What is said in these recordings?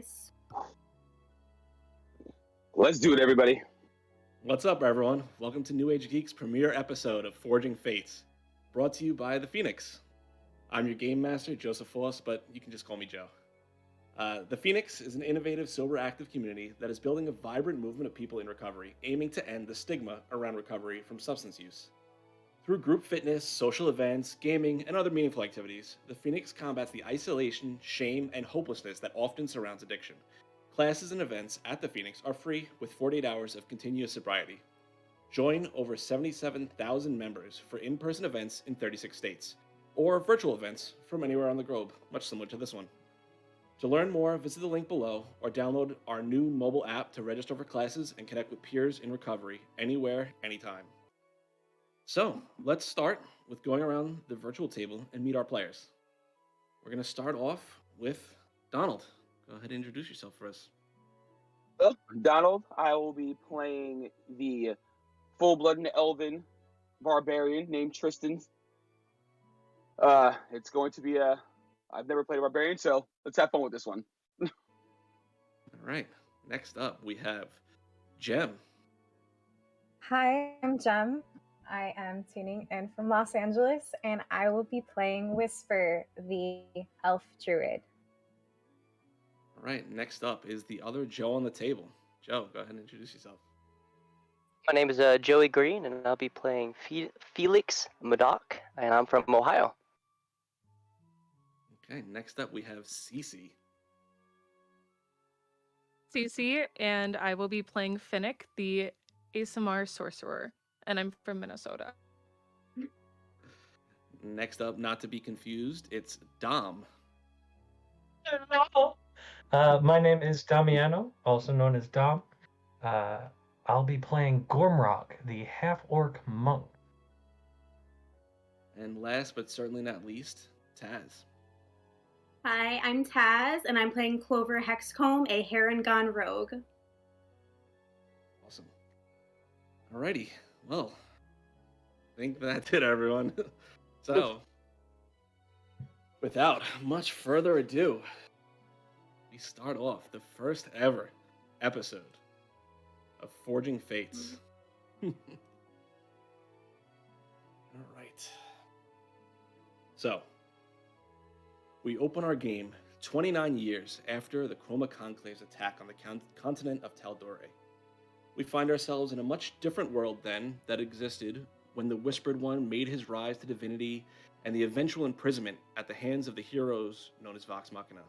guys. Let's do it, everybody. What's up, everyone? Welcome to New Age Geeks' premiere episode of Forging Fates, brought to you by The Phoenix. I'm your game master, Joseph Foss, but you can just call me Joe. The Phoenix is an innovative, sober, active community that is building a vibrant movement of people in recovery, aiming to end the stigma around recovery from substance use. Through group fitness, social events, gaming, and other meaningful activities, the Phoenix combats the isolation, shame, and hopelessness that often surrounds addiction. Classes and events at the Phoenix are free with 48 hours of continuous sobriety. Join over 77,000 members for in-person events in 36 states, or virtual events from anywhere on the globe, much similar to this one. To learn more, visit the link below or download our new mobile app to register for classes and connect with peers in recovery anywhere, anytime. So, let's start with going around the virtual table and meet our players. We're going to start off with Donald. Go ahead and introduce yourself for us. Well, Donald, I will be playing the full-blooded elven barbarian named Tristan. It's going to be I've never played a barbarian, so let's have fun with this one. All right. Next up, we have Jem. Hi, I'm Jem. I am tuning in from Los Angeles, and I will be playing Whisper, the elf druid. All right. Next up is the other Joe on the table. Joe, go ahead and introduce yourself. My name is Joey Green, and I'll be playing Felix Madoc, and I'm from Ohio. Okay. Next up, we have Cece. Cece, and I will be playing Finnick, the ASMR sorcerer, and I'm from Minnesota. Next up, not to be confused, it's Dom. My name is Damiano, also known as Dom. I'll be playing Gormrock, the half-orc monk. And last but certainly not least, Taz. Hi, I'm Taz, and I'm playing Clover Hexcomb, a Harengon rogue. Awesome. Alrighty. Well, I think that's it, everyone. So, without much further ado, we start off the first ever episode of Forging Fates. All right. So, we open our game 29 years after the Chroma Conclave's attack on the continent of Tal'Dorei. We find ourselves in a much different world then that existed when the Whispered One made his rise to divinity and the eventual imprisonment at the hands of the heroes known as Vox Machina.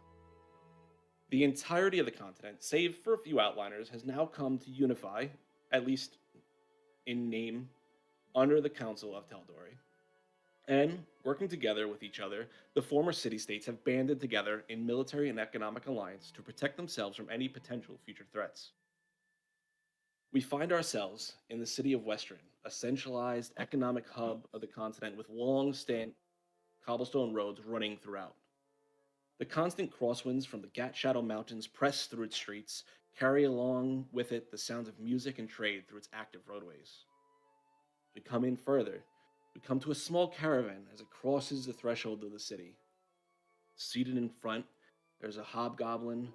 The entirety of the continent, save for a few outliners, has now come to unify, at least in name, under the Council of Tal'Dorei. And, working together with each other, the former city-states have banded together in military and economic alliance to protect themselves from any potential future threats. We find ourselves in the city of Western, a centralized economic hub of the continent with long-standing cobblestone roads running throughout. The constant crosswinds from the Gat Shadow Mountains press through its streets, carry along with it the sounds of music and trade through its active roadways. We come in further. We come to a small caravan as it crosses the threshold of the city. Seated in front, there's a hobgoblin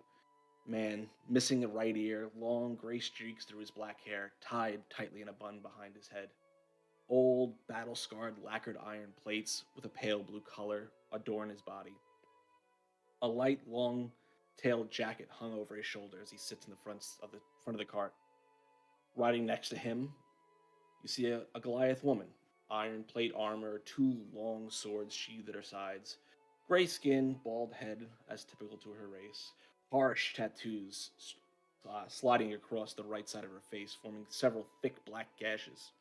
man missing a right ear, long gray streaks through his black hair, tied tightly in a bun behind his head. Old, battle-scarred, lacquered iron plates with a pale blue color adorn his body. A light, long-tailed jacket hung over his shoulder as he sits in the front of the cart. Riding next to him, you see a Goliath woman. Iron plate armor, two long swords sheathed at her sides, gray skin, bald head, as typical to her race, harsh tattoos sliding across the right side of her face, forming several thick black gashes.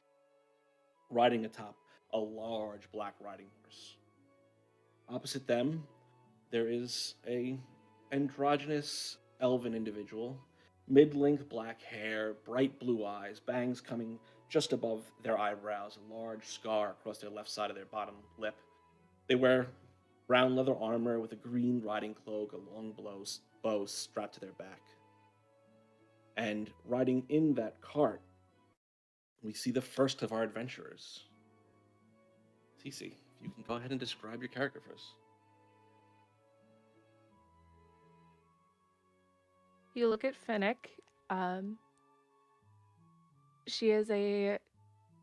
Riding atop a large black riding horse. Opposite them, there is a androgynous elven individual, mid-length black hair, bright blue eyes, bangs coming just above their eyebrows, a large scar across their left side of their bottom lip. They wear brown leather armor with a green riding cloak, a long bow strapped to their back. And riding in that cart, we see the first of our adventurers. Cece, if you can go ahead and describe your character for us. you look at Finnick, she is a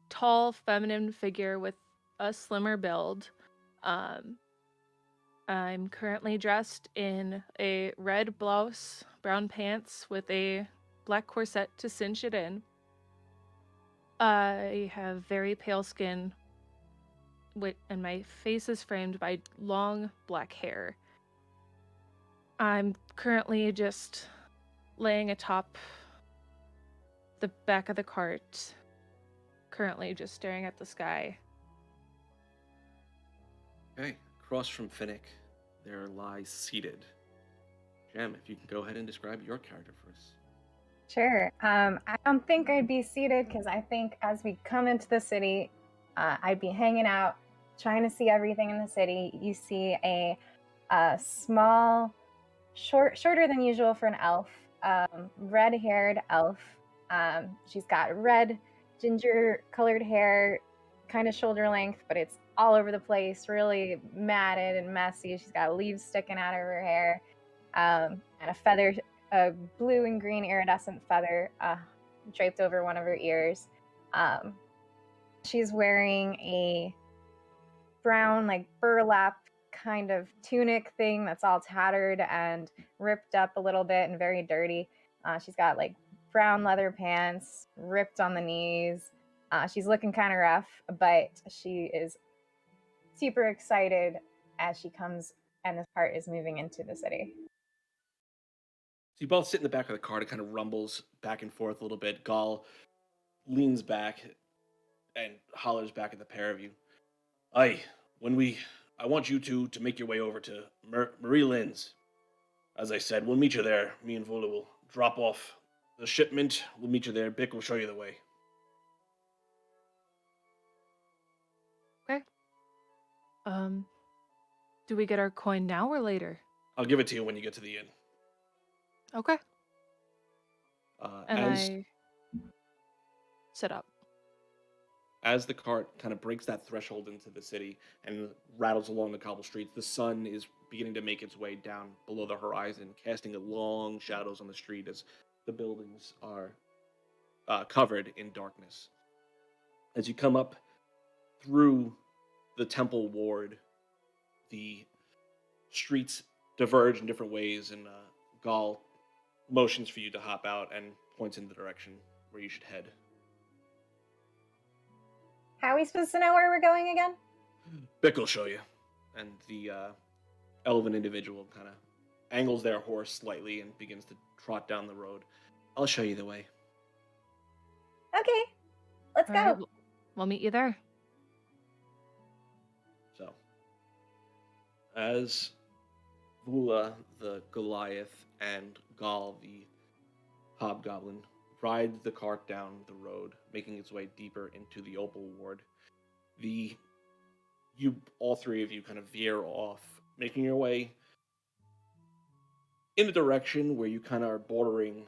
tall, feminine figure with a slimmer build. I'm currently dressed in a red blouse, brown pants with a black corset to cinch it in. I have very pale skin, and my face is framed by long black hair. I'm currently just laying atop the back of the cart, currently just staring at the sky. Okay, across from Finnick, there lies seated. Jem, if you can go ahead and describe your character for us. Sure. I don't think I'd be seated because I think as we come into the city, I'd be hanging out, trying to see everything in the city. You see a small, shorter than usual for an elf, red-haired elf. She's got red, ginger-colored hair, kind of shoulder length, but it's all over the place, really matted and messy. She's got leaves sticking out of her hair, and a feather, a blue and green iridescent feather draped over one of her ears. She's wearing a brown, like burlap kind of tunic thing that's all tattered and ripped up a little bit and very dirty. She's got like brown leather pants, ripped on the knees. She's looking kind of rough, but she is super excited as she comes and this cart is moving into the city. So you both sit in the back of the car. It kind of rumbles back and forth a little bit. Gall leans back and hollers back at the pair of you. Aye, I want you two to make your way over to Marie Lynn's. As I said, we'll meet you there. Me and Vula will drop off the shipment. We'll meet you there. Bick will show you the way. Okay. Do we get our coin now or later? I'll give it to you when you get to the inn. Okay. And as I sit up. as the cart kind of breaks that threshold into the city and rattles along the cobble streets, the sun is beginning to make its way down below the horizon, casting long shadows on the street as the buildings are covered in darkness. As you come up through the temple ward, the streets diverge in different ways, and Gall motions for you to hop out and points in the direction where you should head. How are we supposed to know where we're going again? Bick will show you. And the elven individual kind of angles their horse slightly and begins to trot down the road. I'll show you the way. Okay, let's All go. right, we'll meet you there. So, as Vula, the Goliath, and Gall, the Hobgoblin, ride the cart down the road, making its way deeper into the Opal Ward, all three of you kind of veer off, making your way in a direction where you kind of are bordering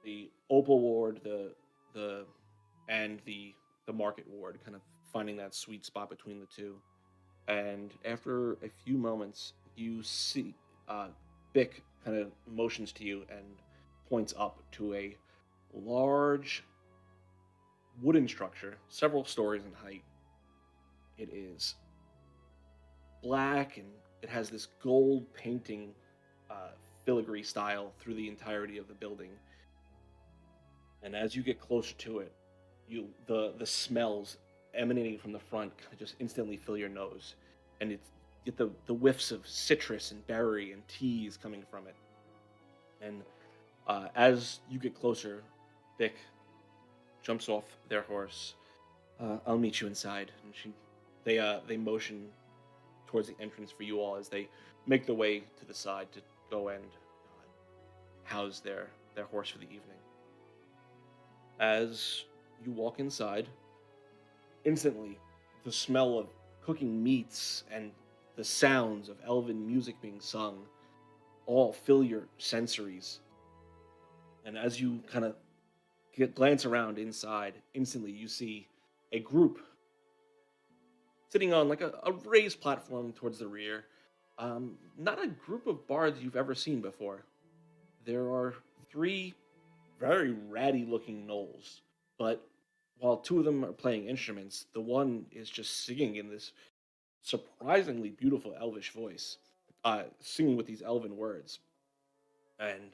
the Opal Ward, and the Market Ward, kind of finding that sweet spot between the two. And after a few moments, you see Bick kind of motions to you and points up to a large wooden structure, several stories in height. It is black, and it has this gold painting filigree style through the entirety of the building. And as you get closer to it, the smells emanating from the front kind of just instantly fill your nose, and you get the whiffs of citrus and berry and teas coming from it. And as you get closer, Bick jumps off their horse. I'll meet you inside. And they motion towards the entrance for you all as they make their way to the side to go and house their horse for the evening. As you walk inside, instantly the smell of cooking meats and the sounds of elven music being sung all fill your sensories. And as you kind of glance around inside, instantly you see a group sitting on like a raised platform towards the rear. Not a group of bards you've ever seen before. There are three very ratty-looking gnolls, but while two of them are playing instruments, the one is just singing in this surprisingly beautiful elvish voice, singing with these elven words. And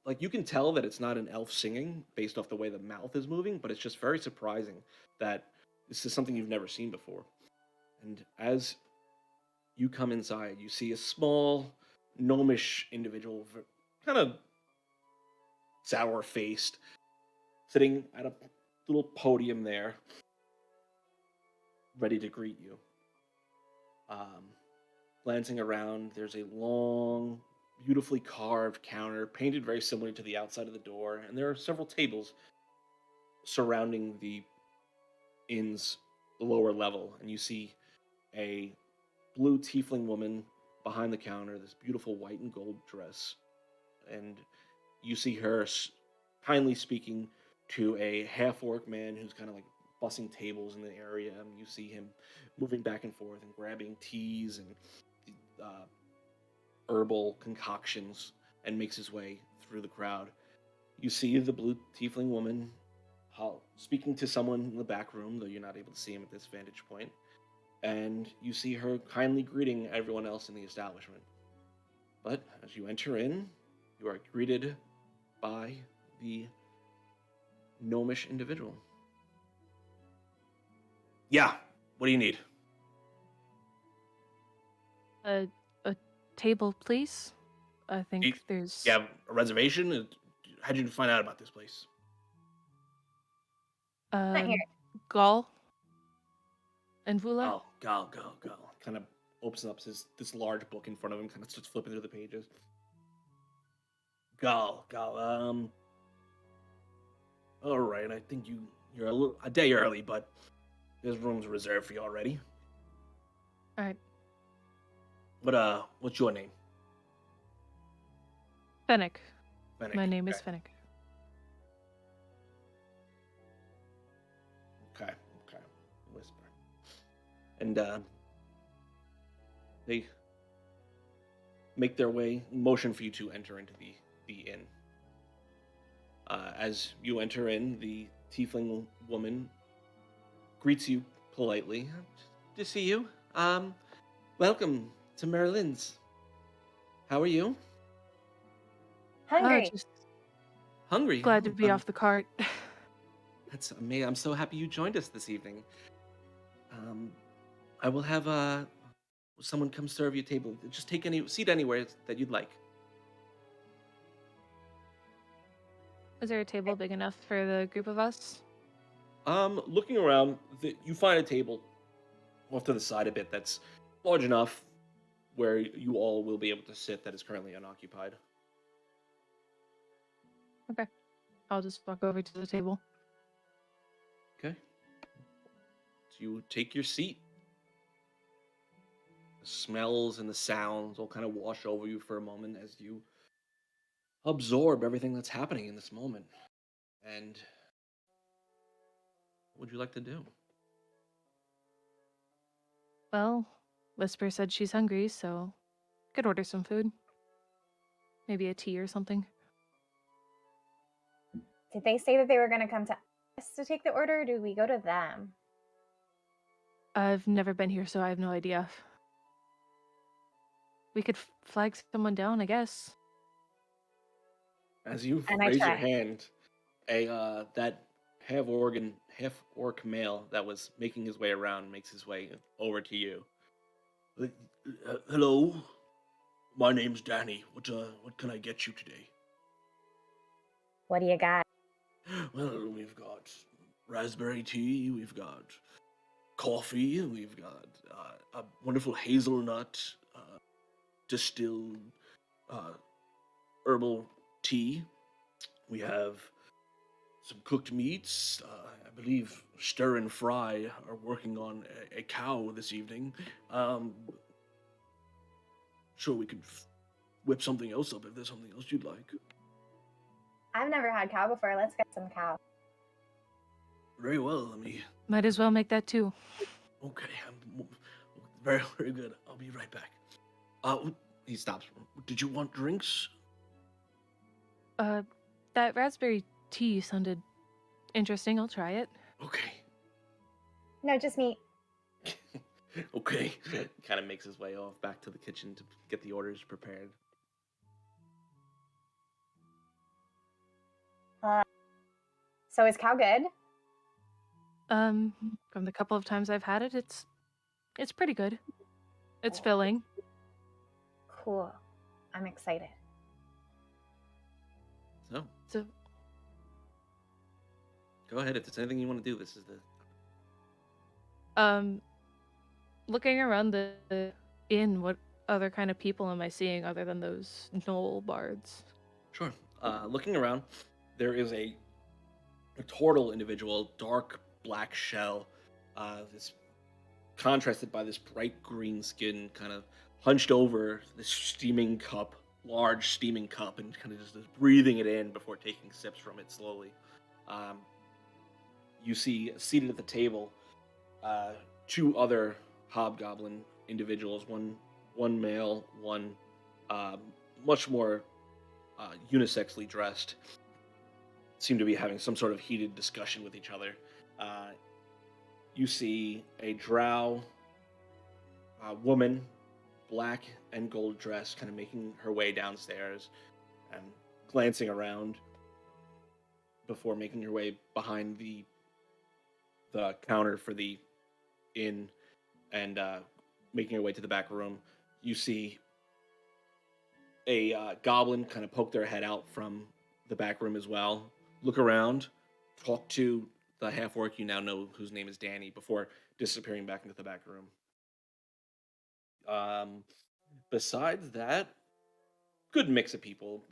like you can tell that it's not an elf singing based off the way the mouth is moving, but it's just very surprising that this is something you've never seen before. And as you come inside, you see a small gnomish individual, kind of sour-faced, sitting at a little podium there, ready to greet you. Glancing around, there's a long, beautifully carved counter, painted very similar to the outside of the door, and there are several tables surrounding the inn's lower level, and you see a blue tiefling woman behind the counter, this beautiful white and gold dress, and you see her kindly speaking to a half-orc man who's kind of like bussing tables in the area, and you see him moving back and forth and grabbing teas and herbal concoctions and makes his way through the crowd. You see the blue tiefling woman speaking to someone in the back room, though you're not able to see him at this vantage point, and you see her kindly greeting everyone else in the establishment. But as you enter in, you are greeted by the gnomish individual. Yeah, what do you need? A table, please. I think there's... You have a reservation? How did you find out about this place? Not here. Gall and Vula. Oh, Gal. Kind of opens up this large book in front of him, kind of starts flipping through the pages. Gal. All right, I think you're a day early, but there's rooms reserved for you already. All right. What's your name? Fennec. Fennec. My name is Fennec. Okay. Whisper. And they make their way, motion for you to enter into the inn. As you enter in, the tiefling woman greets you politely. Good to see you. Welcome to Merlin's. How are you? Hungry. Just Hungry? glad to be off the cart. That's amazing. I'm so happy you joined us this evening. I will have someone come serve you a table. Just take any seat anywhere that you'd like. Is there a table big enough for the group of us? Looking around, you find a table off to the side a bit that's large enough where you all will be able to sit that is currently unoccupied. Okay. I'll just walk over to the table. Okay. So you take your seat. The smells and the sounds all kind of wash over you for a moment as you absorb everything that's happening in this moment. And what would you like to do? Well, Whisper said she's hungry, so could order some food. Maybe a tea or something. Did they say that they were going to come to us to take the order, or do we go to them? I've never been here, so I have no idea. We could flag someone down, I guess. As you And I raise your try. hand, that half-orc male that was making his way around makes his way over to you. Hello, my name's Danny. What can I get you today? What do you got? Well, we've got raspberry tea, we've got coffee, we've got a wonderful hazelnut distilled herbal tea. We have some cooked meats. I believe Stir and Fry are working on a cow this evening. Sure, we could whip something else up if there's something else you'd like. I've never had cow before. Let's get some cow. Very well, let me... Might as well make that too. Okay, very, very good. I'll be right back. He stops. Did you want drinks? That raspberry tea sounded interesting. I'll try it. Okay. No, just me. Okay. Kind of makes his way off back to the kitchen to get the orders prepared. So is cow good? From the couple of times I've had it, it's pretty good. It's filling. Cool. I'm excited. So, go ahead. If there's anything you want to do, this is the... Looking around the inn, what other kind of people am I seeing other than those gnoll bards? Sure. Looking around, there is a turtle individual, dark black shell, this contrasted by this bright green skin, kind of hunched over this steaming cup, large steaming cup, and kind of just breathing it in before taking sips from it slowly. You see seated at the table, two other hobgoblin individuals, one male, one much more unisexually dressed, seem to be having some sort of heated discussion with each other. You see a drow woman, black and gold dress, kind of making her way downstairs and glancing around before making her way behind the counter for the inn and making her way to the back room. You see a goblin kind of poke their head out from the back room as well, look around, talk to the half-orc you now know whose name is Danny before disappearing back into the back room. Besides that, good mix of people.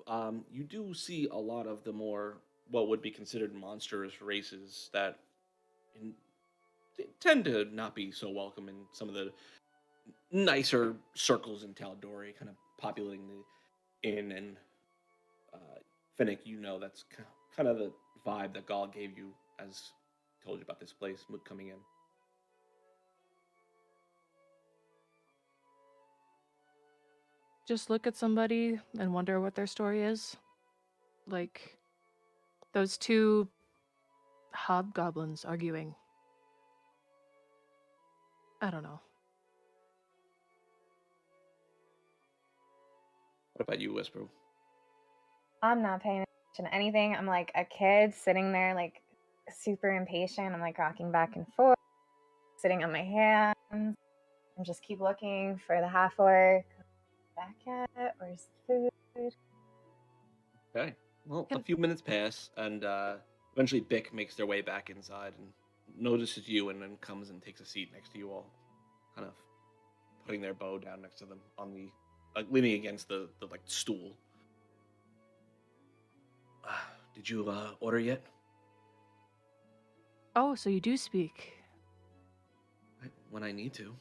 You do see a lot of the more what would be considered monstrous races that tend to not be so welcome in some of the nicer circles in Tal'Dorei, kind of populating the inn. And Finnick, you know that's kind of the vibe that Gaul gave you as told you about this place coming in. Just look at somebody and wonder what their story is. Like those two hobgoblins arguing. I don't know. What about you, Whisper? I'm not paying attention to anything. I'm like a kid sitting there, like super impatient. I'm like rocking back and forth, sitting on my hands, and just keep looking for the half orc. Back at, where's the food? Okay. Well, a few minutes pass, and eventually Bick makes their way back inside and notices you and then comes and takes a seat next to you all, kind of putting their bow down next to them on the, leaning against the like stool. Did you order yet? Oh, so you do speak. When I need to.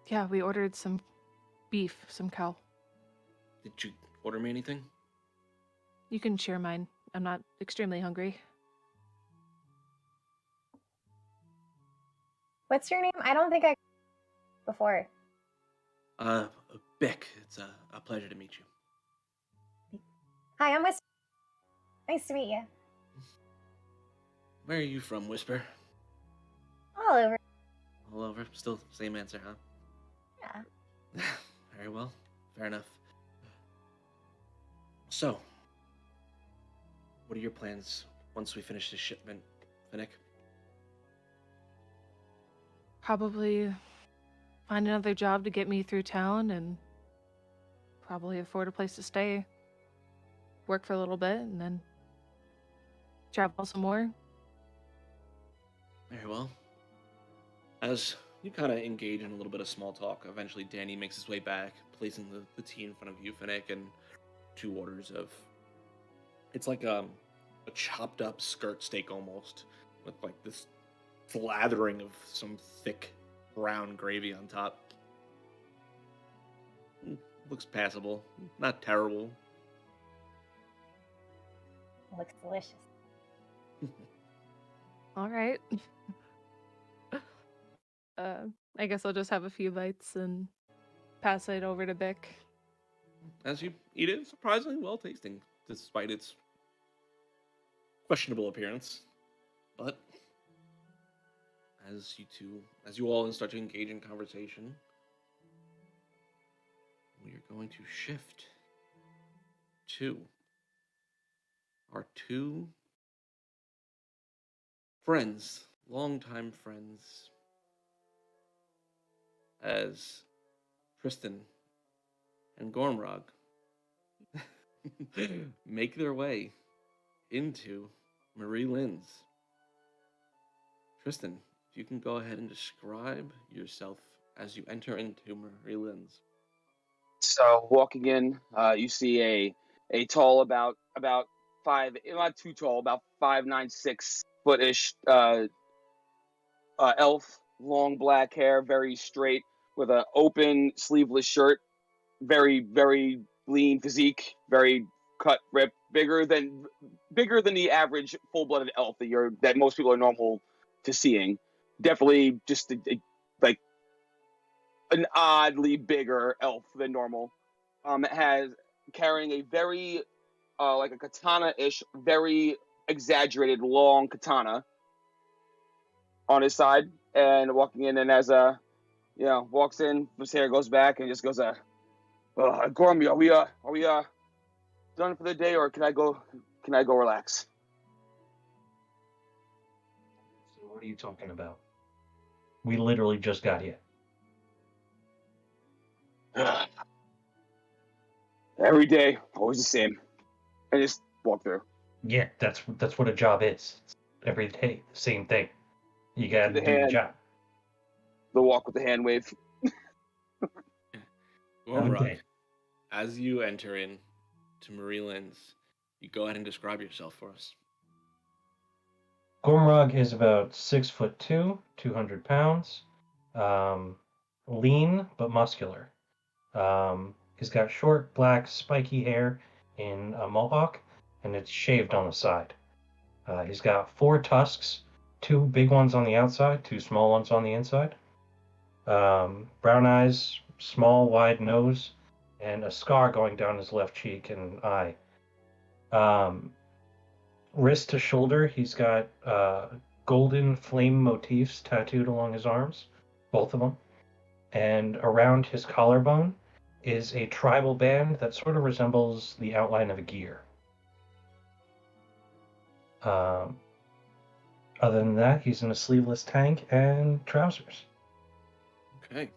Yeah, we ordered some beef, some cow. Did you order me anything? You can share mine. I'm not extremely hungry. What's your name? I don't think I before. Bick. It's a pleasure to meet you. Hi, I'm Whisper. Nice to meet you. Where are you from, Whisper? All over. All over? Still same answer, huh? Yeah. Very well. Fair enough. So, what are your plans once we finish this shipment, Finnick? Probably find another job to get me through town and probably afford a place to stay. Work for a little bit and then travel some more. Very well. As you kind of engage in a little bit of small talk, eventually Danny makes his way back, placing the tea in front of you, Finnick, and 2 orders of... It's like a chopped up skirt steak almost, with like this slathering of some thick brown gravy on top. Looks passable. Not terrible. Looks delicious. All right. I guess I'll just have a few bites and pass it over to Bick. As you eat it, surprisingly well tasting, despite its questionable appearance. But as you all start to engage in conversation, we are going to shift to our two friends, longtime friends, as Tristan and Gormrog make their way into Marie Lynn's. Tristan, if you can go ahead and describe yourself as you enter into Marie Lynn's. So walking in, you see a tall, about 5, not too tall, about 5'9", 6-foot-ish elf, long black hair, very straight, with an open sleeveless shirt, very very lean physique, very cut, ripped, bigger than the average full-blooded elf that most people are normal to seeing. Definitely just like an oddly bigger elf than normal. Has carrying a very like a katana-ish, very exaggerated long katana on his side, and walking in, and as walks in, his hair goes back and just goes, Gormy, are we done for the day, or can I go relax? So what are you talking about? We literally just got here. Every day, always the same. And just walk through. Yeah, that's what a job is. It's every day, same thing. You gotta do the job. The walk with the hand wave. Gormrog, as you enter in to Marie Lynn's, you go ahead and describe yourself for us. Gormrog is about 6'2", 200 pounds, lean but muscular. He's got short, black, spiky hair in a mohawk, and it's shaved on the side. He's got 4 tusks, 2 big ones on the outside, 2 small ones on the inside. Brown eyes, small, wide nose, and a scar going down his left cheek and eye. Wrist to shoulder, he's got golden flame motifs tattooed along his arms, both of them. And around his collarbone is a tribal band that sort of resembles the outline of a gear. Other than that, he's in a sleeveless tank and trousers. Okay.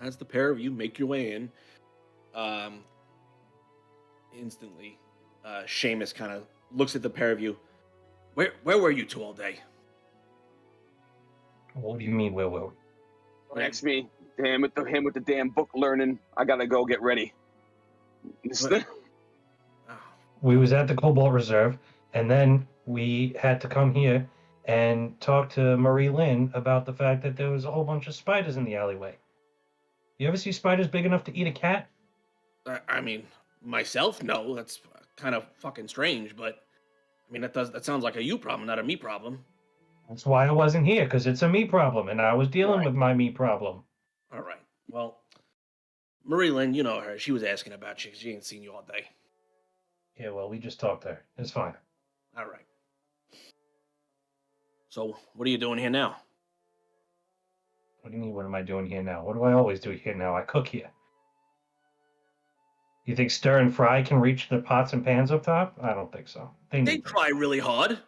As the pair of you make your way in, instantly, Seamus kind of looks at the pair of you. Where were you two all day? What do you mean, where were we? Don't ask me. Him with the damn book learning. I gotta go get ready. We was at the Cobalt Reserve, and then we had to come here and talk to Marie Lynn about the fact that there was a whole bunch of spiders in the alleyway. You ever see spiders big enough to eat a cat? I mean, myself, no. That's kind of fucking strange, but I mean, that sounds like a you problem, not a me problem. That's why I wasn't here, because it's a me problem, and I was dealing with my me problem. All right. Well, Marie Lynn, you know her. She was asking about you because she ain't seen you all day. Yeah, well, we just talked to her. It's fine. All right. So, what are you doing here now? What do you mean, what am I doing here now? What do I always do here now? I cook here. You think stir and fry can reach the pots and pans up top? I don't think so. They try really hard.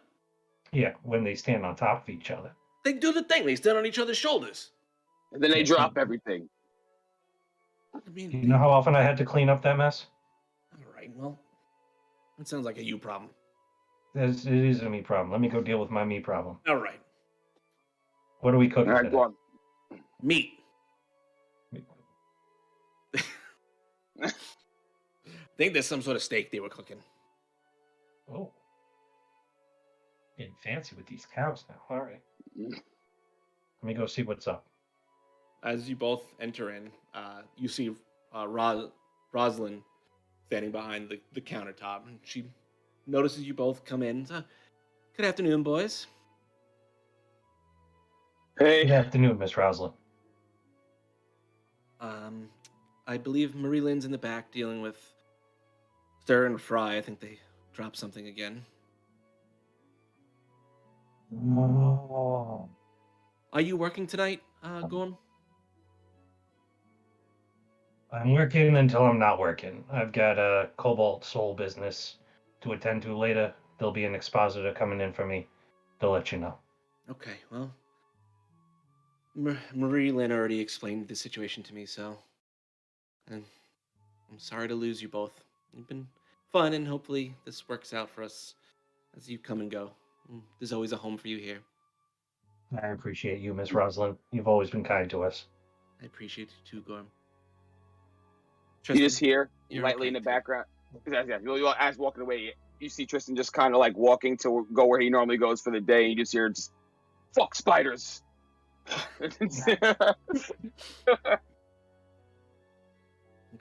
Yeah, when they stand on top of each other. They do the thing. They stand on each other's shoulders. And then they drop everything. I mean, you know how often I had to clean up that mess? All right, well, that sounds like a you problem. It is a me problem. Let me go deal with my me problem. All right. What are we cooking today? Go on. Meat. I think there's some sort of steak they were cooking. Oh. Getting fancy with these cows now. All right. Let me go see what's up. As you both enter in, you see Rosalind standing behind the countertop. And she notices you both come in. Good afternoon, boys. Hey. Good afternoon, Miss Rosalind. I believe Marie Lynn's in the back dealing with stir and fry. I think they drop something again. Oh. Are you working tonight, Gorm? I'm working until I'm not working. I've got a Cobalt Soul business to attend to later. There'll be an expositor coming in for me. They'll let you know. Okay, well, Marie Lynn already explained the situation to me, so and I'm sorry to lose you both. You've been fun, and hopefully this works out for us as you come and go. There's always a home for you here. I appreciate you, Miss Roslyn. You've always been kind to us. I appreciate you too, Gorm. You just hear you're lightly okay, in the too. background. As walking away, you see Tristan just kind of like walking to go where he normally goes for the day. You just hear, just, "Fuck spiders." Just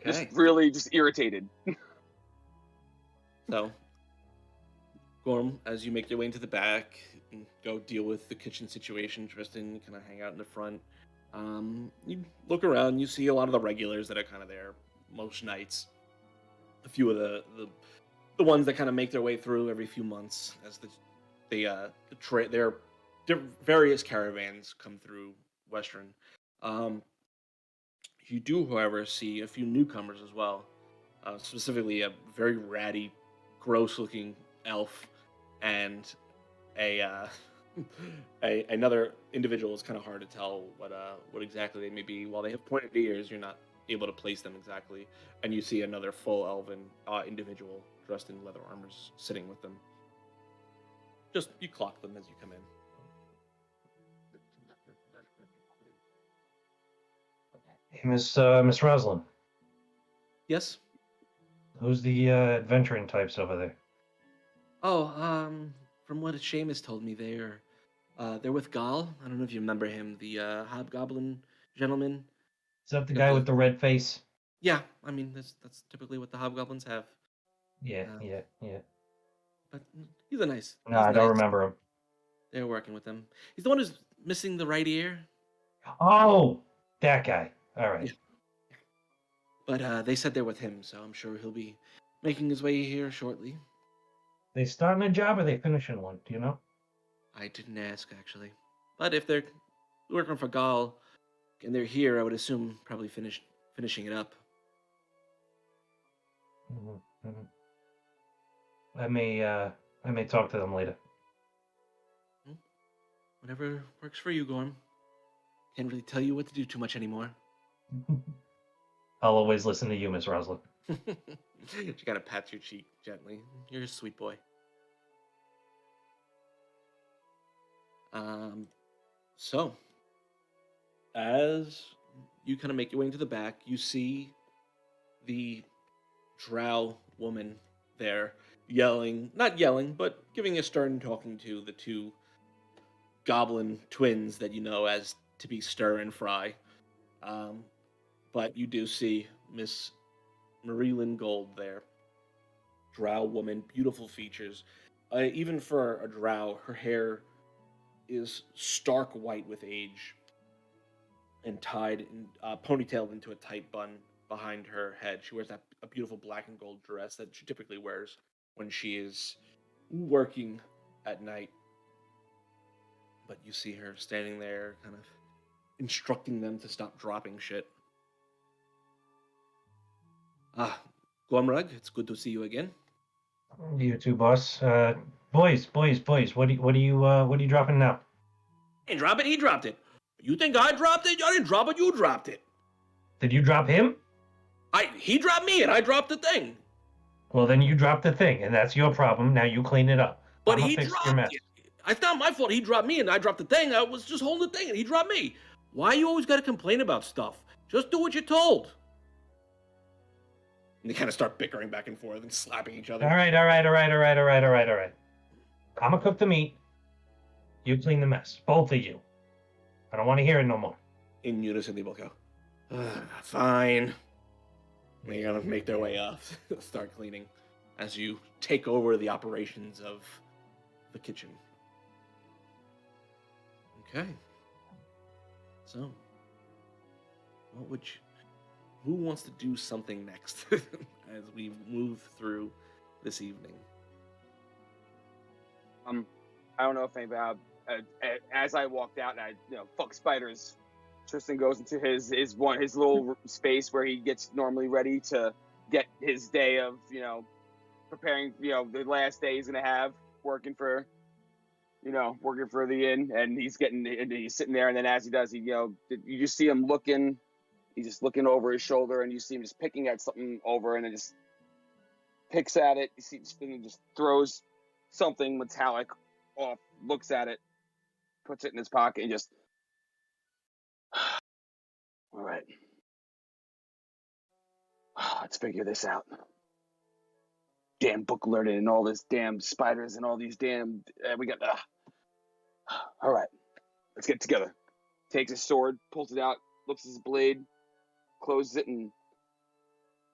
Okay. really just irritated. So, Gorm, as you make your way into the back and go deal with the kitchen situation, Tristan, you kind of hang out in the front. You look around, you see a lot of the regulars that are kind of there most nights. A few of the ones that kind of make their way through every few months as their various caravans come through Western. You do, however, see a few newcomers as well. Specifically, a very ratty, gross-looking elf, and another individual. Is kind of hard to tell what exactly they may be. While they have pointed ears, you're not able to place them exactly. And you see another full elven individual dressed in leather armors sitting with them. Just you clock them as you come in. Hey, Miss Roslyn. Yes. Who's the adventuring types over there? Oh, from what Seamus told me, they're with Gal. I don't know if you remember him, the hobgoblin gentleman. Is that the guy with the red face? Yeah, I mean that's typically what the hobgoblins have. Yeah. But he's a nice. No, he's I don't nice. remember him. They're working with him. He's the one who's missing the right ear. Oh, that guy. All right. Yeah. But they said they're with him, so I'm sure he'll be making his way here shortly. They starting a job or they finishing one? Do you know? I didn't ask, actually. But if they're working for Gal and they're here, I would assume probably finishing it up. Mm-hmm. I may talk to them later. Whatever works for you, Gorm. Can't really tell you what to do too much anymore. I'll always listen to you, Miss Roslyn. You gotta pat your cheek gently. You're a sweet boy. So, as you kind of make your way into the back, you see the drow woman there not yelling, but giving a stern talking to the two goblin twins that you know as to be Stir and Fry. But you do see Miss Marilyn Gold there. Drow woman, beautiful features. Even for a drow, her hair is stark white with age and tied and ponytailed into a tight bun behind her head. She wears a beautiful black and gold dress that she typically wears when she is working at night. But you see her standing there, kind of instructing them to stop dropping shit. Gormrug, it's good to see you again. You too, boss. Boys. What are you dropping now? Ain't drop it, he dropped it. You think I dropped it? I didn't drop it, you dropped it. Did you drop him? He dropped me and I dropped the thing. Well, then you dropped the thing, and that's your problem. Now you clean it up. But I'ma he fix your dropped mess. it. It's not my fault he dropped me and I dropped the thing. I was just holding the thing and he dropped me. Why you always gotta complain about stuff? Just do what you're told. And they kind of start bickering back and forth and slapping each other. All right. I'ma cook the meat. You clean the mess. Both of you. I don't want to hear it no more. In unison, they both go, fine. And they kind of make their way up, start cleaning, as you take over the operations of the kitchen. Okay. So, who wants to do something next as we move through this evening? I don't know if anybody, as I walked out and fuck spiders, Tristan goes into his little space where he gets normally ready to get his day of, preparing, the last day he's going to have working for the inn, and he's sitting there, and then as he does, you just see him looking, he's just looking over his shoulder, and you see him just picking at something over, and then just picks at it. You see, just throws something metallic off, looks at it, puts it in his pocket, and just, all right, let's figure this out. Damn book learning and all this damn spiders and all these damn, we got, all right, let's get together. Takes his sword, pulls it out, looks at his blade, closes it, and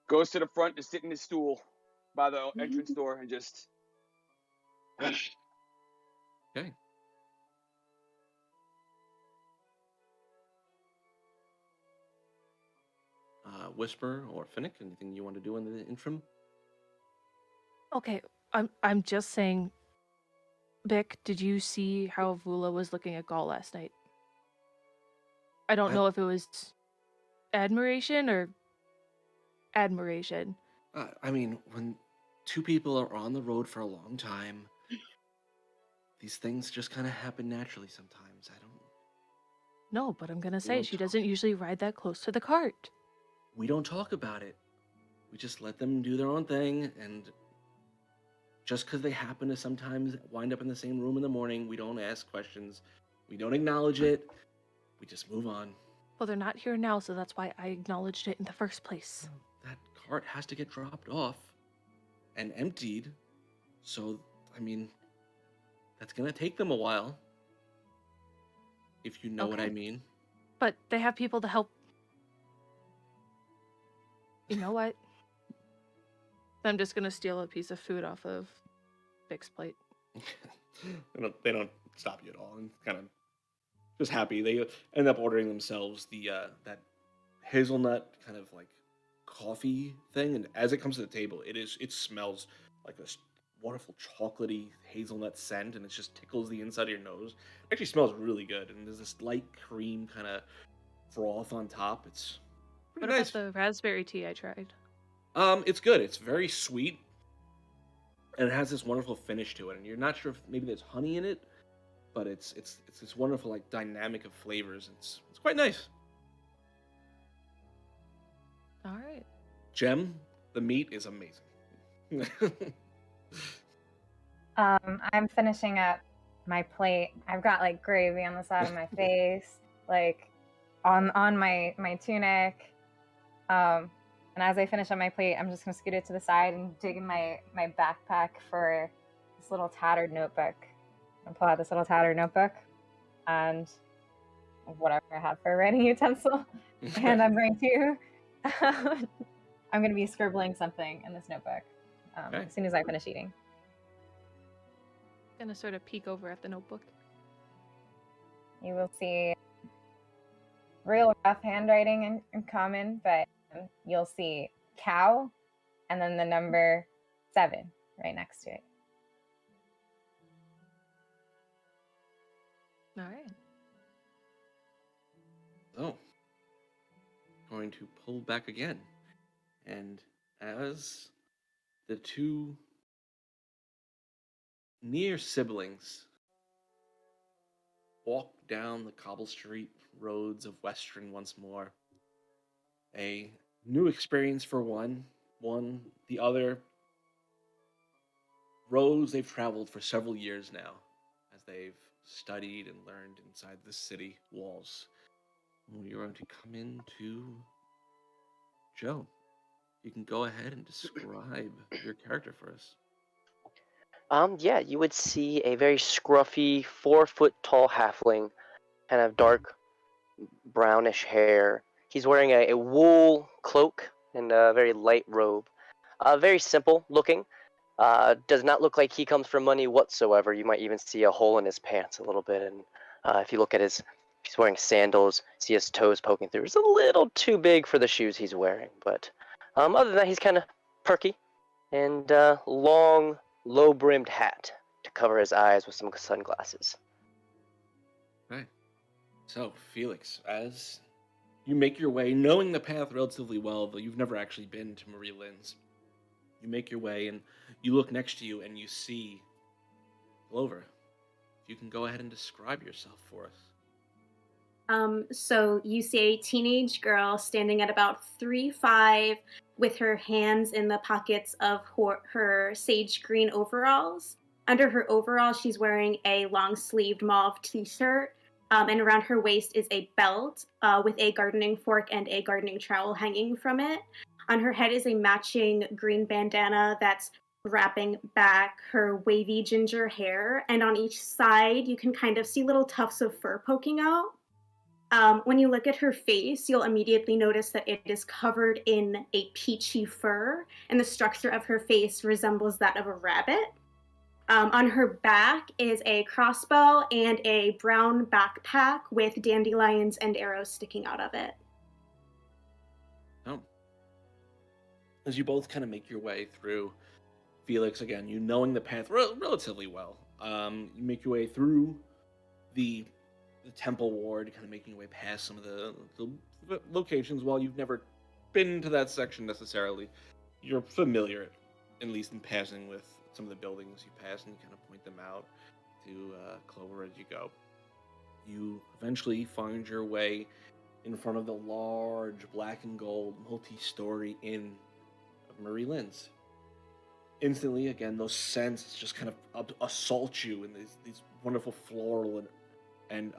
goes to the front to sit in his stool by the entrance door and just. Okay. Whisper or Finnick, anything you want to do in the interim? Okay, I'm just saying, Bick, did you see how Vula was looking at Gaul last night? I don't know if it was admiration or admiration. I mean, when two people are on the road for a long time, these things just kind of happen naturally sometimes. I don't. No, but I'm gonna say she doesn't usually ride that close to the cart. We don't talk about it. We just let them do their own thing, and just because they happen to sometimes wind up in the same room in the morning, we don't ask questions. We don't acknowledge it. We just move on. Well, they're not here now, so that's why I acknowledged it in the first place. That cart has to get dropped off and emptied. So, I mean, that's going to take them a while. If you know what I mean. But they have people to help. You know what? I'm just going to steal a piece of food off of Vic's plate. They don't stop you at all. And kind of just happy. They end up ordering themselves the that hazelnut kind of like coffee thing, and as it comes to the table, it smells like a wonderful chocolatey hazelnut scent, and it just tickles the inside of your nose. It actually smells really good, and there's this light cream kind of froth on top. It's pretty nice. What about the raspberry tea I tried? It's good. It's very sweet, and it has this wonderful finish to it. And you're not sure if maybe there's honey in it, but it's this wonderful like dynamic of flavors. It's quite nice. All right. Gem, the meat is amazing. I'm finishing up my plate. I've got like gravy on the side of my face, like on my tunic. And as I finish up my plate, I'm just gonna scoot it to the side and dig in my backpack for this little tattered notebook. And pull out this little tattered notebook and whatever I have for a writing utensil. And I'm going to be scribbling something in this notebook as soon as I finish eating. Gonna sort of peek over at the notebook. You will see real rough handwriting in common, but you'll see cow and then the number 7 right next to it. All right. So, going to pull back again. And as the two near siblings walk down the cobble street roads of Western once more, a new experience for one, the other roads they've traveled for several years now, as they've studied and learned inside the city walls. We are going to come into Joe. You can go ahead and describe your character for us. Yeah, you would see a very scruffy, 4-foot-tall halfling, kind of dark brownish hair. He's wearing a wool cloak and a very light robe. Very simple looking. Does not look like he comes from money whatsoever. You might even see a hole in his pants a little bit. And if you look at he's wearing sandals, see his toes poking through. It's a little too big for the shoes he's wearing. But other than that, he's kind of perky. And long, low-brimmed hat to cover his eyes with some sunglasses. Right. So, Felix, as you make your way, knowing the path relatively well, though you've never actually been to Marie Lynn's, you make your way and you look next to you and you see Clover. If you can go ahead and describe yourself for us. So you see a teenage girl standing at about 3'5", with her hands in the pockets of her sage green overalls. Under her overalls, she's wearing a long-sleeved mauve t-shirt, and around her waist is a belt with a gardening fork and a gardening trowel hanging from it. On her head is a matching green bandana that's wrapping back her wavy ginger hair, and on each side you can kind of see little tufts of fur poking out. When you look at her face, you'll immediately notice that it is covered in a peachy fur, and the structure of her face resembles that of a rabbit. On her back is a crossbow and a brown backpack with dandelions and arrows sticking out of it. Oh. As you both kind of make your way through, Felix, again, you knowing the path relatively well, you make your way through the temple ward, kind of making your way past some of the locations. While you've never been to that section necessarily, you're familiar, at least in passing, with some of the buildings you pass, and you kind of point them out to Clover as you go. You eventually find your way in front of the large black and gold multi-story inn of Marie Lynn's. Instantly, again, those scents just kind of assault you, and these wonderful floral and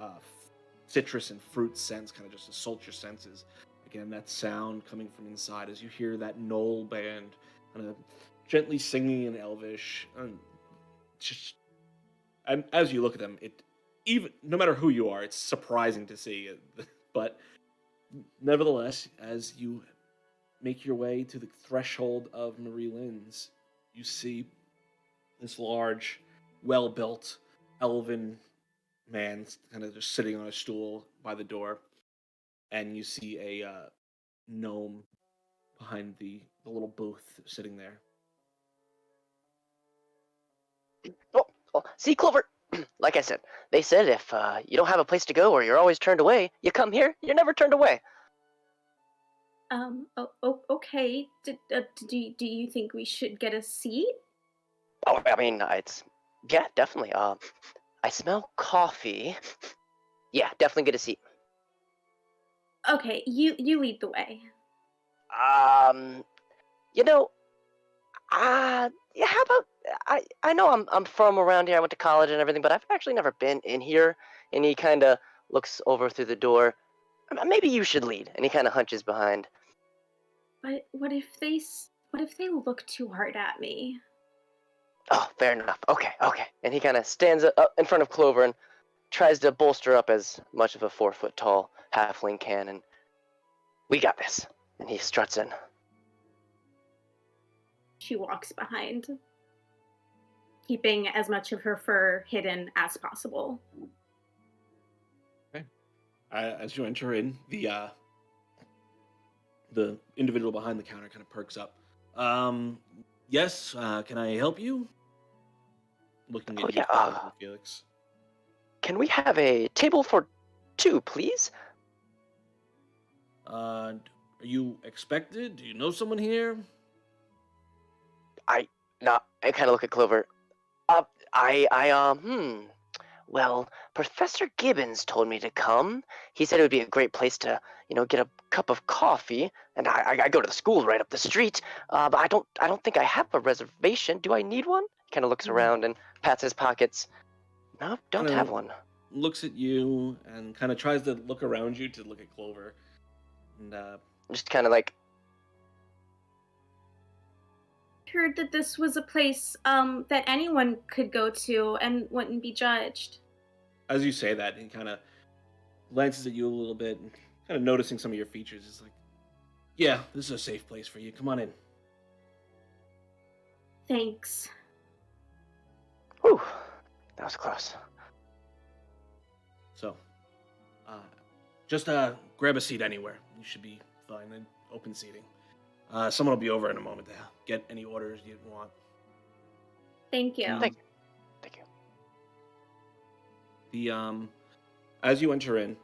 citrus and fruit scents kind of just assault your senses. Again, that sound coming from inside as you hear that knoll band kind of gently singing in Elvish. And as you look at them, even no matter who you are, it's surprising to see. But nevertheless, as you make your way to the threshold of Marie Lynn's, you see this large, well-built, elven man kind of just sitting on a stool by the door, and you see a gnome behind the little booth sitting there. Oh, see, Clover, like I said, they said if you don't have a place to go or you're always turned away, you come here, you're never turned away. Okay. Do you think we should get a seat? Oh, I mean, yeah, definitely. I smell coffee. Yeah, definitely get a seat. Okay, you lead the way. Yeah, how about I know I'm from around here. I went to college and everything, but I've actually never been in here. And he kind of looks over through the door. Maybe you should lead. And he kind of hunches behind. But what if they look too hard at me? Oh, fair enough. Okay. And he kind of stands up in front of Clover and tries to bolster up as much of a 4-foot-tall halfling can. And we got this. And he struts in. She walks behind, keeping as much of her fur hidden as possible. Okay. As you enter in, the individual behind the counter kind of perks up. Yes, can I help you? Looking at you, Felix. Can we have a table for 2, please? Are you expected? Do you know someone here? I kind of look at Clover. Well, Professor Gibbons told me to come. He said it would be a great place to, get a cup of coffee. And I go to the school right up the street. But I don't think I have a reservation. Do I need one? He kind of looks around and pats his pockets. No, don't have one. Looks at you and kind of tries to look around you to look at Clover. And just kind of like, heard that this was a place that anyone could go to and wouldn't be judged. As you say that, he kind of glances at you a little bit and kind of noticing some of your features. It's like, yeah, this is a safe place for you. Come on in. Thanks. Whew, that was close. So, just grab a seat anywhere. You should be fine. And open seating. Someone will be over in a moment to get any orders you want. Thank you. Thank you. As you enter in,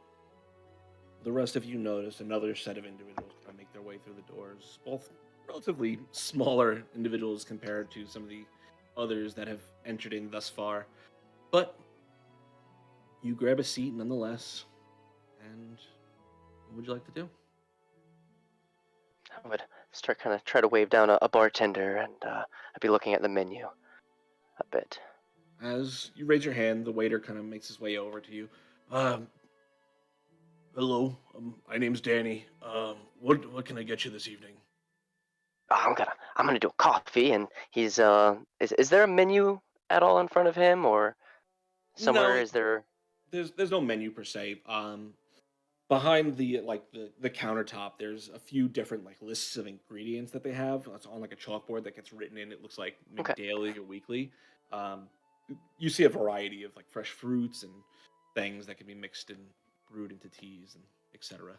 the rest of you notice another set of individuals kind of make their way through the doors, both relatively smaller individuals compared to some of the others that have entered in thus far. But you grab a seat nonetheless, and what would you like to do? I would start kind of try to wave down a bartender, and I'd be looking at the menu a bit. As you raise your hand, the waiter kind of makes his way over to you. Hello, my name's Danny. What can I get you this evening? I'm gonna do a coffee, and he's is there a menu at all in front of him, or somewhere? No, Is there? there's no menu per se. Behind the countertop, there's a few different like lists of ingredients that they have. It's on like a chalkboard that gets written in. It looks like maybe Okay. daily or weekly. You see a variety of like fresh fruits and things that can be mixed and brewed into teas and etc.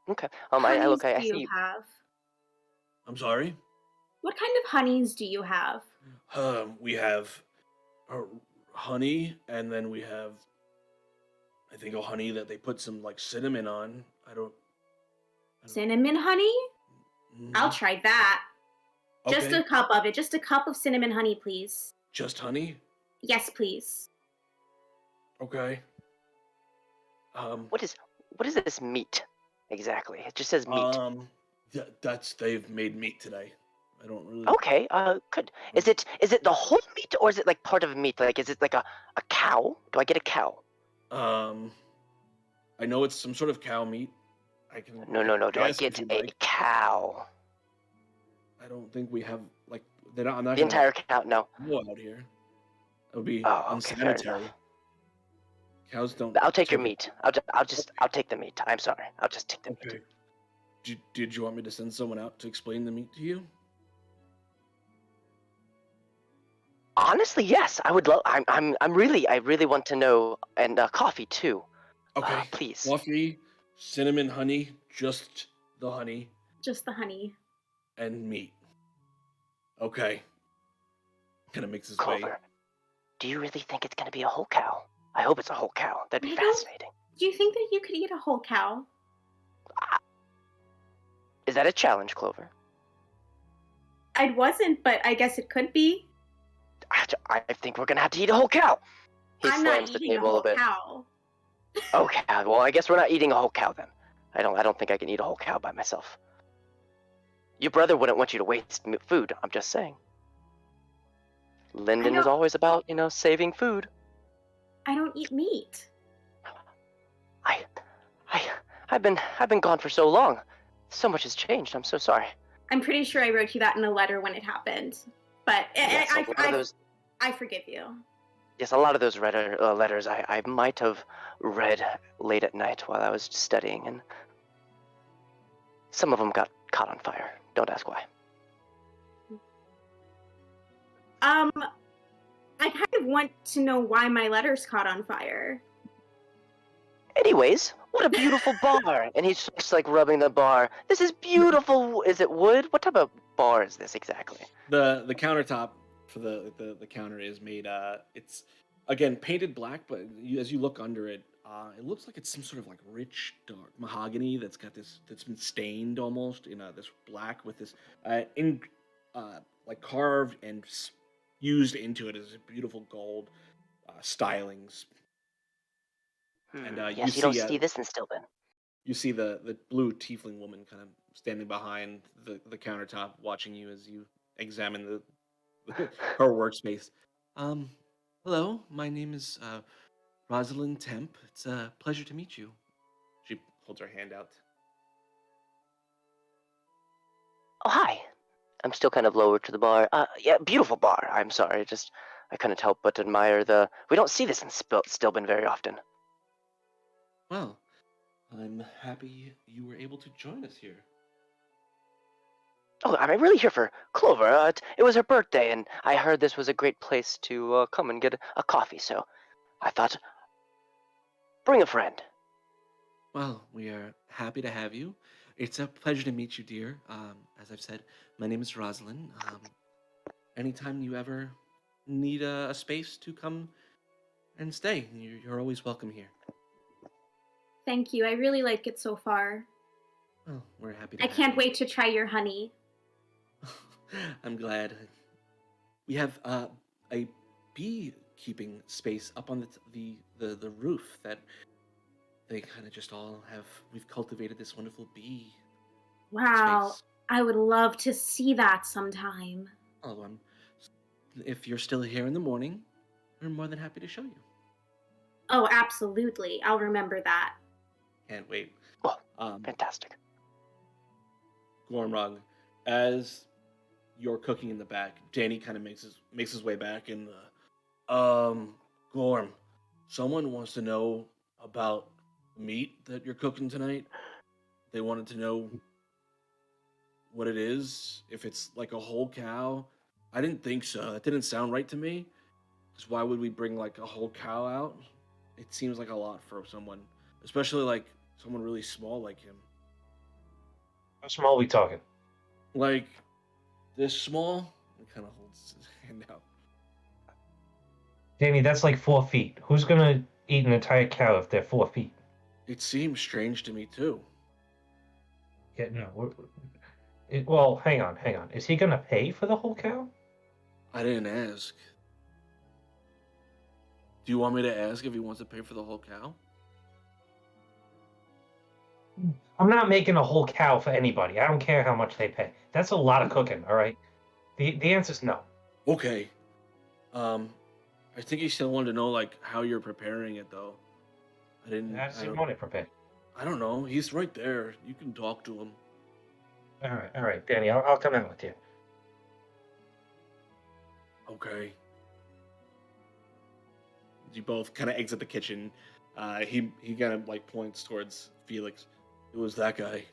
Okay. I Honeys look. I do you see. have? I'm sorry. What kind of honeys do you have? We have honey, and then we have, I think, a honey that they put some like cinnamon on. I don't. Cinnamon honey? Mhm. I'll try that. Just Okay. a cup of it. Just a cup of cinnamon honey, please. Just honey. Yes, please. Okay. What is this meat exactly? It just says meat. They've made meat today. I don't really. Okay. Good. Is it the whole meat, or is it like part of meat? Like, is it like a cow? Do I get a cow? I know it's some sort of cow meat. I can. No. Do I guess if get you'd a like. cow? I don't think we have like. I'm not The gonna entire cow? No. go out here. It would be Oh, okay, fair unsanitary. enough. Cows don't. I'll take your typically- meat. I'll take the meat. I'm sorry. I'll just take the meat. Okay. Did you want me to send someone out to explain the meat to you? Honestly, yes. I would love. I really want to know, and coffee too. Okay. Please. Coffee, cinnamon, honey, just the honey, Just the honey. and meat. Okay. Kind of makes his way. Clover, do you really think it's gonna be a whole cow? I hope it's a whole cow. That'd be I don't- fascinating. Do you think that you could eat a whole cow? Is that a challenge, Clover? I wasn't, but I guess it could be. I think we're gonna have to eat a whole cow. He I'm slams not the eating a table whole a bit. cow. Okay, well, I guess we're not eating a whole cow then. I don't think I can eat a whole cow by myself. Your brother wouldn't want you to waste food. I'm just saying. Lyndon is don't- always about, saving food. I don't eat meat. I've been gone for so long. So much has changed. I'm so sorry. I'm pretty sure I wrote you that in a letter when it happened. But Yes, a lot of those. I forgive you. Yes, a lot of those letters I might have read late at night while I was studying, and some of them got caught on fire. Don't ask why. I kind of want to know why my letters caught on fire. Anyways, what a beautiful bar! And he's just like rubbing the bar. This is beautiful. Is it wood? What type of bar is this exactly? The countertop for the counter is made. It's again painted black, but as you look under it, it looks like it's some sort of like rich dark mahogany that's been stained almost in this black with this like carved and used into it as beautiful gold stylings. And Yes, you don't see this in Stillben. You see the blue tiefling woman kind of standing behind the countertop, watching you as you examine her workspace. Hello, my name is Rosalind Temp. It's a pleasure to meet you. She holds her hand out. Oh, hi. I'm still kind of lower to the bar. Yeah, beautiful bar. I'm sorry, I couldn't help but admire the. We don't see this in Stillben very often. Well, I'm happy you were able to join us here. Oh, I'm really here for Clover. It was her birthday, and I heard this was a great place to come and get a coffee, so I thought, bring a friend. Well, we are happy to have you. It's a pleasure to meet you, dear. As I've said, my name is Rosalind. Anytime you ever need a space to come and stay. You're always welcome here. Thank you. I really like it so far. Well, we're happy to I have can't you. wait to try your honey. I'm glad. We have a beekeeping space up on the roof that they kind of just all have. We've cultivated this wonderful bee Wow. space. I would love to see that sometime. Oh, if you're still here in the morning, we're more than happy to show you. Oh, absolutely. I'll remember that. Can't wait. Oh, fantastic. Gormrog, as you're cooking in the back, Danny kind of makes his way back and Gorm, someone wants to know about meat that you're cooking tonight. They wanted to know what it is, if it's like a whole cow. I didn't think so. That didn't sound right to me. Because why would we bring like a whole cow out? It seems like a lot for someone, especially like someone really small like him. How small are we talking? Like this small? He kind of holds his hand out. Danny, that's like 4 feet. Who's gonna eat an entire cow if they're 4 feet? It seems strange to me too. Yeah, no. Well, hang on. Is he gonna pay for the whole cow? I didn't ask. Do you want me to ask if he wants to pay for the whole cow? I'm not making a whole cow for anybody. I don't care how much they pay. That's a lot of cooking, all right? The answer's no. Okay. I think he still wanted to know like how you're preparing it though. I didn't. How does he want it prepared? I don't know. He's right there. You can talk to him. All right, Danny, I'll come in with you. Okay. You both kind of exit the kitchen. He kind of like points towards Felix. It was that guy.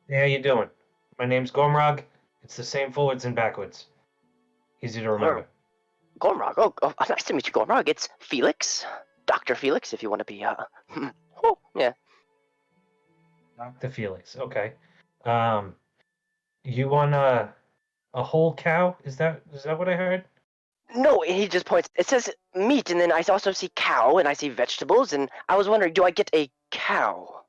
Hey, how you doing? My name's Gormrog. It's the same forwards and backwards. Easy to remember. Gormrog. Oh, nice to meet you, Gormrog. It's Felix. Dr. Felix, if you want to be, oh, yeah. Dr. Felix, okay. You want a whole cow? Is that what I heard? No, he just points. It says meat, and then I also see cow, and I see vegetables, and I was wondering, do I get a cow?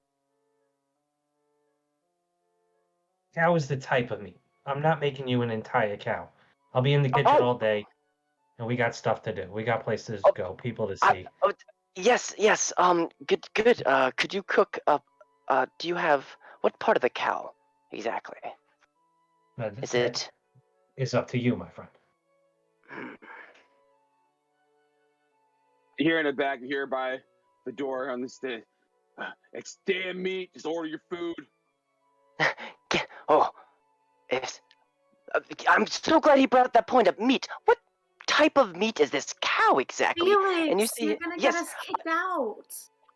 Cow is the type of meat. I'm not making you an entire cow. I'll be in the kitchen all day, and we got stuff to do. We got places to go, people to see. Yes. Good. Could you cook up? Do you have what part of the cow exactly? Is it? It's up to you, my friend. Here in the back, here by the door on the stairs. It's damn meat. Just order your food. I'm so glad he brought that point up. Meat. What type of meat is this cow exactly? Felix, and you see, you're gonna get us kicked out.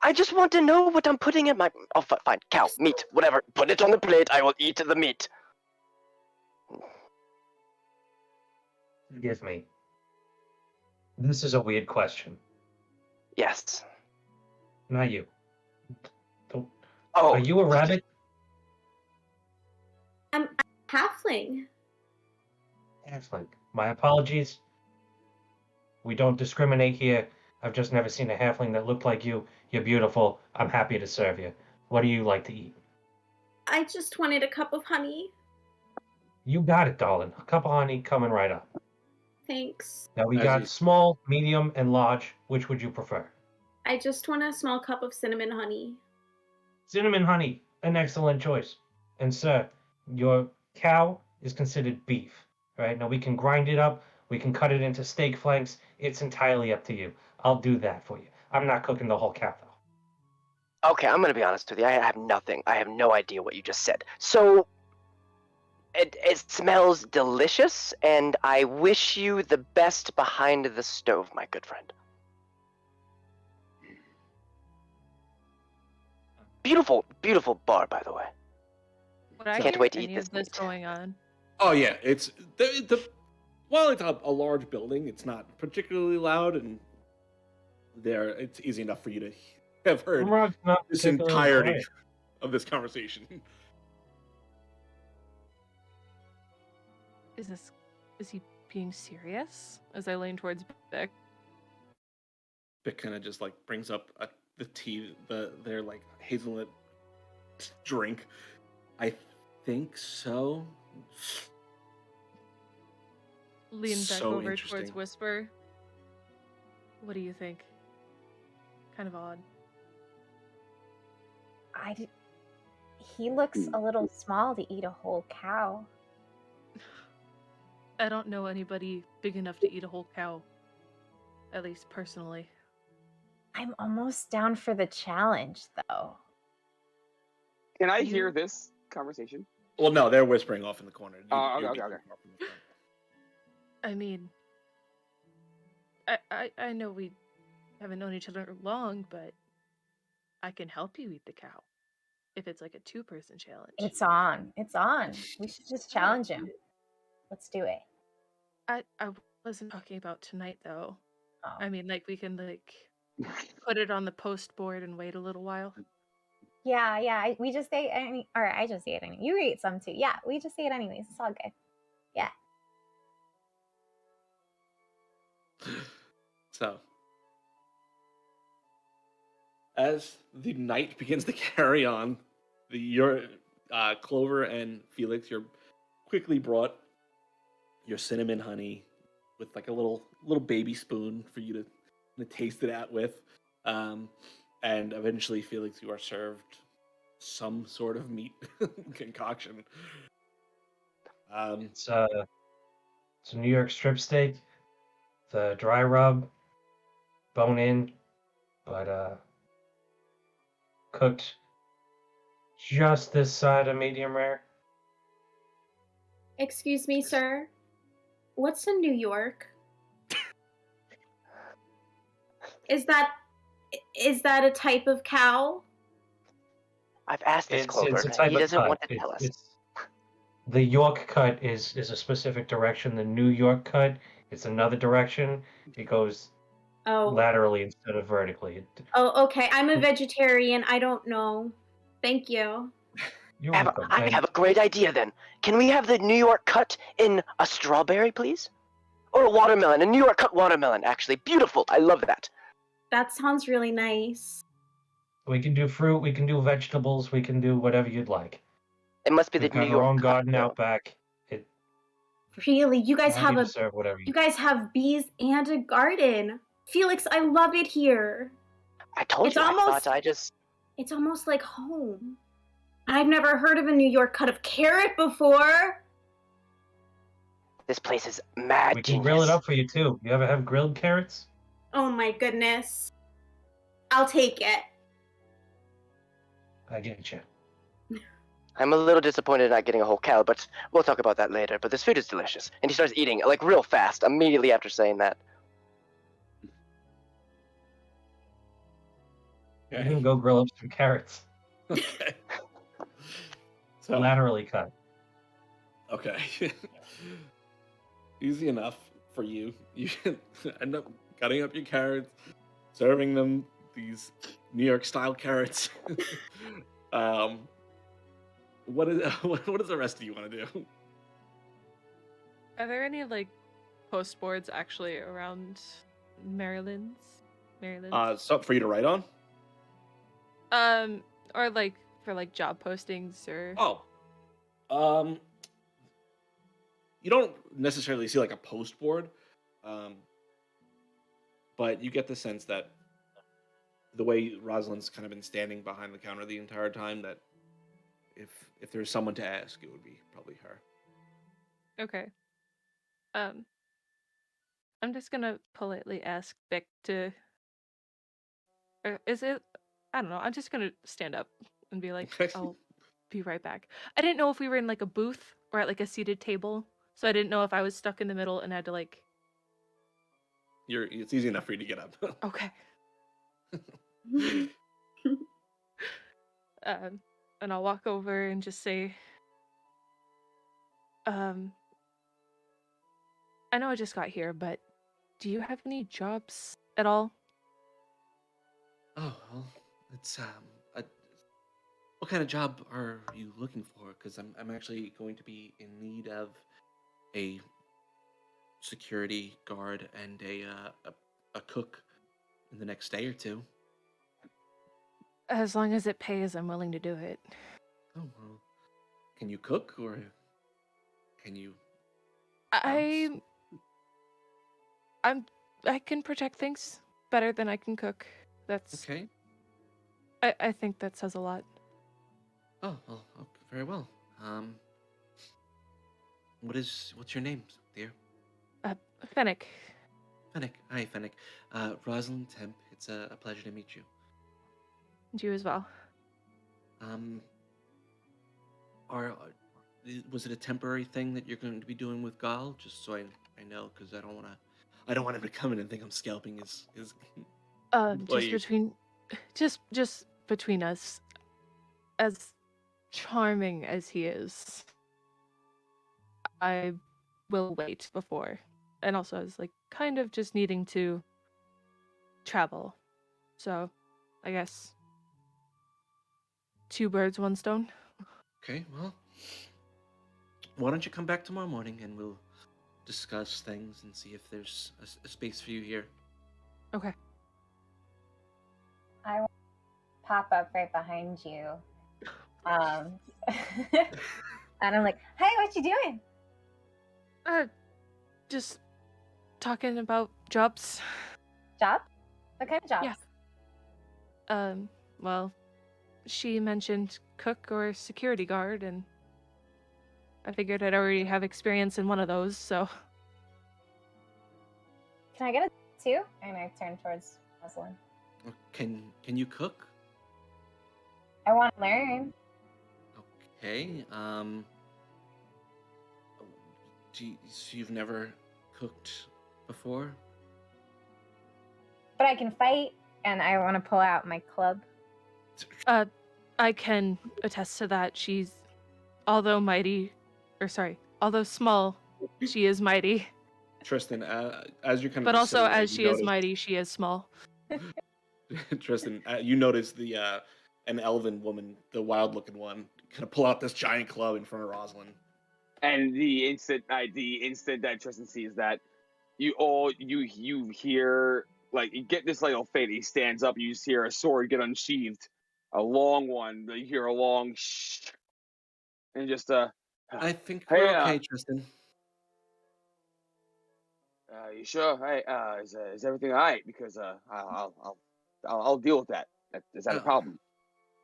I just want to know what I'm putting in my. Oh, fine. Cow, meat, whatever. Put it on the plate. I will eat the meat. Forgive me. This is a weird question. Yes. Not you. Oh. Are you a rabbit? I'm a halfling. Halfling. My apologies. We don't discriminate here. I've just never seen a halfling that looked like you. You're beautiful. I'm happy to serve you. What do you like to eat? I just wanted a cup of honey. You got it, darling. A cup of honey coming right up. Thanks. Now we got small, medium, and large. Which would you prefer? I just want a small cup of cinnamon honey. Cinnamon honey, an excellent choice. And sir, your cow is considered beef, right? Now we can grind it up, we can cut it into steak flanks. It's entirely up to you. I'll do that for you. I'm not cooking the whole cow though. Okay, I'm gonna be honest with you. I have nothing. I have no idea what you just said. So it smells delicious, and I wish you the best behind the stove, my good friend. Beautiful, beautiful bar, by the way. Would I Can't hear wait to any eat this of this meat. going on? Oh yeah, it's while it's a large building, it's not particularly loud, and it's easy enough for you to have heard this entirety of this conversation. Is he being serious? As I lean towards Beck. Vic kind of just like brings up the tea, their like hazelnut drink. I think so. Lean back So over interesting. towards Whisper. What do you think? Kind of odd. He looks a little small to eat a whole cow. I don't know anybody big enough to eat a whole cow. At least personally. I'm almost down for the challenge, though. Can I hear this conversation? Well, no, they're whispering off in the corner. Okay. I mean, I know we haven't known each other long, but I can help you eat the cow. If it's like a 2-person challenge. It's on. We should just challenge him. Let's do it. I wasn't talking about tonight, though. Oh. I mean, like, we can, like, put it on the post board and wait a little while. Yeah. We just ate or I just ate any. You ate some too. Yeah, we just ate anyways. It's all good. Yeah. So, as the night begins to carry on, your Clover and Felix, you're quickly brought your cinnamon honey with like a little baby spoon for you to taste it out with, and eventually, Felix, you are served some sort of meat concoction. It's a New York strip steak, the dry rub, bone in, but cooked just this side of medium rare. Excuse me, sir. What's in New York? Is that a type of cow? I've asked this Clover. It's a type He of doesn't cut. want to tell us. The York cut is a specific direction. The New York cut is another direction. It goes laterally instead of vertically. Oh, okay. I'm a vegetarian. I don't know. Thank you. You're welcome. I have a great idea then. Can we have the New York cut in a strawberry, please? Or a watermelon, a New York cut watermelon, actually. Beautiful. I love that. That sounds really nice. We can do fruit, we can do vegetables, we can do whatever you'd like. It must be We've the got New our York own cut, garden though. out back. Really? You guys have serve whatever you guys have bees and a garden. Felix, I love it here. I told you. It's almost like home. I've never heard of a New York cut of carrot before. This place is mad We can genius. grill it up for you too. You ever have grilled carrots? Oh my goodness. I'll take it. I get you. I'm a little disappointed not getting a whole cow, but we'll talk about that later. But this food is delicious. And he starts eating, like, real fast, immediately after saying that. You can go grill up some carrots. Okay. So, laterally cut. Okay. Easy enough for you. You end up cutting up your carrots, serving them these New York style carrots. What does the rest of you want to do? Are there any like post boards actually around Maryland's? Something for you to write on? Or like for like job postings or you don't necessarily see like a post board, but you get the sense that the way Rosalind's kind of been standing behind the counter the entire time, that if there's someone to ask, it would be probably her. Okay. I'm just gonna politely ask Vic to. Is it? I don't know. I'm just gonna stand up and be like, I'll be right back. I didn't know if we were in like a booth or at like a seated table, so I didn't know if I was stuck in the middle and had to like. It's easy enough for you to get up. Okay. And I'll walk over and just say, I know I just got here, but do you have any jobs at all? Oh, well, it's what kind of job are you looking for? Because I'm actually going to be in need of a security guard and a cook in the next day or two. As long as it pays, I'm willing to do it. Oh, well. Can you cook, or can you... I can protect things better than I can cook. That's Okay. I think that says a lot. Oh, well, okay, very well. What's your name, dear? Fennec. Fennec. Hi, Fennec. Rosalind Temp. It's a pleasure to meet you. And you as well. Was it a temporary thing that you're going to be doing with Gal? Just so I know, because I don't want him to come in and think I'm scalping his employee. just between us, as charming as he is, I will wait before. And also, I was like kind of just needing to travel. So, I guess 2 birds, 1 stone. Okay, well, why don't you come back tomorrow morning and we'll discuss things and see if there's a space for you here. Okay. I will pop up right behind you. And I'm like, hey, what you doing? Just talking about jobs. Job? What kind of jobs? Yeah. Well, she mentioned cook or security guard, and I figured I'd already have experience in one of those, so... Can I get a 2? And I turn towards Rosalind. Can you cook? I want to learn. Okay. So you've never cooked before? But I can fight, and I want to pull out my club. I can attest to that. She's, although small, she is mighty. Tristan, as you're kind of... But also, there, as she is mighty, she is small. Tristan, you notice an elven woman, the wild-looking one, kind of pull out this giant club in front of Rosalind. And the instant that Tristan sees that, you hear, like, you get this little fade. He stands up. You just hear a sword get unsheathed, a long one. You hear a long shh, and just I think we're okay, Tristan. You sure? Hey, is everything all right? Because I'll deal with that. Is that a problem?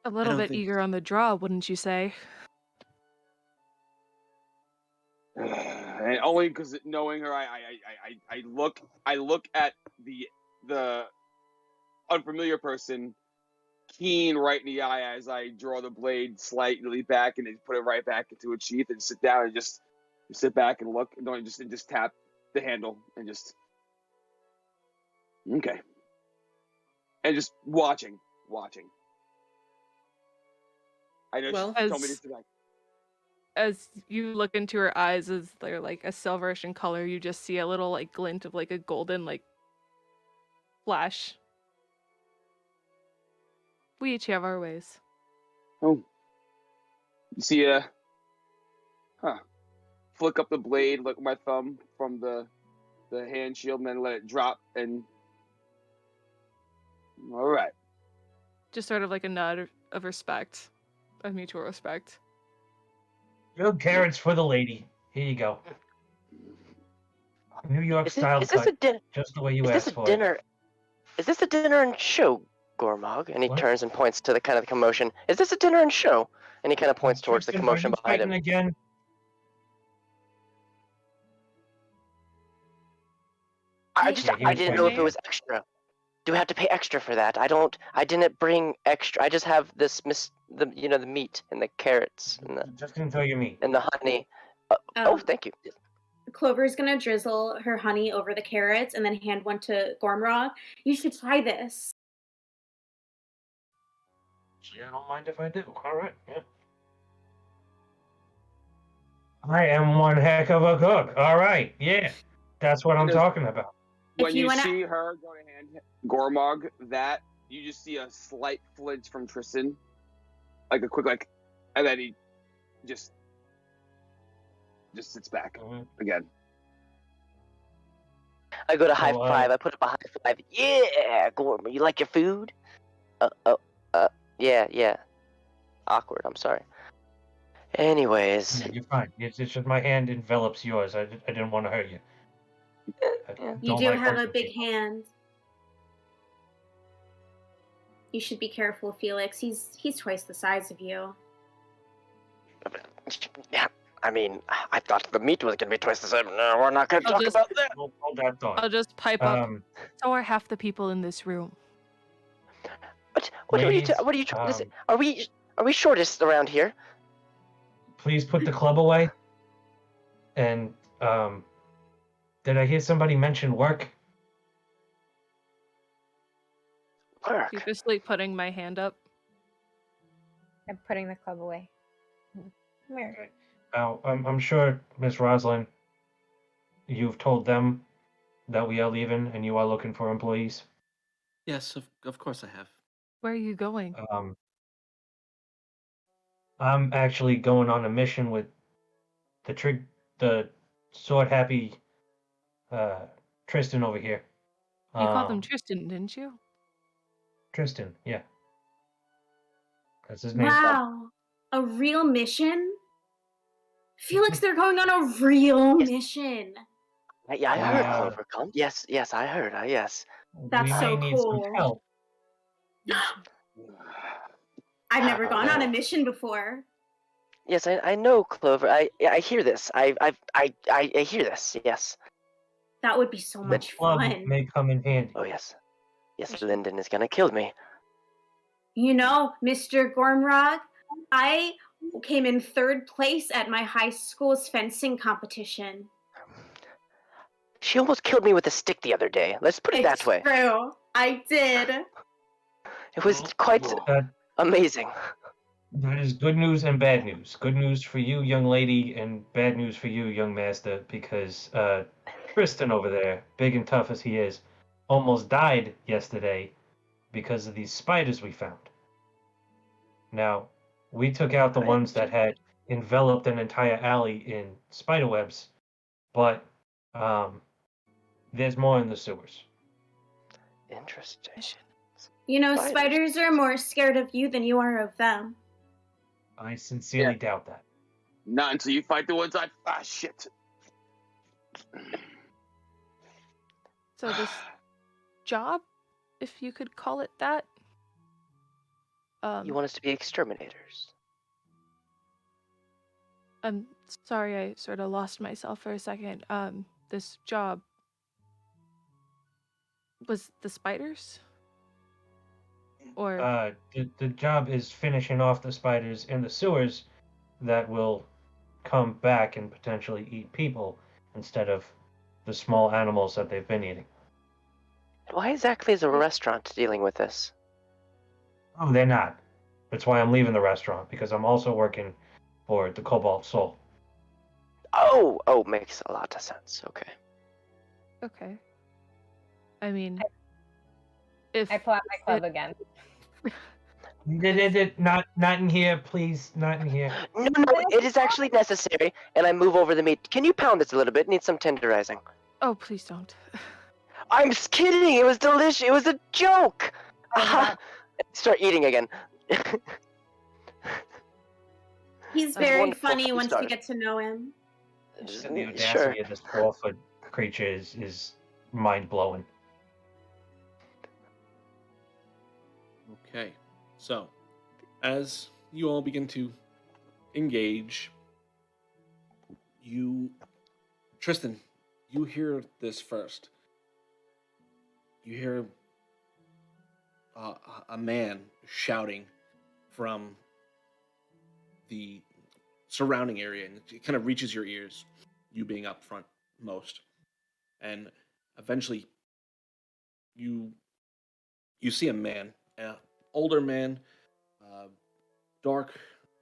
A little bit eager on the draw, wouldn't you say? And only because knowing her, I look at the unfamiliar person, keen right in the eye as I draw the blade slightly back and then put it right back into its sheath and sit down and just sit back and look. And just tap the handle and just okay, and just watching. I know she told me to sit back. As you look into her eyes, as they're like a silverish in color, you just see a little like glint of like a golden like flash. We each have our ways. Oh, you see flick up the blade, look at my thumb from the hand shield, and then let it drop. And all right, just sort of like a nod of respect, of mutual respect. Grilled carrots for the lady. Here you go. New York style cut, just the way you asked for. Is this a dinner and show, Gormog? And he turns and points to the kind of the commotion. Is this a dinner and show? And he kind of points towards the commotion behind him. Again? I didn't know if it was extra. Do we have to pay extra for that? I didn't bring extra. I just have the meat and the carrots and the. Just enjoy your meat. And the honey. Thank you. Clover's gonna drizzle her honey over the carrots and then hand one to Gormrog. You should try this. Yeah, I don't mind if I do. All right, yeah. I am one heck of a cook. All right, yeah. That's what I'm talking about. When you see her go to hand Gormog that, you just see a slight flinch from Tristan. Like a quick, and then he just sits back again. I go to high Oh, five. I put up a high five. Yeah, Gorman, you like your food? Yeah. Awkward. I'm sorry. Anyways, You're fine. It's just my hand envelops yours. I didn't want to hurt you. I yeah. You don't do like have a hurting big people. hand. You should be careful, Felix. He's twice the size of you. Yeah. I mean, I thought the meat was gonna be twice the same. No, we're not gonna I'll talk just- about that. Hold that thought. I'll just pipe up. Um, So are half the people in this room. What are you? ladies, What are you trying to say? Are we shortest around here? please put the club away. And did I hear somebody mention work? Work. Sheepishly putting my hand up. I'm putting the club away. Come here. Now, I'm sure, Miss Roslyn, you've told them that we are leaving and you are looking for employees. Yes, of course I have. Where are you going? I'm actually going on a mission with the sword happy Tristan over here. You called him Tristan, didn't you? Tristan, yeah. That's his name. Wow. A real mission? Felix, they're going on a real Yes. mission. Yeah, I heard Wow. Clover come. Yes, I heard. Yes. That's we so may need cool. some help. I've never Oh, gone on a no. mission before. Yes, I know Clover. I hear this. I hear this. Yes. That would be so The much club fun. may come in handy. Oh yes. Yes, Lyndon is gonna kill me. You know, Mr. Gormrod, I came in 3rd place at my high school's fencing competition. She almost killed me with a stick the other day. Let's put it It's that way. true. I did. It was quite That amazing. that is good news and bad news. Good news for you, young lady, and bad news for you, young master, because Tristan over there, big and tough as he is, almost died yesterday because of these spiders we found. Now, we took out the ones that had enveloped an entire alley in spider webs, but there's more in the sewers. Interesting. You know, Spiders. spiders are more scared of you than you are of them. I sincerely doubt that. Not until you fight the ones I. Ah, shit. So this job, if you could call it that. You want us to be exterminators? I'm sorry, I sort of lost myself for a second. This job was the spiders, or The job is finishing off the spiders in the sewers that will come back and potentially eat people instead of the small animals that they've been eating. Why exactly is a restaurant dealing with this? Oh, they're not. That's why I'm leaving the restaurant, because I'm also working for the Cobalt Soul. Oh, makes a lot of sense. Okay. okay. I mean, if I pull out my club again. Not in here, please. Not in here. No, it is actually necessary, and I move over the meat. Can you pound this a little bit? Need some tenderizing. oh, please don't. I'm just kidding. It was delicious. It was a joke. Start eating again. He's That's very wonderful. funny I'm once sorry. you get to know him. Just the audacity Sure. of this 4-foot creature is mind-blowing. Okay, so as you all begin to engage, Tristan, you hear this first. You hear a man shouting from the surrounding area, and it kind of reaches your ears, you being up front most. And eventually, you see a man, an older man, dark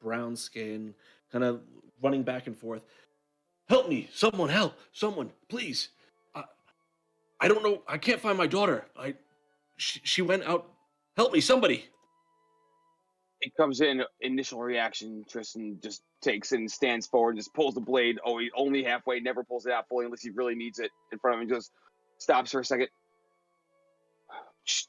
brown skin, kind of running back and forth. Help me! Someone help! Someone, please! I don't know. I can't find my daughter. She went out. Help me, somebody! It comes in, initial reaction. Tristan just takes it and stands forward, just pulls the blade only halfway, never pulls it out fully unless he really needs it in front of him. Just stops for a second. Shh.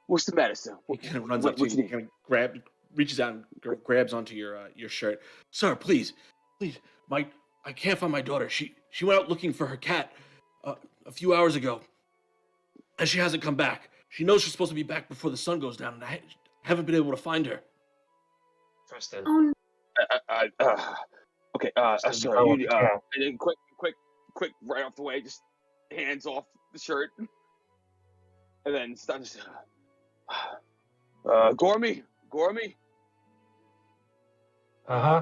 What's the matter, sir? He kind of runs up to you, kind of reaches out and grabs onto your shirt. Sir, please, I can't find my daughter. She went out looking for her cat a few hours ago, and she hasn't come back. She knows she's supposed to be back before the sun goes down, and I haven't been able to find her. Tristan. Okay, sorry. And then quick, right off the way, just hands off the shirt, and then starts. Gormy.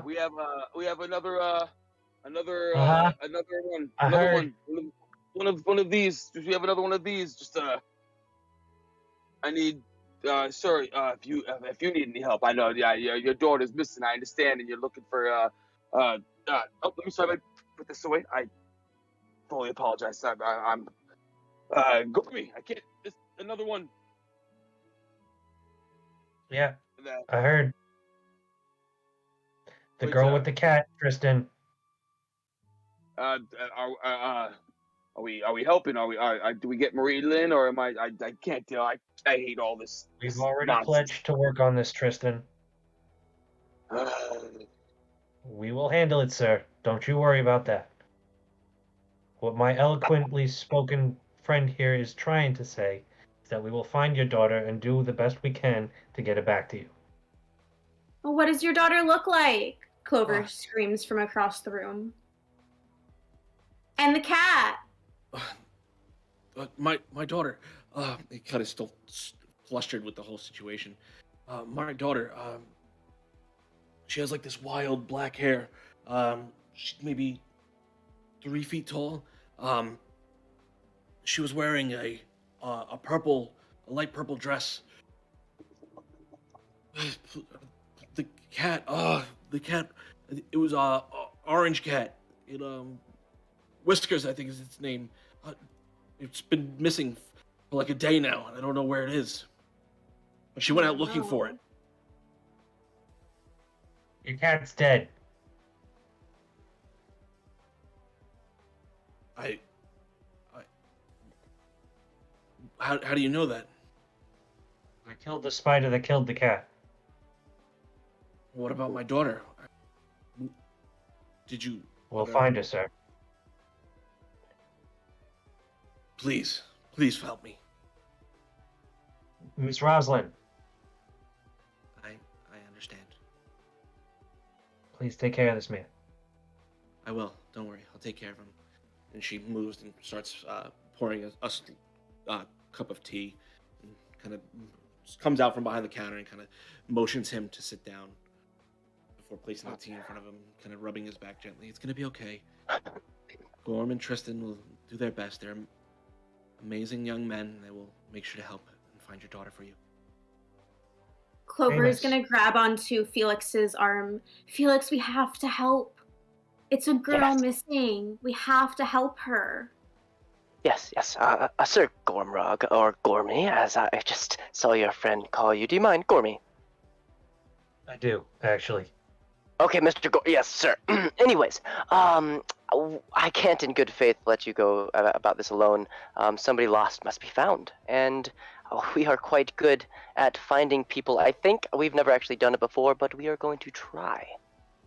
We have another one. One of these. We have another one of these. Just I need, sir. If you need any help, I know. Yeah, your daughter's missing. I understand, and you're looking for. Let me put this away. I fully apologize. I'm. Gormy. I can't. This another one. Yeah, I heard. The girl with the cat, Tristan. Are we helping? Do we get Marie Lynn, or am I can't tell. I hate all this. We've already nonsense. pledged to work on this, Tristan. We will handle it, sir. Don't you worry about that. What my eloquently spoken friend here is trying to say is that we will find your daughter and do the best we can to get it back to you. Well, what does your daughter look like? Clover screams from across the room. And the cat. My daughter. He kind of still flustered with the whole situation. My daughter. She has like this wild black hair. She's maybe 3 feet tall. She was wearing a light purple dress. The cat. It was orange cat. It Whiskers, I think is its name. It's been missing for like a day now, and I don't know where it is. But she went out looking for it. Your cat's dead. How do you know that? I killed the spider that killed the cat. What about my daughter? Did you... We'll find her, sir. Please help me. Miss Roslyn. I understand. Please take care of this man. I will. Don't worry. I'll take care of him. And she moves and starts pouring a cup of tea, and kind of comes out from behind the counter and kind of motions him to sit down before placing the tea in front of him, kind of rubbing his back gently. It's gonna be okay. Gorm and Tristan will do their best. They're amazing young men, and they will make sure to help and find your daughter for you. Clover is going to grab onto Felix's arm. Felix, we have to help. It's a girl missing. We have to help her. Yes. Sir Gormrog, or Gormy, as I just saw your friend call you. Do you mind, Gormy? I do, actually. Okay, Mr. Yes, sir. Anyways, I can't in good faith let you go about this alone. Somebody lost must be found, and we are quite good at finding people. I think we've never actually done it before, but we are going to try.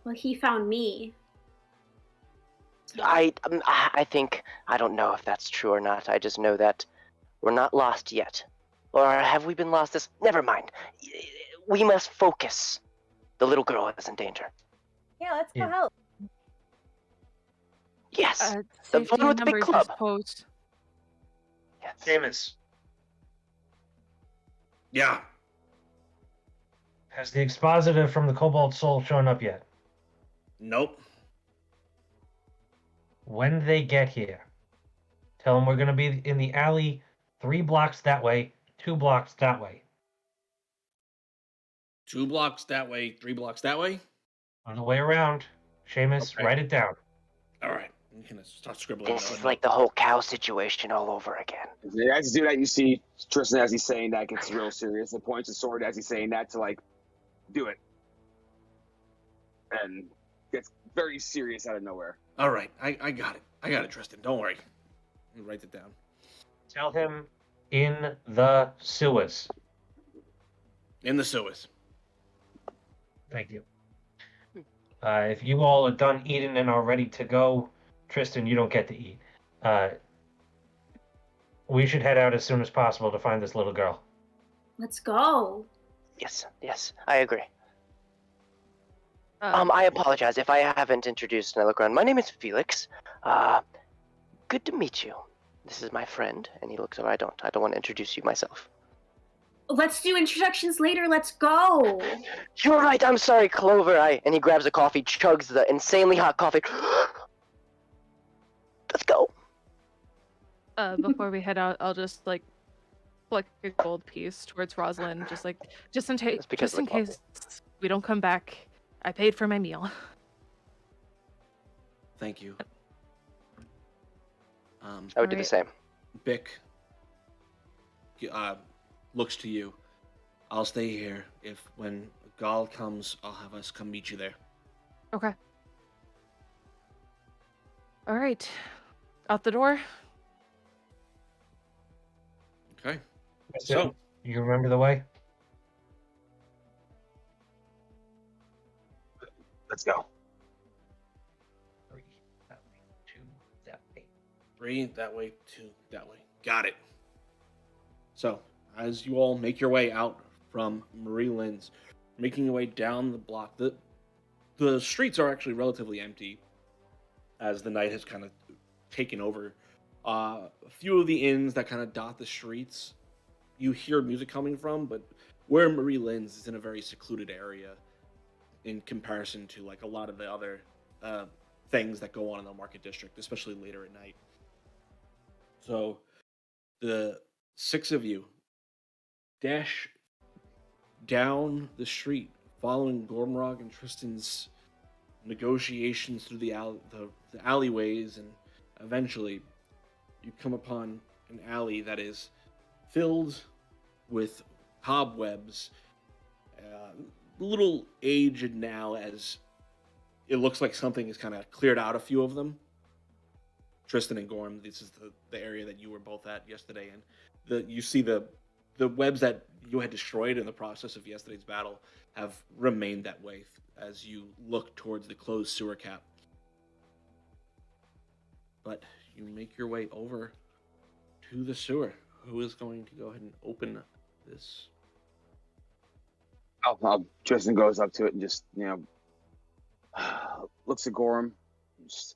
Well, he found me. I think, I don't know if that's true or not. I just know that we're not lost yet. Or have we been lost this? Never mind. We must focus. The little girl is in danger. Yeah, let's go help. Yes. The one with the big club. Post. Yes. Seamus. Yeah. Has the expositor from the Cobalt Soul shown up yet? Nope. When they get here, tell them we're going to be in the alley 3 blocks that way, 2 blocks that way. 2 blocks that way, 3 blocks that way? On the way around. Seamus, Okay. Write it down. All right. I'm going to start scribbling. This is like the whole cow situation all over again. As you do that, you see Tristan as he's saying that gets real serious and points his sword as he's saying that to like do it, and gets very serious out of nowhere. All right. I got it. I got it, Tristan. Don't worry. Let me write it down. Tell him in the sewers. In the sewers. Thank you. If you all are done eating and are ready to go, Tristan, you don't get to eat. We should head out as soon as possible to find this little girl. Let's go. Yes, I agree. I apologize if I haven't introduced Nellicron. My name is Felix. Good to meet you. This is my friend, and he looks. I don't want to introduce you myself. Let's do introductions later. Let's go. You're right. I'm sorry, Clover. And he grabs a coffee, chugs the insanely hot coffee. Let's go. Before we head out, I'll just like flick a gold piece towards Rosalind, just in case we don't come back. I paid for my meal. Thank you. I would do the same. Bick looks to you. I'll stay here. When Gal comes, I'll have us come meet you there. Okay. All right. Out the door. Okay. So, you remember the way? Let's go. 3 that way, 2 that way. 3 that way, 2 that way. Got it. So, as you all make your way out from Marie Lynn's, making your way down the block, the streets are actually relatively empty as the night has kind of taken over. A few of the inns that kind of dot the streets, you hear music coming from, but where Marie Lynn's is in a very secluded area in comparison to like a lot of the other things that go on in the market district, especially later at night. So the 6 of you dash down the street, following Gormrog and Tristan's negotiations through the alleyways, and eventually you come upon an alley that is filled with cobwebs, a little aged now, as it looks like something has kind of cleared out a few of them. Tristan and Gorm, this is the area that you were both at yesterday, and you see the webs that you had destroyed in the process of yesterday's battle have remained that way as you look towards the closed sewer cap. But you make your way over to the sewer. Who is going to go ahead and open this? Tristan goes up to it and just, looks at Gorham, just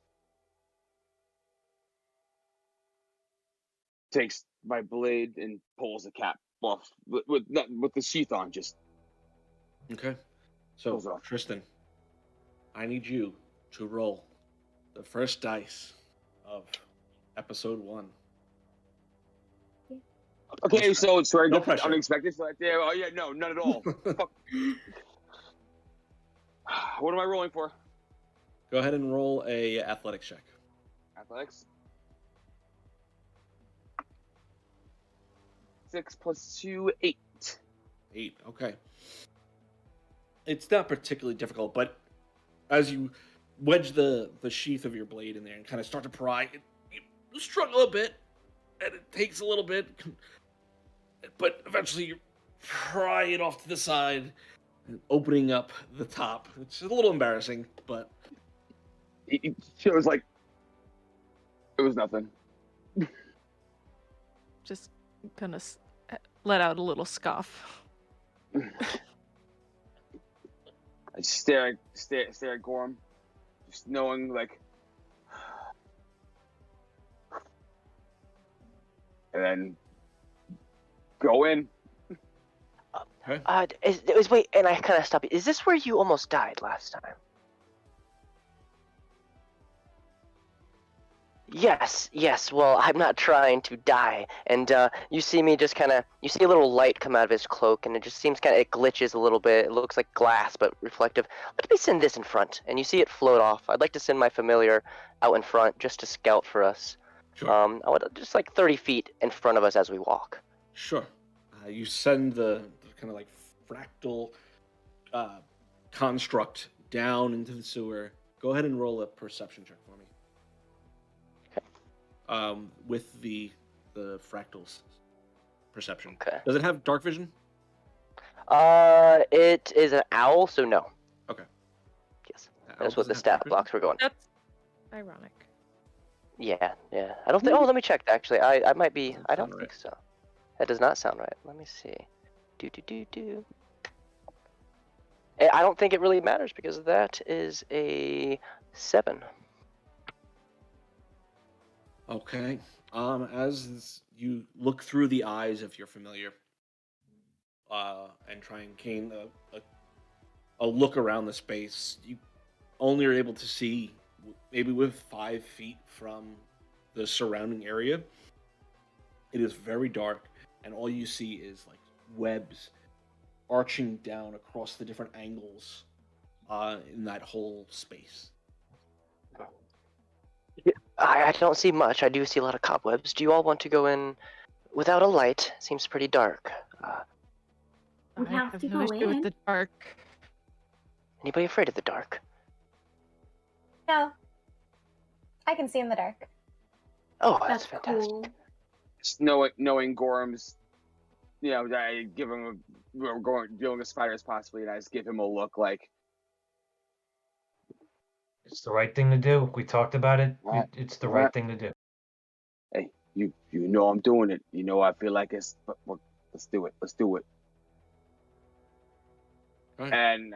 takes my blade and pulls the cap off with the sheath on. Just okay. So Tristan, I need you to roll the first dice of episode 1. Okay, so it's very no pressure. Unexpected. So no, none at all. What am I rolling for? Go ahead and roll a athletics check. Athletics. 6 + 2, 8. 8. Okay. It's not particularly difficult, but as you wedge the sheath of your blade in there and kind of start to pry, you struggle a bit, and it takes a little bit, but eventually you pry it off to the side, and opening up the top. It's a little embarrassing, but it feels like it was nothing. Just gonna let out a little scoff. I stare at Gorm, just knowing like, and then go in. Wait, and I kind of stop you. Is this where you almost died last time? Yes. Well, I'm not trying to die. And you see me just you see a little light come out of his cloak, and it just seems it glitches a little bit. It looks like glass, but reflective. Let me send this in front, and you see it float off. I'd like to send my familiar out in front just to scout for us. Sure. I would just like 30 feet in front of us as we walk. Sure. You send the kind of like fractal construct down into the sewer. Go ahead and roll a perception check for me. with the fractals perception. Okay. Does it have dark vision? It is an owl, so no. Okay. Yes. Owl That's what doesn't the have stat dark vision? blocks were going. That's ironic. Yeah. I don't think. Oh, let me check. Actually, I might be. Doesn't I don't sound think right. so. That does not sound right. Let me see. Do. I don't think it really matters because that is a 7. Okay. As you look through the eyes of your familiar, and try and gain a look around the space, you only are able to see maybe with 5 feet from the surrounding area. It is very dark, and all you see is like webs arching down across the different angles in that whole space. I don't see much. I do see a lot of cobwebs. Do you all want to go in without a light? Seems pretty dark. We I have have to no go issue with in. the dark. Anybody afraid of the dark? No. I can see in the dark. Oh, that's That's fantastic. cool. Just knowing Gorham's, I give him we're dealing with spiders possibly, and I just give him a look like, It's the right thing to do. We talked about it. Right. It's the Right. right thing to do. hey, you know I'm doing it. I feel like it's, but let's do it. Let's do it. Right. And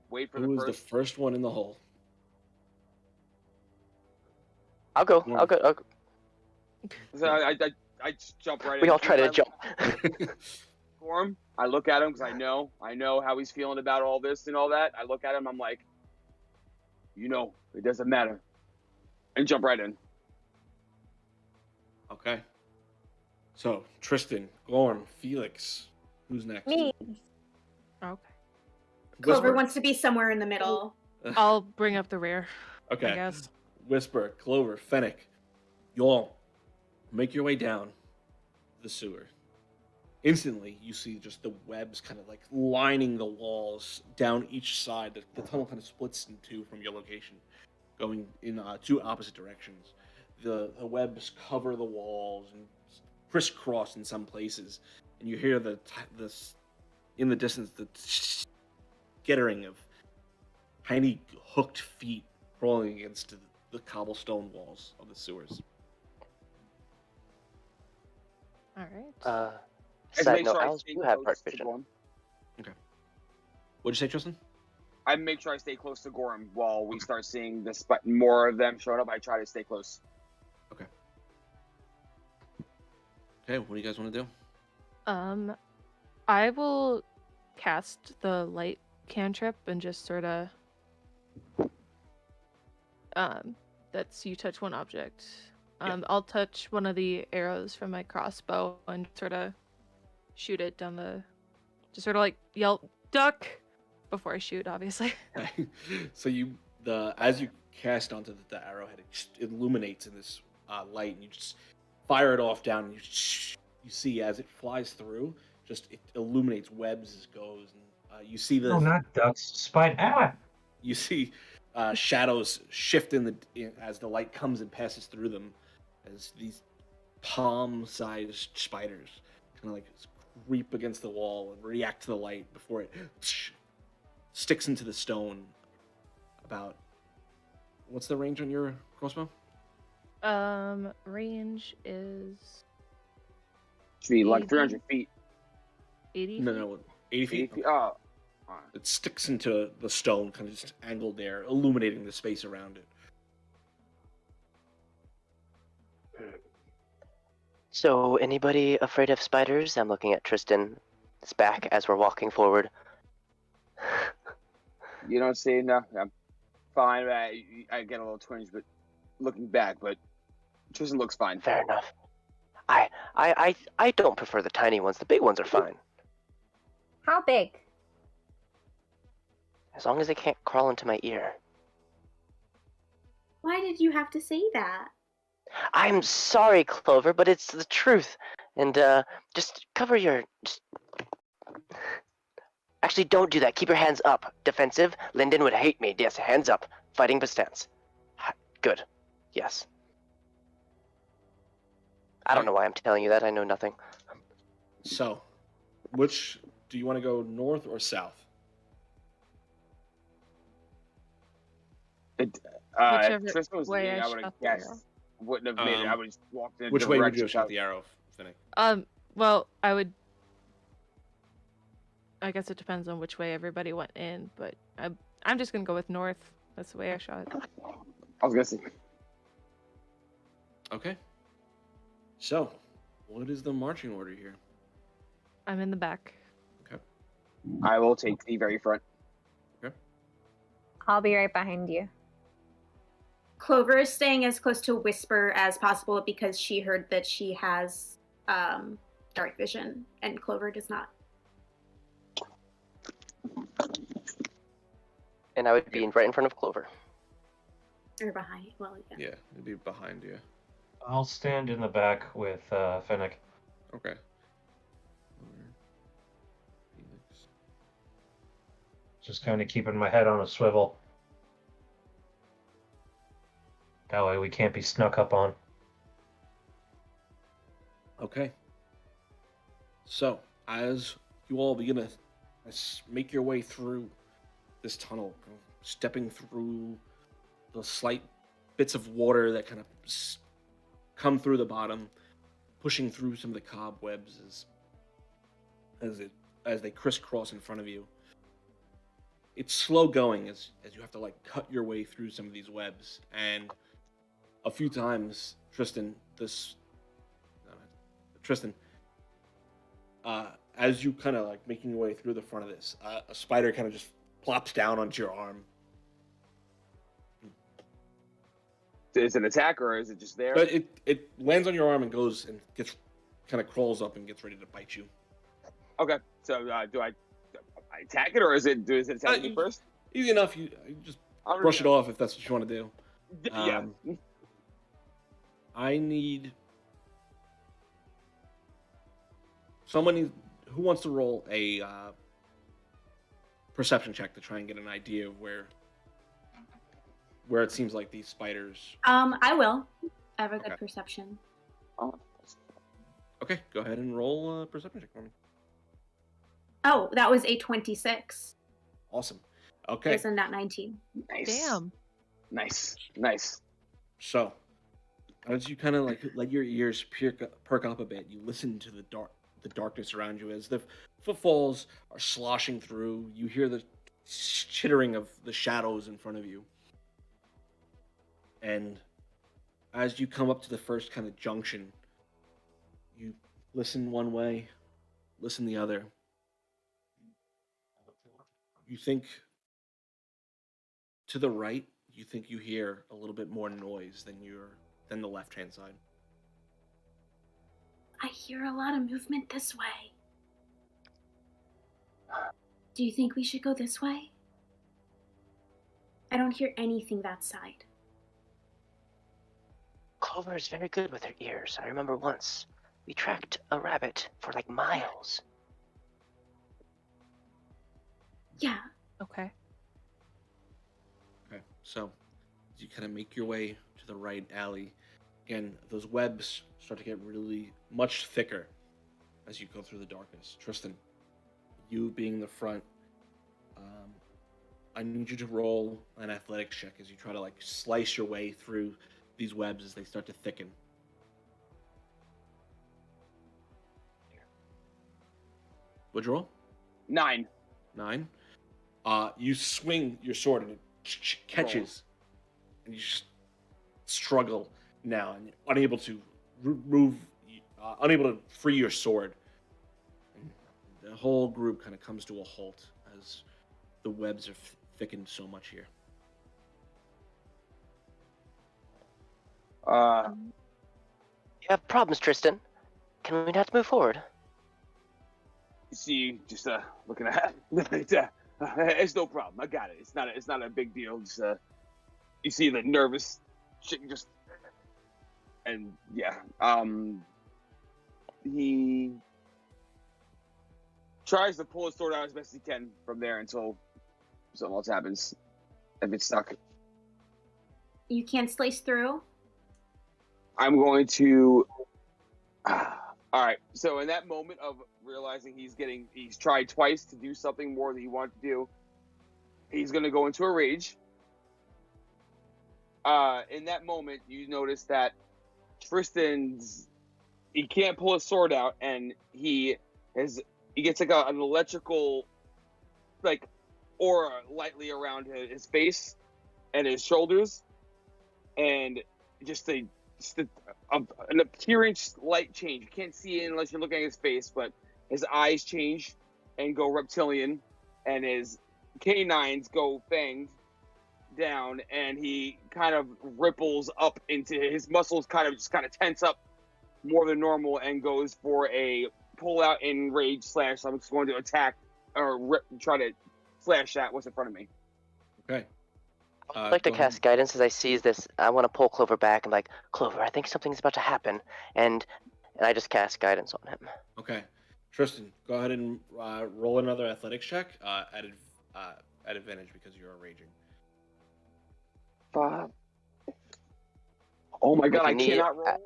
wait for Who the is the first. first one in the hole? I'll go. I'll go. So I just jump right in. We all try to I jump. Gorham, I look at him because I know how he's feeling about all this and all that. I look at him, I'm like, it doesn't matter, and jump right in. Okay. So Tristan, Gorm, Felix, who's next? Me. Okay. Clover Whisper. wants to be somewhere in the middle. I'll bring up the rear, I Okay. guess. Whisper, Clover, Fennec, you all make your way down the sewer. Instantly, you see just the webs kind of like lining the walls down each side. The tunnel kind of splits in two from your location, going in 2 opposite directions. The webs cover the walls and crisscross in some places, and you hear in the distance the skittering of tiny hooked feet crawling against the cobblestone walls of the sewers. All right. I Side make note, sure I owls stay do have close dark to vision. Gorham. What'd you say, Tristan? I make sure I stay close to Gorham while we start seeing more of them showing up. I try to stay close. Okay, what do you guys want to do? I will cast the light cantrip and just sort of that's you touch one object. I'll touch one of the arrows from my crossbow and sort of shoot it down just sort of like yell duck before I shoot, obviously. So as you cast onto the arrowhead, it just illuminates in this light, and you just fire it off down, and you see as it flies through, just it illuminates webs as it goes, and you see No, not ducks. Spider. you see shadows shift as the light comes and passes through them, as these palm-sized spiders kind of like creep against the wall and react to the light before it sticks into the stone. About what's the range on your crossbow? Range is Should be like 80. 300 feet. 80. No, 80 feet. 80 feet. Oh. It sticks into the stone, kind of just angled there, illuminating the space around it. So, anybody afraid of spiders? I'm looking at Tristan's back as we're walking forward. You don't see? No, I'm fine. I get a little twinge, but looking back, but Tristan looks fine. Fair enough. I don't prefer the tiny ones. The big ones are fine. How big? As long as they can't crawl into my ear. Why did you have to say that? I'm sorry, Clover, but it's the truth. And, just cover your... Actually, don't do that. Keep your hands up. Defensive. Lyndon would hate me. Yes, hands up. Fighting stance. Good. Yes. I don't know why I'm telling you that. I know nothing. So, which do you want to go, north or south? Whichever Tristan was way leading, I I would have shot the arrow. guessed. Wouldn't have made it. I would have walked in a Which different way would you direction. have shot the arrow, Finnick? Well, I would. I guess it depends on which way everybody went in, but I'm just gonna go with north. That's the way I shot. I was guessing. Okay. So, what is the marching order here? I'm in the back. I will take the very front. I'll be right behind you. Clover is staying as close to Whisper as possible because she heard that she has dark vision, and Clover does not. And I would be right in front of Clover. Or behind. Well, yeah. Yeah, it'd be behind you. I'll stand in the back with Finnick. Okay. Just kind of keeping my head on a swivel. That way we can't be snuck up on. Okay. So, as you all begin to make your way through this tunnel, stepping through the slight bits of water that kind of come through the bottom, pushing through some of the cobwebs as they crisscross in front of you. It's slow going as you have to like cut your way through some of these webs, and a few times, Tristan, as you kind of like making your way through the front of this, a spider kind of just plops down onto your arm. Is it an attack or is it just there? But it lands on your arm and goes and kind of crawls up and gets ready to bite you. Okay, so do I attack it or is it attack me first? Easy enough. You just brush it off if that's what you want to do. Yeah. I need someone who wants to roll a perception check to try and get an idea of where it seems like these spiders. I will. I have a good perception. Okay, go ahead and roll a perception check for me. Oh, that was a 26. Awesome. Okay. It's a nat 19. Nice. Damn. Nice. So, as you kind of like let your ears perk up a bit, you listen to the darkness around you as the footfalls are sloshing through. You hear the chittering of the shadows in front of you. And as you come up to the first kind of junction, you listen one way, listen the other. You think to the right, you think you hear a little bit more noise than the left-hand side. I hear a lot of movement this way. Do you think we should go this way? I don't hear anything that side. Clover is very good with her ears. I remember once we tracked a rabbit for like miles. Yeah. Okay. Okay, so as you kind of make your way to the right alley, again, those webs start to get really much thicker as you go through the darkness. Tristan, you being the front, I need you to roll an athletics check as you try to like slice your way through these webs as they start to thicken. What'd you roll? 9. 9. You swing your sword and it catches, and you just struggle now, and you're unable to unable to free your sword. And the whole group kind of comes to a halt as the webs are thickened so much here. You have problems, Tristan. Can we not move forward? You see, just looking at it. It's no problem. I got it. It's not a big deal. Just you see the nervous chick just, and yeah. He tries to pull his sword out as best he can from there until something else happens. If it's stuck, You can't slice through? I'm going to All right. So in that moment of realizing he's tried twice to do something more than he wanted to do, he's going to go into a rage. In that moment, you notice that he can't pull his sword out, and he gets like an electrical like aura lightly around his face and his shoulders, and just an appearance light change. You can't see it unless you're looking at his face, but his eyes change and go reptilian, and his canines go fanged down, and he kind of ripples up into his muscles, kind of tense up more than normal, and goes for a pull out in rage / I'm just going to attack or try to slash at what's in front of me. Okay. I'd like to cast guidance as I seize this. I want to pull Clover back and like, Clover, I think something's about to happen, and I just cast guidance on him. Okay, Tristan, go ahead and roll another athletics check at advantage because you're raging. 5. Oh my god, I cannot roll.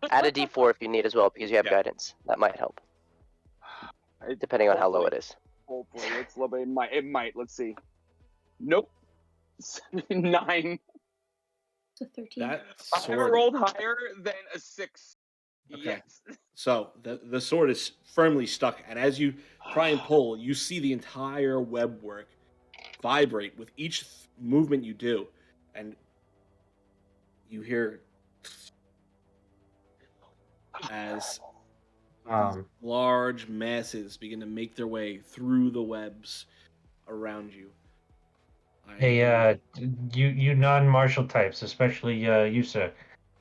Add a d4 if you need as well, because you have guidance. That might help, depending on how low it is. Hopefully, it's a little bit. It might. Let's see. Nope. 9. So 13. I haven't rolled higher than a 6. Okay. Yes. So the sword is firmly stuck, and as you try and pull, you see the entire web work vibrate with each movement you do, and you hear as large masses begin to make their way through the webs around you. Hey, you non-martial types, especially you, sir.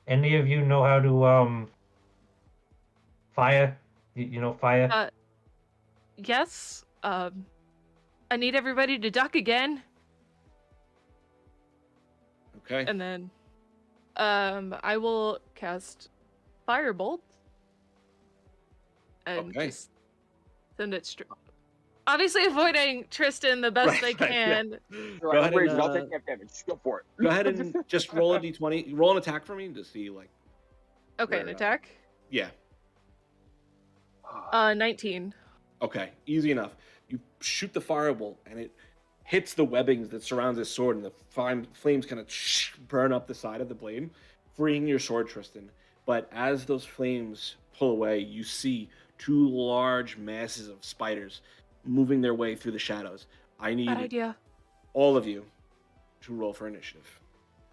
Any of you know how to fire? You know fire? Yes. I need everybody to duck again. Okay. And then, I will cast Firebolt. And just send it straight. Obviously avoiding Tristan the best I can. Go ahead and, I'll take half damage. Go for it. Go ahead and just roll a d20. Roll an attack for me to see, like... Okay, an attack? Yeah. 19. Okay, easy enough. You shoot the firebolt, and it hits the webbings that surrounds his sword, and the flames kind of burn up the side of the blade, freeing your sword, Tristan. But as those flames pull away, you see 2 large masses of spiders moving their way through the shadows. I need all of you to roll for initiative.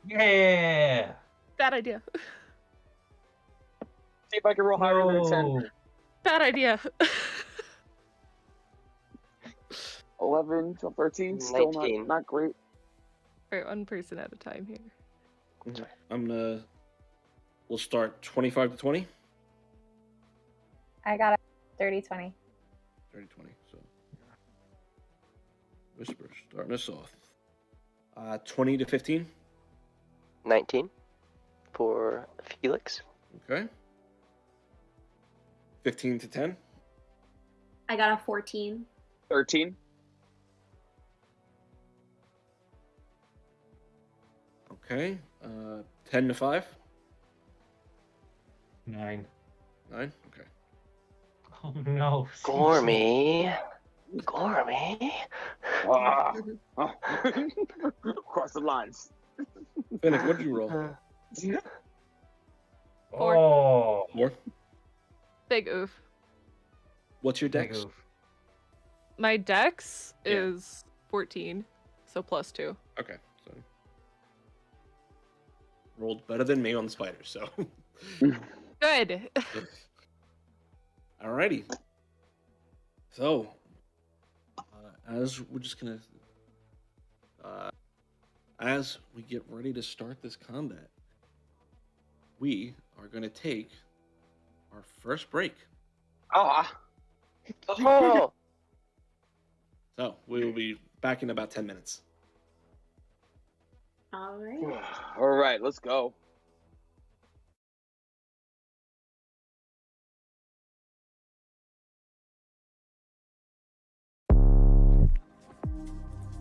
Yeah! Bad idea. See if I can roll higher than 10. Bad idea. 11 to 13, still not great. All right, one person at a time here. We'll start 25 to 20. I got a 30-20. 30-20, so. Whisper, starting us off. 20 to 15. 19 for Felix. Okay. 15 to 10. I got a 14. 13. Okay. 10 to 5. 9. 9? Okay. Oh no. Gormy. Cross the lines. Finnick, what did you roll? 4. Oh. 4? Big oof. What's your dex? My dex is 14, so +2. Okay. So rolled better than me on the spider, so. Good. Alrighty. So, as we're just gonna, as we get ready to start this combat, we are gonna take our first break. Oh. So we will be back in about 10 minutes. All right. All right, let's go.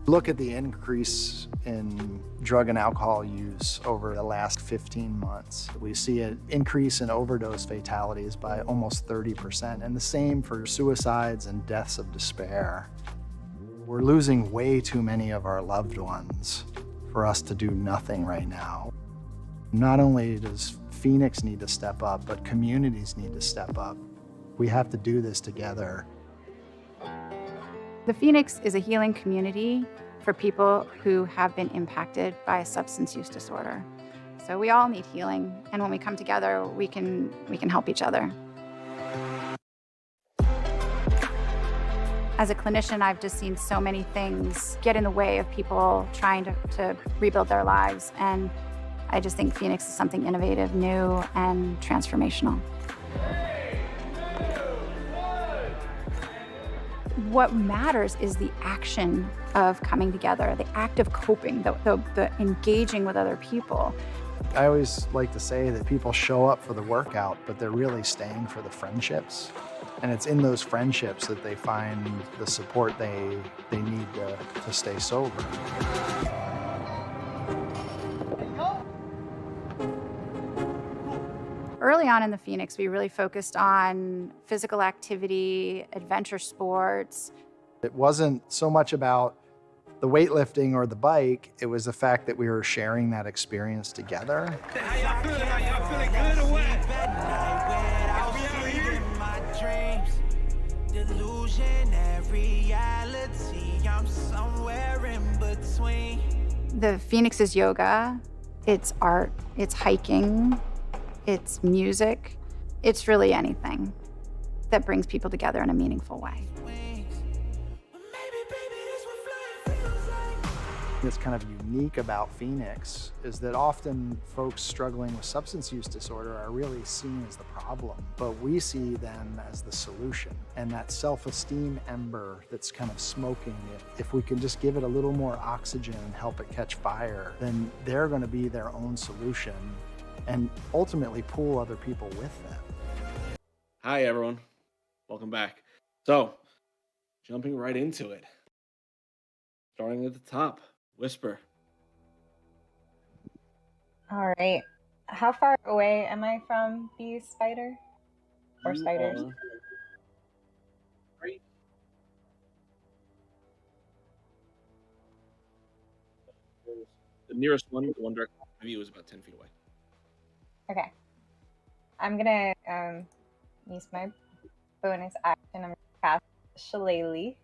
Look at the increase in drug and alcohol use over the last 15 months. We see an increase in overdose fatalities by almost 30%, and the same for suicides and deaths of despair. We're losing way too many of our loved ones for us to do nothing right now. Not only does Phoenix need to step up, but communities need to step up. We have to do this together. The Phoenix is a healing community for people who have been impacted by a substance use disorder. So we all need healing, and when we come together, we can help each other. As a clinician, I've just seen so many things get in the way of people trying to rebuild their lives, and I just think Phoenix is something innovative, new, and transformational. What matters is the action of coming together, the act of coping, the engaging with other people. I always like to say that people show up for the workout, but they're really staying for the friendships. And it's in those friendships that they find the support they need to stay sober. Early on in the Phoenix, we really focused on physical activity, adventure sports. It wasn't so much about the weightlifting or the bike, it was the fact that we were sharing that experience together. How y'all feeling good or what? The Phoenix is yoga, it's art, it's hiking, it's music, it's really anything that brings people together in a meaningful way. What's kind of unique about Phoenix is that often folks struggling with substance use disorder are really seen as the problem, but we see them as the solution. And that self-esteem ember that's kind of smoking, if we can just give it a little more oxygen and help it catch fire, then they're going to be their own solution and ultimately pull other people with them. Hi, everyone. Welcome back. So, jumping right into it. Starting at the top, Whisper. All right. How far away am I from the spider? Or You spiders? are right. The nearest one, the one direct of you, is about 10 feet away. Okay. I'm gonna use my bonus action. I'm gonna cast Shillelagh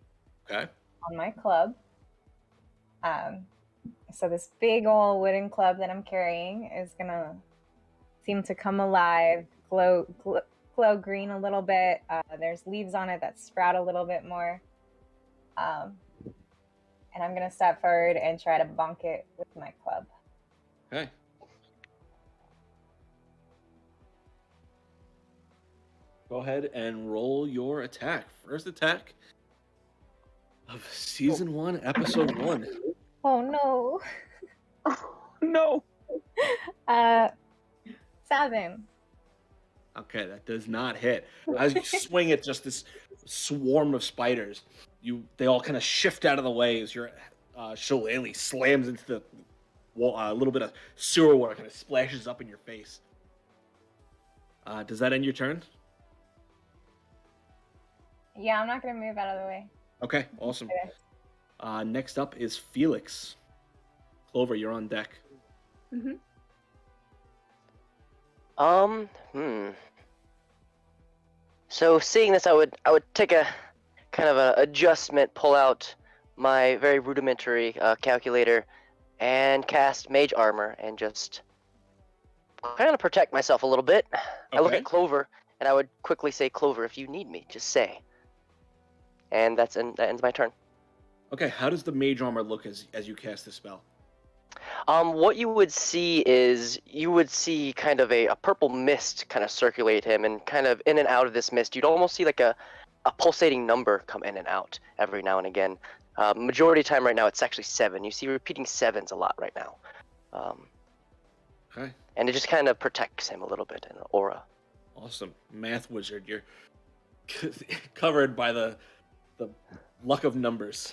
Okay. on my club. So this big old wooden club that I'm carrying is gonna seem to come alive, glow green a little bit. There's leaves on it that sprout a little bit more. And I'm gonna step forward and try to bonk it with my club. Okay. Go ahead and roll your attack. First attack of season 1, episode 1. Oh no. No. 7. Okay, that does not hit. As you swing it, just this swarm of spiders, they all kind of shift out of the way as your shillelagh slams into the wall. A little bit of sewer water kind of splashes up in your face. Does that end your turn? Yeah, I'm not gonna move out of the way. Okay, awesome. Okay. Next up is Felix. Clover, you're on deck. Mm-hmm. So seeing this, I would take a kind of an adjustment, pull out my very rudimentary calculator, and cast Mage Armor, and just kind of protect myself a little bit. I look Okay. at Clover, and I would quickly say, "Clover, if you need me, just say." And that ends my turn. Okay, how does the mage armor look as you cast the spell? What you would see is kind of a purple mist kind of circulate him, and kind of in and out of this mist, you'd almost see like a pulsating number come in and out every now and again. Majority of the time right now, it's actually 7. You see repeating 7s a lot right now. Okay, And it just kind of protects him a little bit in an aura. awesome. Math wizard, you're covered by the luck of numbers.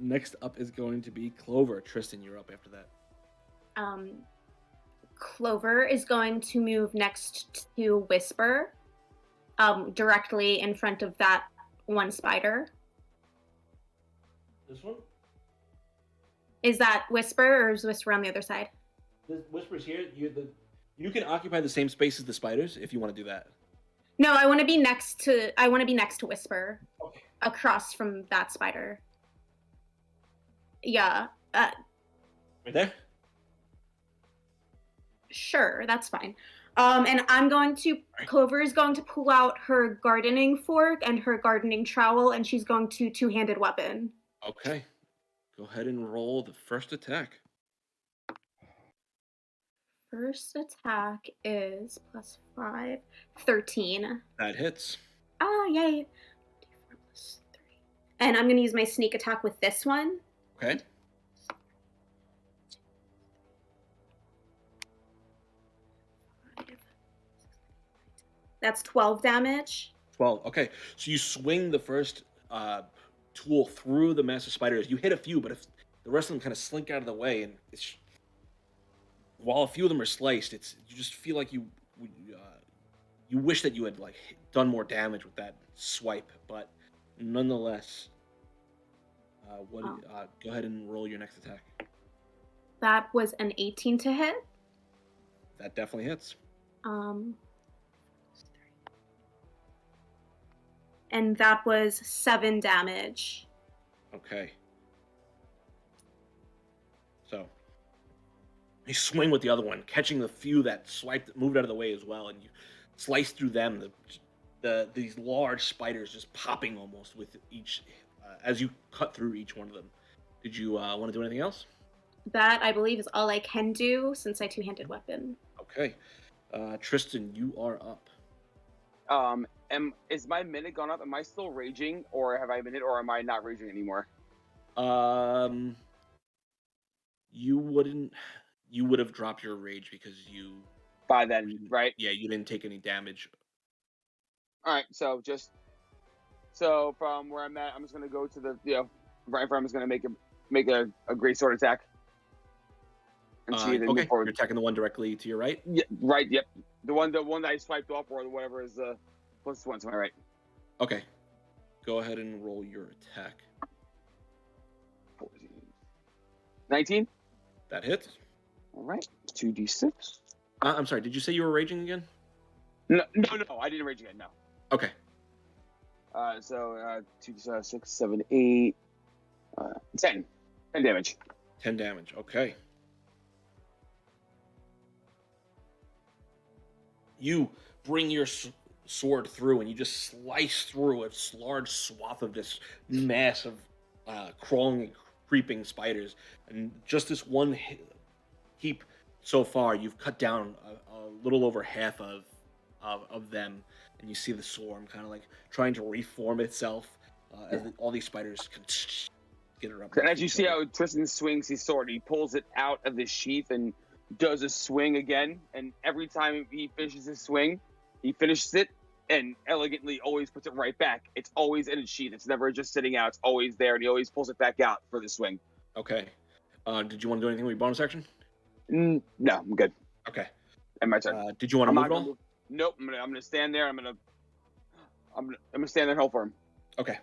Next up is going to be Clover. Tristan, you're up after that. Clover is going to move next to Whisper, directly in front of that one spider. This one? Is that Whisper, or is Whisper on the other side? This Whisper's here. You can occupy the same space as the spiders if you want to do that. No, I want to be next to Whisper. Okay. Across from that spider. Yeah. Right there? Sure, that's fine. And Clover is going to pull out her gardening fork and her gardening trowel, and she's going to two-handed weapon. Okay. Go ahead and roll the first attack. First attack is +5, 13. That hits. Yay. D4 +3. And I'm going to use my sneak attack with this one. Okay. That's 12 damage. 12. Okay. So you swing the first tool through the massive spiders. You hit a few, but if the rest of them kind of slink out of the way, and while a few of them are sliced, you just feel like you wish that you had done more damage with that swipe, but nonetheless, go ahead and roll your next attack. That was an 18 to hit. That definitely hits. And that was 7 damage. Okay. So you swing with the other one, catching the few that moved out of the way as well, and you slice through them. These large spiders just popping almost with each as you cut through each one of them. Did you want to do anything else? That, I believe, is all I can do since I two-handed weapon. Okay. Tristan, you are up. Is my minute gone up? Am I still raging, or have I been hit, or am I not raging anymore? You would have dropped your rage because by then, right? Yeah, you didn't take any damage. All right, so from where I'm at, I'm just gonna go to the right in front. I'm just gonna make a great sword attack. And see okay, you're attacking the one directly to your right. Yeah, right. Yep, the one that I swiped off, or whatever is the closest one to my right. Okay, go ahead and roll your attack. 14. 19. That hits. All right, 2d6. I'm sorry. Did you say you were raging again? No, I didn't rage again. No. Okay. So 2d6, 7, 8, 10 damage. 10 damage. Okay. You bring your sword through, and you just slice through a large swath of this mass of crawling and creeping spiders, and just this one heap so far, you've cut down a little over half of them, and you see the swarm kind of trying to reform itself as all these spiders can get her up. And as you see how Tristan swings his sword, he pulls it out of the sheath and does a swing again, and every time he finishes his swing, he finishes it and elegantly always puts it right back. It's always in its sheath. It's never just sitting out. It's always there, and he always pulls it back out for the swing. Okay. Did you want to do anything with your bonus action? No, I'm good. Okay. And my turn. Did you want to move at all? Nope. I'm gonna stand there. I'm gonna stand there and hold for him. Okay.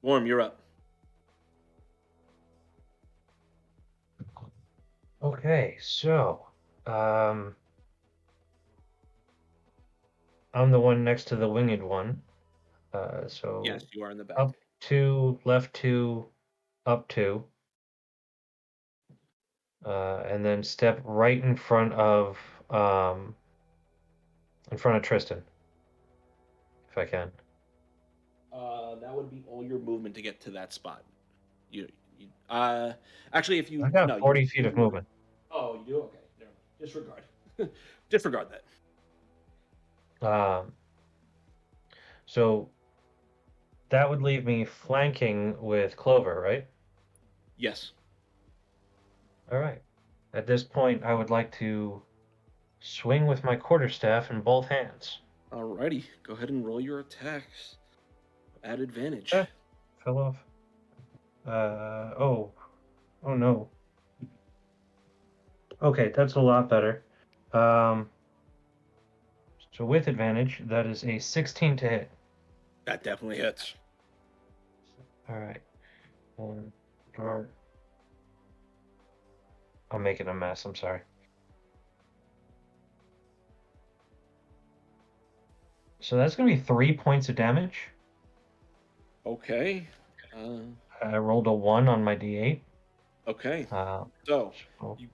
Worm, you're up. Okay, so I'm the one next to the winged one. So yes, you are in the back. Up 2, left 2, up 2. And then step right in front of Tristan, if I can. That would be all your movement to get to that spot. Actually, if you I got 40 feet of movement. Oh, you do? Okay. Never mind. Disregard that. So that would leave me flanking with Clover, right? Yes. All right. At this point, I would like to swing with my quarterstaff in both hands. Alrighty. Go ahead and roll your attacks at advantage. fell off. Oh no. Okay, that's a lot better. So with advantage, that is a 16 to hit. That definitely hits. All right. I'm making a mess. I'm sorry. So that's going to be 3 points of damage. Okay. I rolled a 1 on my d8. Okay. So You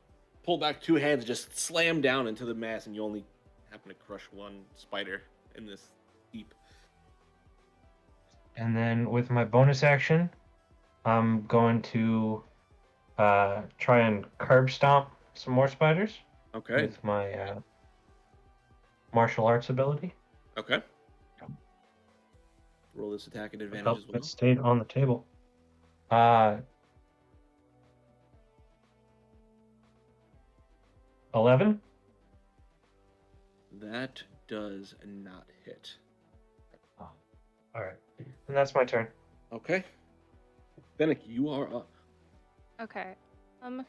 pull back 2 hands, just slam down into the mass, and you only happen to crush 1 spider in this heap. And then with my bonus action, I'm going to try and curb stomp some more spiders. Okay. With my martial arts ability. Okay. Roll this attack at advantage as well. It stayed on the table. 11? That does not hit. Oh, all right. And that's my turn. Okay. Fennec, you are up. Okay. Can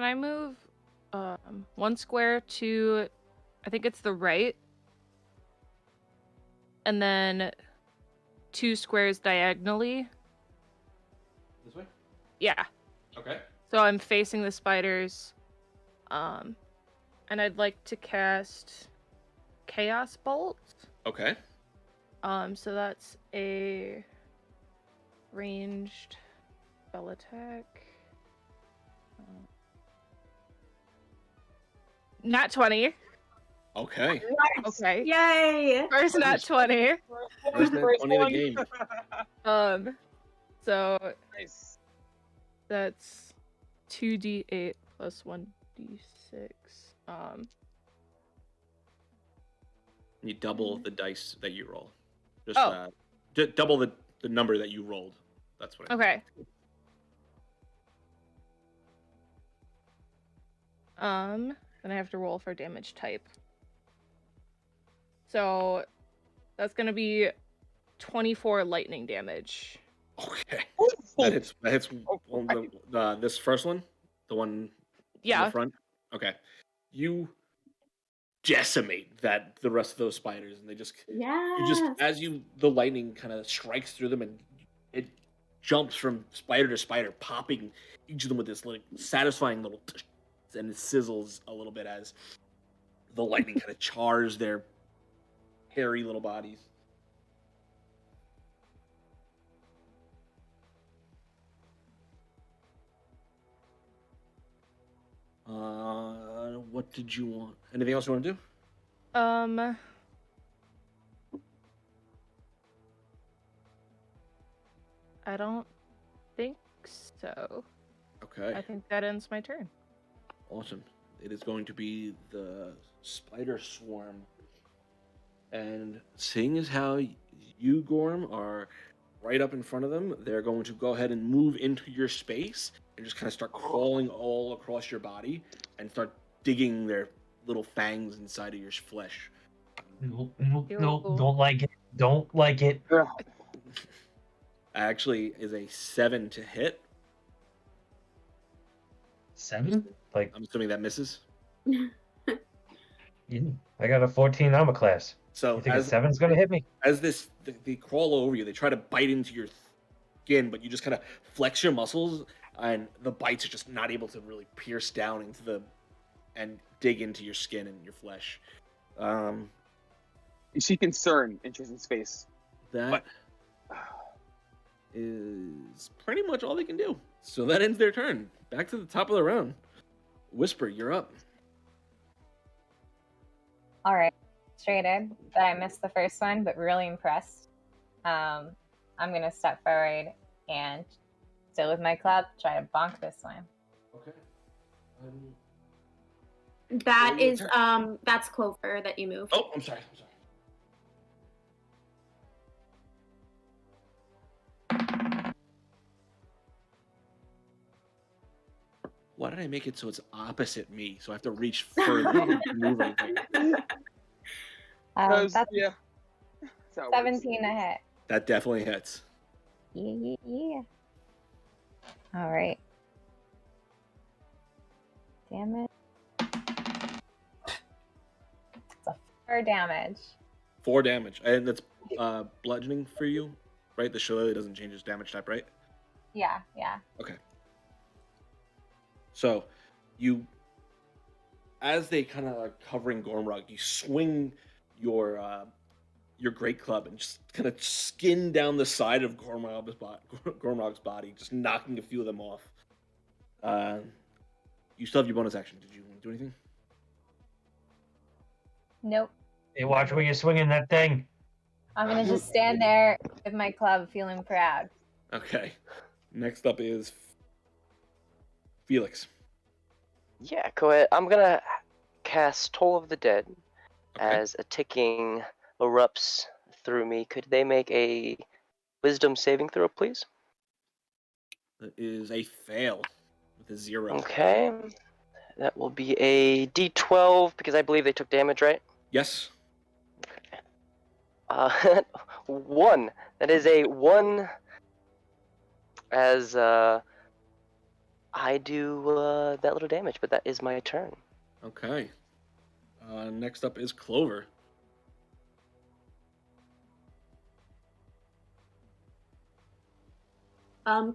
I move 1 square to, I think it's the right, and then 2 squares diagonally? This way? Yeah. Okay. So I'm facing the spiders, and I'd like to cast Chaos Bolt. Okay. So that's a ranged spell attack. Nat 20. Okay. Okay. Yay! First nat 20. First nat 20 of the game. So Nice. that's 2d8 plus 1d6. You double the dice that you roll. Oh. Double the number that you rolled. That's what I Okay. Then I have to roll for damage type. So that's gonna be 24 lightning damage. Okay. That hits this first one? The one in Yeah. the front? Okay. You decimate the rest of those spiders, and they just as the lightning kind of strikes through them, and it jumps from spider to spider, popping each of them with this like satisfying little and it sizzles a little bit as the lightning kind of chars their hairy little bodies. What did you want? Anything else you want to do? I don't think so. Okay. I think that ends my turn. Awesome. It is going to be the spider swarm. And seeing as how you, Gorm, are right up in front of them, they're going to go ahead and move into your space and just kind of start crawling all across your body and start digging their little fangs inside of your flesh. No, don't like it. Don't like it. Actually, is a 7 to hit. 7? Like, I'm assuming that misses. yeah, I got a 14 armor class. So you think a 7's gonna hit me? As they crawl over you, they try to bite into your skin, but you just kind of flex your muscles, and the bites are just not able to really pierce down into and dig into your skin and your flesh. You see concern in Tristan's face. That is pretty much all they can do. So that ends their turn. Back to the top of the round. Whisper, you're up. All right. Frustrated that I missed the first one, but really impressed. I'm going to step forward and, still with my club, try to bonk this one. Okay. That's Clover that you moved. Oh, I'm sorry. Why did I make it so it's opposite me? So I have to reach further to move anything. That's yeah. 17 to hit. That definitely hits. Yeah. All right. Damn it. It's a 4 damage. 4 damage, and that's bludgeoning for you, right? The shillelagh doesn't change its damage type, right? Yeah. Okay. So, you, as they kind of are covering Gormrog, you swing your great club and just kind of skin down the side of Gormrog's body, just knocking a few of them off. You still have your bonus action. Did you want to do anything? Nope. Hey, watch where you're swinging that thing. I'm gonna just stand there with my club, feeling proud. Okay. Next up is Felix. Yeah, go ahead. I'm gonna cast Toll of the Dead Okay. as a ticking erupts through me. Could they make a Wisdom saving throw, please? That is a fail with a 0. Okay. That will be a D12 because I believe they took damage, right? Yes. 1. That is a 1 as I do that little damage, but that is my turn. Okay. Next up is Clover.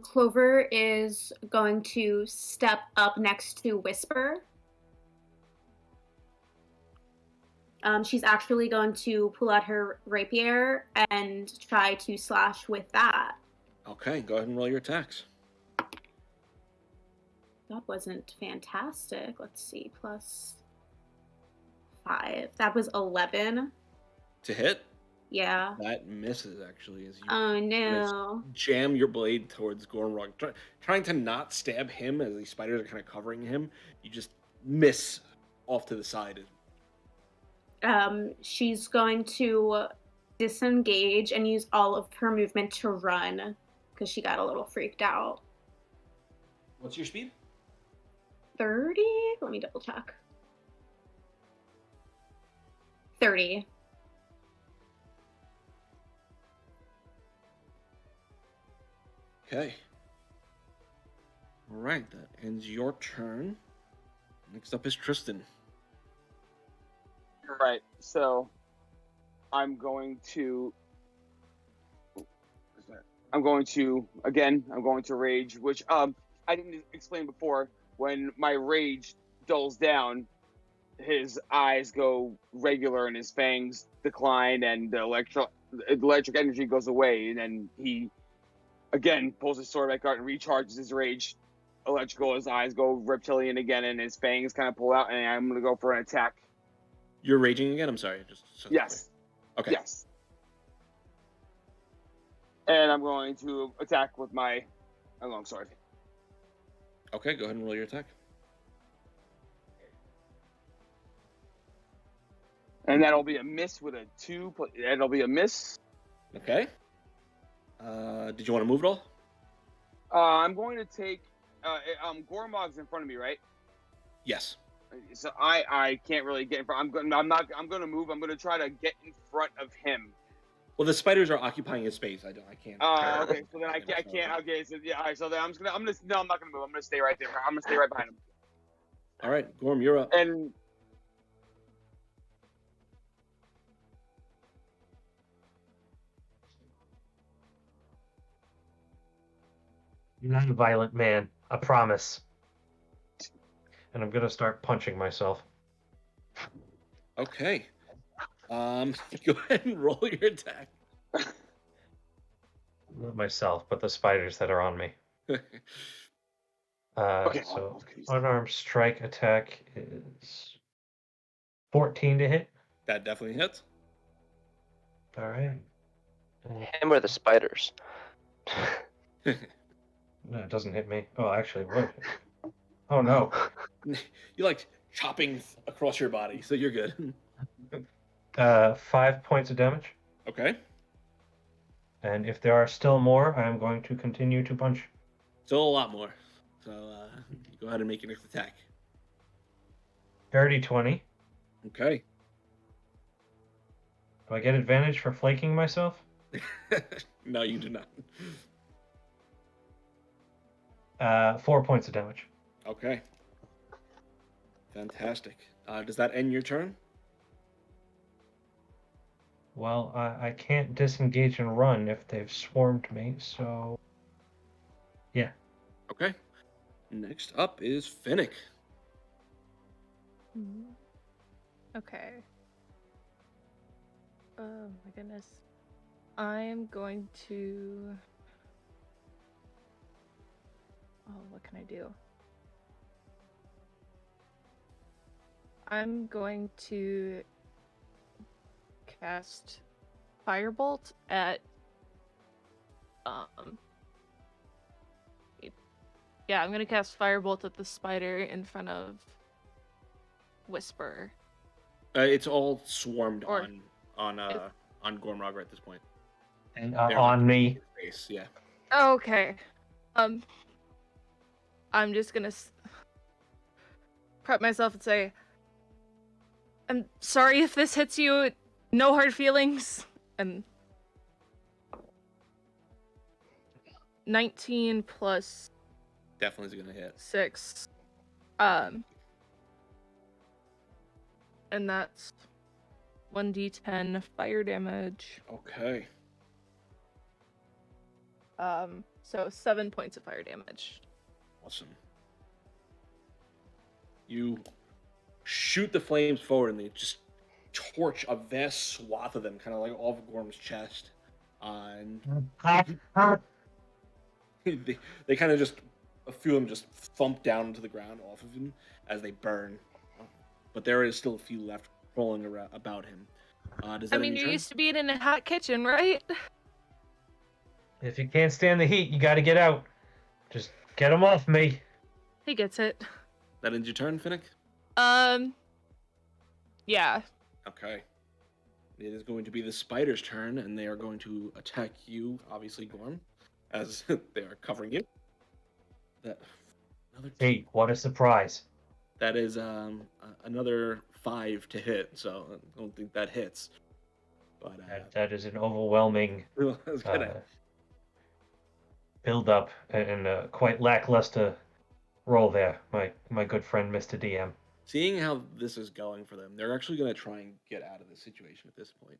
Clover is going to step up next to Whisper. She's actually going to pull out her rapier and try to slash with that. Okay, go ahead and roll your attacks. That wasn't fantastic. Let's see, plus 5. That was 11. To hit? Yeah. That misses, actually. As you Oh no. jam your blade towards Gormrog, trying to not stab him as these spiders are kind of covering him. You just miss off to the side. She's going to disengage and use all of her movement to run because she got a little freaked out. What's your speed? 30? Let me double check. 30. Okay. All right, that ends your turn. Next up is Tristan. Right, so I'm going to rage, which I didn't explain before. When my rage dulls down, his eyes go regular and his fangs decline and the electric energy goes away, and then he again pulls his sword back out and recharges his rage. Electrical, his eyes go reptilian again and his fangs kind of pull out, and I'm going to go for an attack. You're raging again? I'm sorry. Yes. Okay. Yes. And I'm going to attack with my longsword. Okay, go ahead and roll your attack. And that'll be a miss with a 2. That'll be a miss. Okay. Did you want to move at all? I'm going to take. Gormog's in front of me, right? Yes. So I can't really get in front. I'm going to move. I'm going to try to get in front of him. Well, the spiders are occupying his space. I can't. Okay. So then I can't. Okay. So yeah. All right. So then I'm not going to move. I'm going to stay right there. I'm going to stay right behind him. All right, Gorm, you're up. And You're not a violent man. I promise. And I'm gonna start punching myself. Okay. Go ahead and roll your attack. Not myself, but the spiders that are on me. Okay. So unarmed strike attack is 14 to hit. That definitely hits. All right. Him or the spiders? No, it doesn't hit me. Oh, actually, what? Oh no. You like chopping across your body, so you're good. 5 points of damage. Okay. And if there are still more, I am going to continue to punch. Still a lot more. So go ahead and make your next attack. Dirty 20. Okay. Do I get advantage for flaking myself? No, you do not. 4 points of damage. Okay. Fantastic. Does that end your turn? Well, I can't disengage and run if they've swarmed me, so... Yeah. Okay. Next up is Finnick. Okay. Oh my goodness. I'm going to... Oh, what can I do? I'm going to cast Firebolt at yeah, I'm gonna cast Firebolt at the spider in front of Whisper. It's all swarmed Or- on Gormrogger at this point. And They're on me. Face, yeah. Okay. I'm just gonna prep myself and say, I'm sorry if this hits you. No hard feelings. And 19 plus Definitely is gonna hit. 6. And that's 1d10 fire damage. Okay. So 7 points of fire damage. Awesome. You shoot the flames forward and they just torch a vast swath of them, kind of like off Gorm's chest. And they kind of just, a few of them just thump down into the ground off of him as they burn. But there is still a few left rolling around about him. Does that I mean, end your you're turn? used to being in a hot kitchen, right? If you can't stand the heat, you gotta get out. Just get them off me. He gets it. That ends your turn, Finnick? Yeah. Okay. It is going to be the spider's turn, and they are going to attack you, obviously, Gorm, as they are covering you. Hey, what a surprise. That is another 5 to hit, so I don't think that hits. But That is an overwhelming I was gonna- build up and quite lackluster roll there, my good friend Mr. DM. seeing how this is going for them, they're actually going to try and get out of this situation at this point.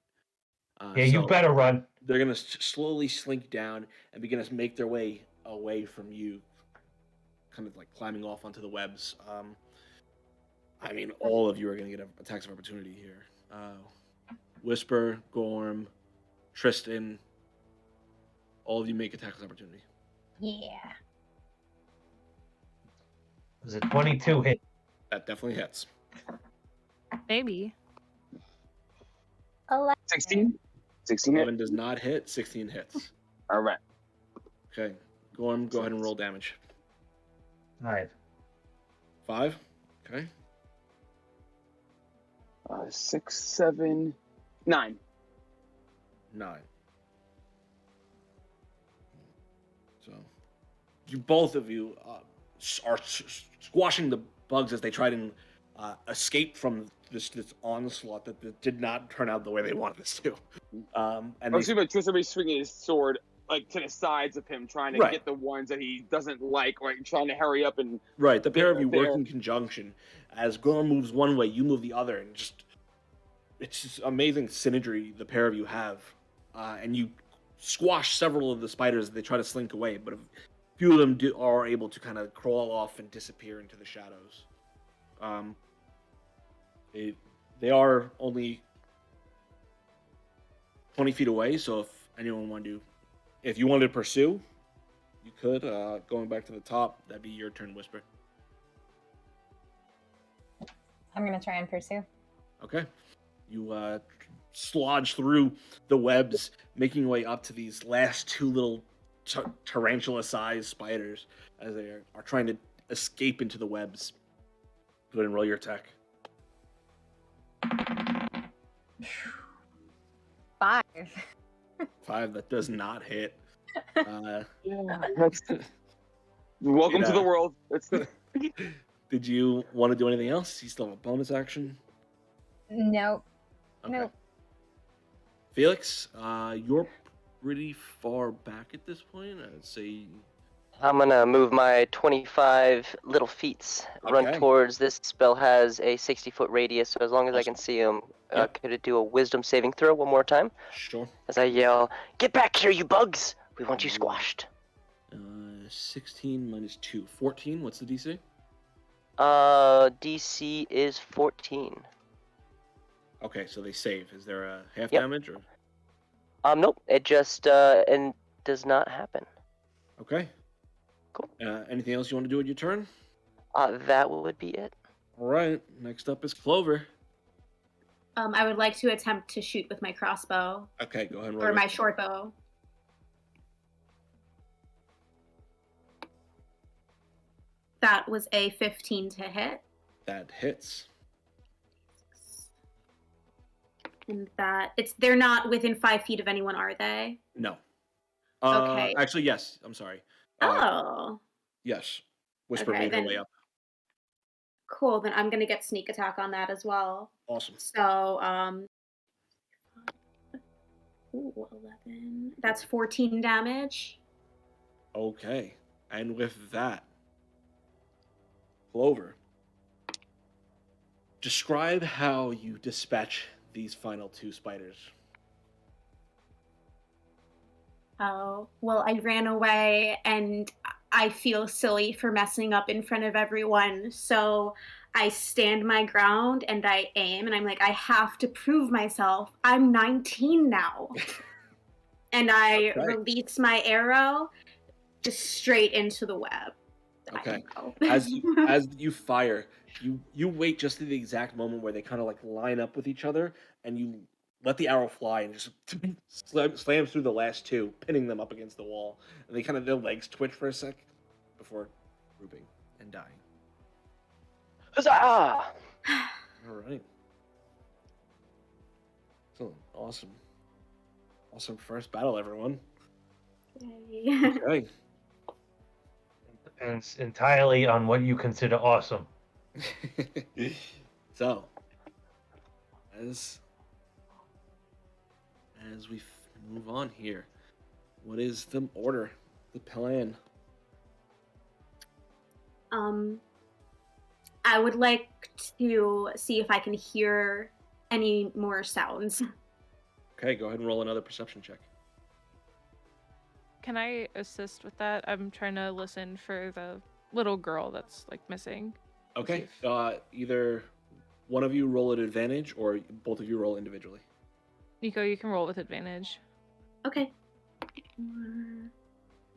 Yeah, you better run. They're going to slowly slink down and begin to make their way away from you, kind of like climbing off onto the webs. I mean, all of you are going to get attacks of opportunity here. Whisper, Gorm, Tristan, all of you make attacks of opportunity. Yeah. Was it 22 hit? That definitely hits. Maybe. 11. 16? 16 hit? 11 does not hit, 16 hits. All right. Okay, Gorm, go ahead and roll damage. 5. 5? Okay. 6, 7, 9. 9. So, both of you are squashing the bugs as they try to escape from this onslaught that did not turn out the way they wanted this to. And Assuming Tristan is swinging his sword like to the sides of him, trying to get the ones that he doesn't like trying to hurry up and. Right, the pair of you work there. in conjunction. As Gorm moves one way, you move the other, and it's just amazing synergy the pair of you have. And you squash several of the spiders as they try to slink away, but a few of them are able to kind of crawl off and disappear into the shadows. They are only 20 feet away, so if anyone wanted to, if you wanted to pursue, you could. Going back to the top, that'd be your turn, Whisper. I'm going to try and pursue. Okay. You slodge through the webs, making your way up to these last two little tarantula-sized spiders as they are trying to escape into the webs. Go ahead and roll your attack. 5. 5, that does not hit. Welcome to the world. Did you want to do anything else? You still have a bonus action? Nope. Okay. Nope. Felix, you're pretty far back at this point. I'd say I'm gonna move my 25 little feet, run Okay. towards this spell has a 60-foot radius, so as long as I can Awesome. see him, Yep. could it do a wisdom saving throw one more time? Sure. As I yell, "Get back here, you bugs! We want you Ooh. squashed." 16 minus 2. 14. What's the DC? DC is 14. Okay, so they save. Is there a half Yep. damage or? Nope, it just, and does not happen. Okay. Cool. Anything else you want to do at your turn? That would be it. All right. Next up is Clover. I would like to attempt to shoot with my crossbow Okay, go ahead and roll. or your- my short bow. That was a 15 to hit. That hits. And they're not within 5 feet of anyone, are they? No. Okay. Actually, yes. I'm sorry. Oh. Yes. Whisper Okay, made her then- way up. Cool, then I'm gonna get sneak attack on that as well. Awesome. So, 11. That's 14 damage. Okay. And with that, Clover, describe how you dispatch these final 2 spiders. Oh, well, I ran away and I feel silly for messing up in front of everyone. So I stand my ground and I aim and I'm like, I have to prove myself. I'm 19 now. And I Okay. release my arrow just straight into the web. Okay. I know. As you fire, you wait just at the exact moment where they kind of like line up with each other, and you let the arrow fly and just slams through the last 2, pinning them up against the wall, and they kind of their legs twitch for a sec before grouping and dying. Huzzah! All right. So awesome first battle, everyone. Yay. Okay. Depends entirely on what you consider awesome. So, as we move on here, what is the order, the plan? I would like to see if I can hear any more sounds. Okay, go ahead and roll another perception check. Can I assist with that? I'm trying to listen for the little girl that's like missing. Okay, either one of you roll at advantage, or both of you roll individually. Nico, you can roll with advantage. Okay.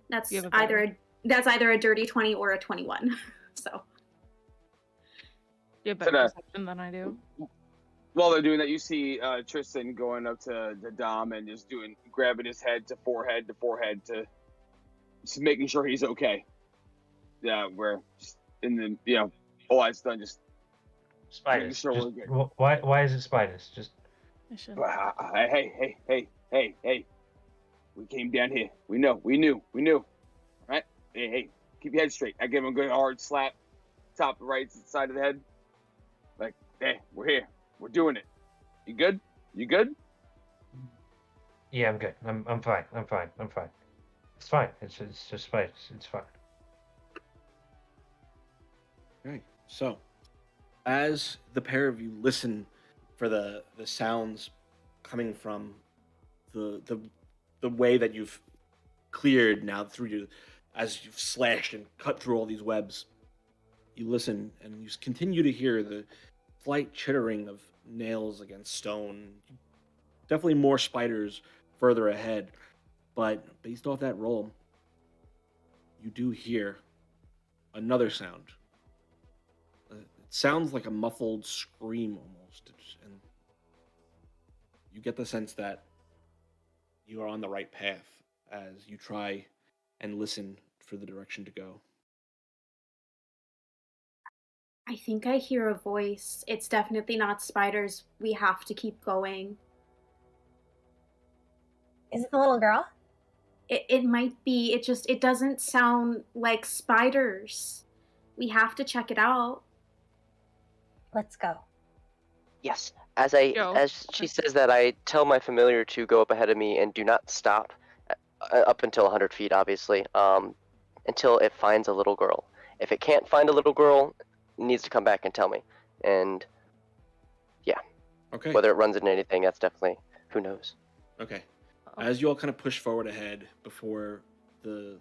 That's You have a either a dirty 20 or a 21. So. You have better perception than I do. While they're doing that, you see Tristan going up to Dom and just grabbing his head to forehead, to just making sure he's okay. Yeah, we're just in the, all that's done, just making Spiders. sure Just- we're good. why is it spiders? Just I should. Hey. We came down here. We knew. All right? Hey, keep your head straight. I give him a good hard slap, top right side of the head. Like, hey, we're here. We're doing it. You good? yeah, I'm good. I'm fine. It's fine. It's just spiders. It's fine. Okay, so as the pair of you listen for the sounds coming from the way that you've cleared now through you, as you've slashed and cut through all these webs, you listen and you continue to hear the slight chittering of nails against stone. Definitely more spiders further ahead, but based off that roll, you do hear another sound. It sounds like a muffled scream almost, and you get the sense that you are on the right path as you try and listen for the direction to go. I think I hear a voice. It's definitely not spiders. We have to keep going. Is it the little girl? It might be. It doesn't sound like spiders. We have to check it out. Let's go. Yes. Go. As she says that, I tell my familiar to go up ahead of me and do not stop up until 100 feet, obviously. until it finds a little girl. If it can't find a little girl, it needs to come back and tell me. And yeah, Okay. whether it runs into anything, that's definitely, who knows. Okay. As you all kind of push forward ahead before the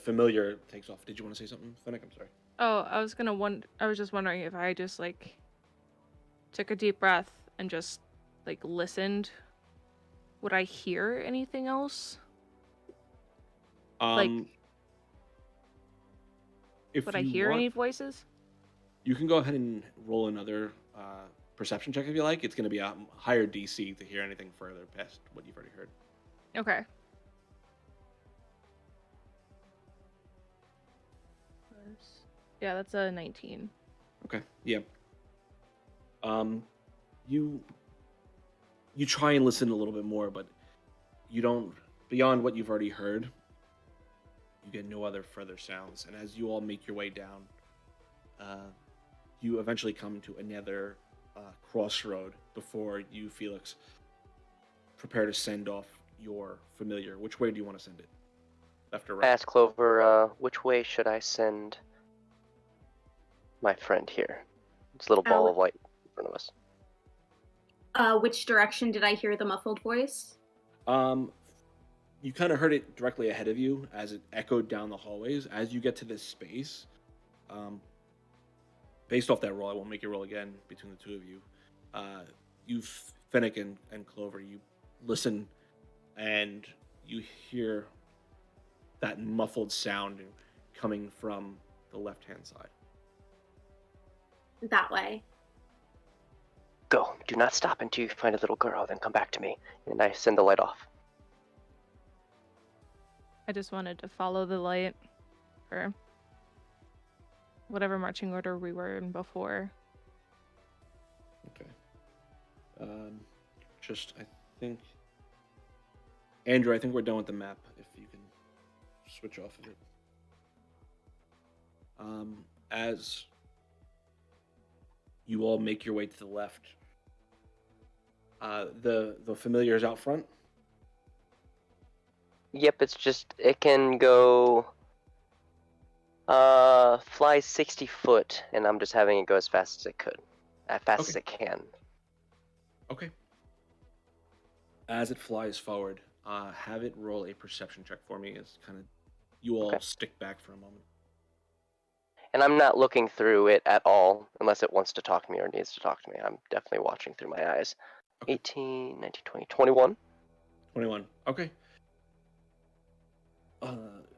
familiar takes off. Did you want to say something, Fennec? I'm sorry. Oh, I was just wondering if I just like took a deep breath and just like listened, would I hear anything else? Like, would I hear any voices? You can go ahead and roll another perception check if you like. It's going to be a higher DC to hear anything further past what you've already heard. Okay. Yeah, that's a 19. Okay. Yeah. You try and listen a little bit more, but you don't. Beyond what you've already heard, you get no other further sounds. And as you all make your way down, you eventually come to another crossroad before you, Felix, prepare to send off your familiar. Which way do you want to send it? Left or right? I asked Clover, which way should I send my friend here? It's a little ball of light in front of us. Which direction did I hear the muffled voice? You kind of heard it directly ahead of you as it echoed down the hallways. As you get to this space, based off that roll, I won't make you roll again between the two of you. Fennec and Clover, you listen and you hear that muffled sound coming from the left-hand side. That way. Go. Do not stop until you find a little girl, then come back to me. And I send the light off. I just wanted to follow the light for whatever marching order we were in before. Okay. I think... Andrew, I think we're done with the map, if you can switch off of it. As you all make your way to the left, the familiar is out front. Yep, it can go fly 60 foot, and I'm just having it go as fast as it could. As fast as it can. Okay. As it flies forward, have it roll a perception check for me as kind of you all stick back for a moment. And I'm not looking through it at all, unless it wants to talk to me or needs to talk to me. I'm definitely watching through my eyes. Okay. 18, 19, 20, 21. 21. Okay.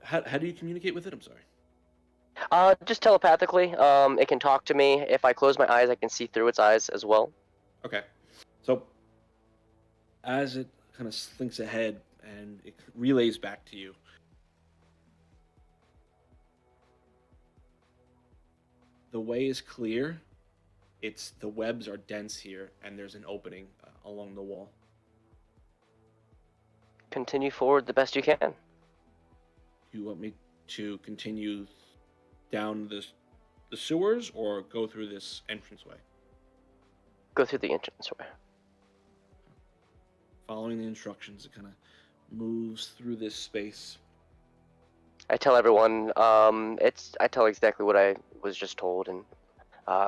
How do you communicate with it? I'm sorry. Just telepathically. It can talk to me. If I close my eyes, I can see through its eyes as well. Okay. So, as it kind of slinks ahead and it relays back to you, the way is clear. The webs are dense here, and there's an opening along the wall. Continue forward the best you can. You want me to continue down the sewers or go through this entranceway? Go through the entranceway. Following the instructions, it kind of moves through this space. I tell everyone, I tell exactly what I was just told, and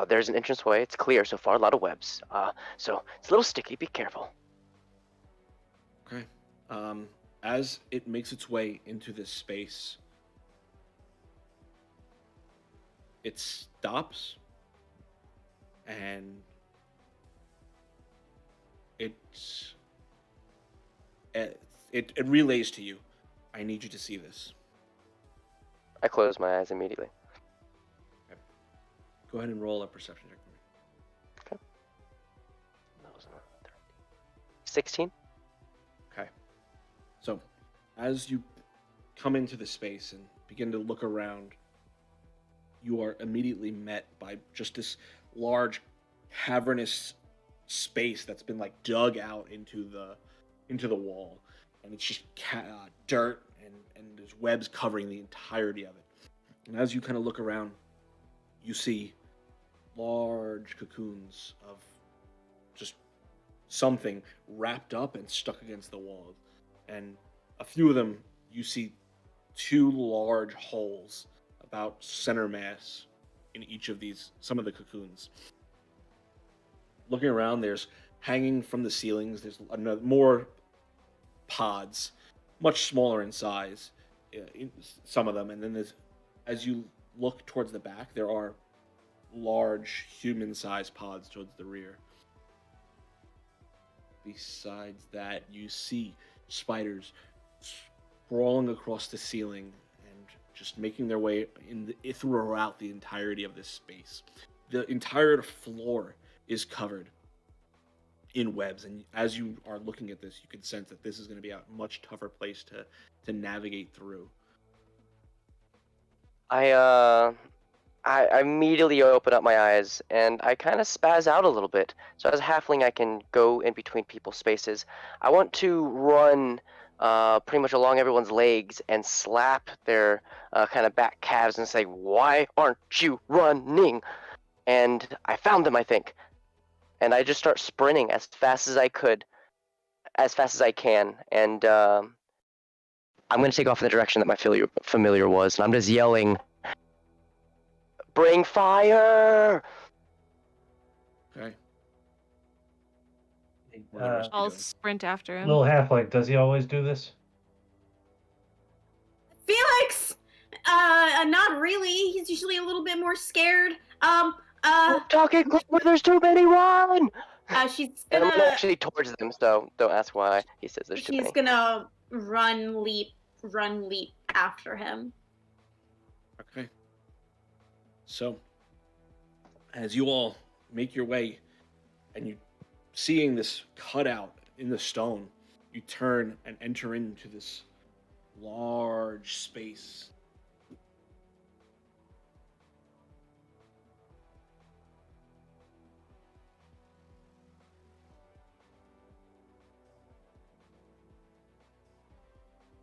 there's an entranceway. It's clear so far, a lot of webs. So it's a little sticky, be careful. Okay. As it makes its way into this space, it stops, and it relays to you. I need you to see this. I close my eyes immediately. Okay. Go ahead and roll a perception check for me. Okay. 16. Okay. So, as you come into the space and begin to look around, you are immediately met by just this large, cavernous space that's been like dug out into the wall, and it's just dirt and there's webs covering the entirety of it. And as you kind of look around, you see large cocoons of just something wrapped up and stuck against the wall, and a few of them you see two large holes about center mass in each of these, some of the cocoons. Looking around, there's hanging from the ceilings, there's more pods, much smaller in size, some of them. And then as you look towards the back, there are large human-sized pods towards the rear. Besides that, you see spiders sprawling across the ceiling and just making their way throughout the entirety of this space. The entire floor is covered in webs, and as you are looking at this, you can sense that this is going to be a much tougher place to navigate through. I immediately open up my eyes and I kind of spaz out a little bit. So as a halfling, I can go in between people's spaces. I want to run pretty much along everyone's legs and slap their kind of back calves and say, "Why aren't you running?" And I found them, I think. And I just start sprinting as fast as I can. And I'm going to take off in the direction that my familiar was. And I'm just yelling, "Bring fire!" Okay. I'll sprint after him. Little halfling, does he always do this? Felix! Not really. He's usually a little bit more scared. Talking where there's too many, run! She's And I'm gonna actually towards them, so don't ask why he says there's too many. she's gonna run leap after him. Okay. So, as you all make your way, and you seeing this cutout in the stone, you turn and enter into this large space.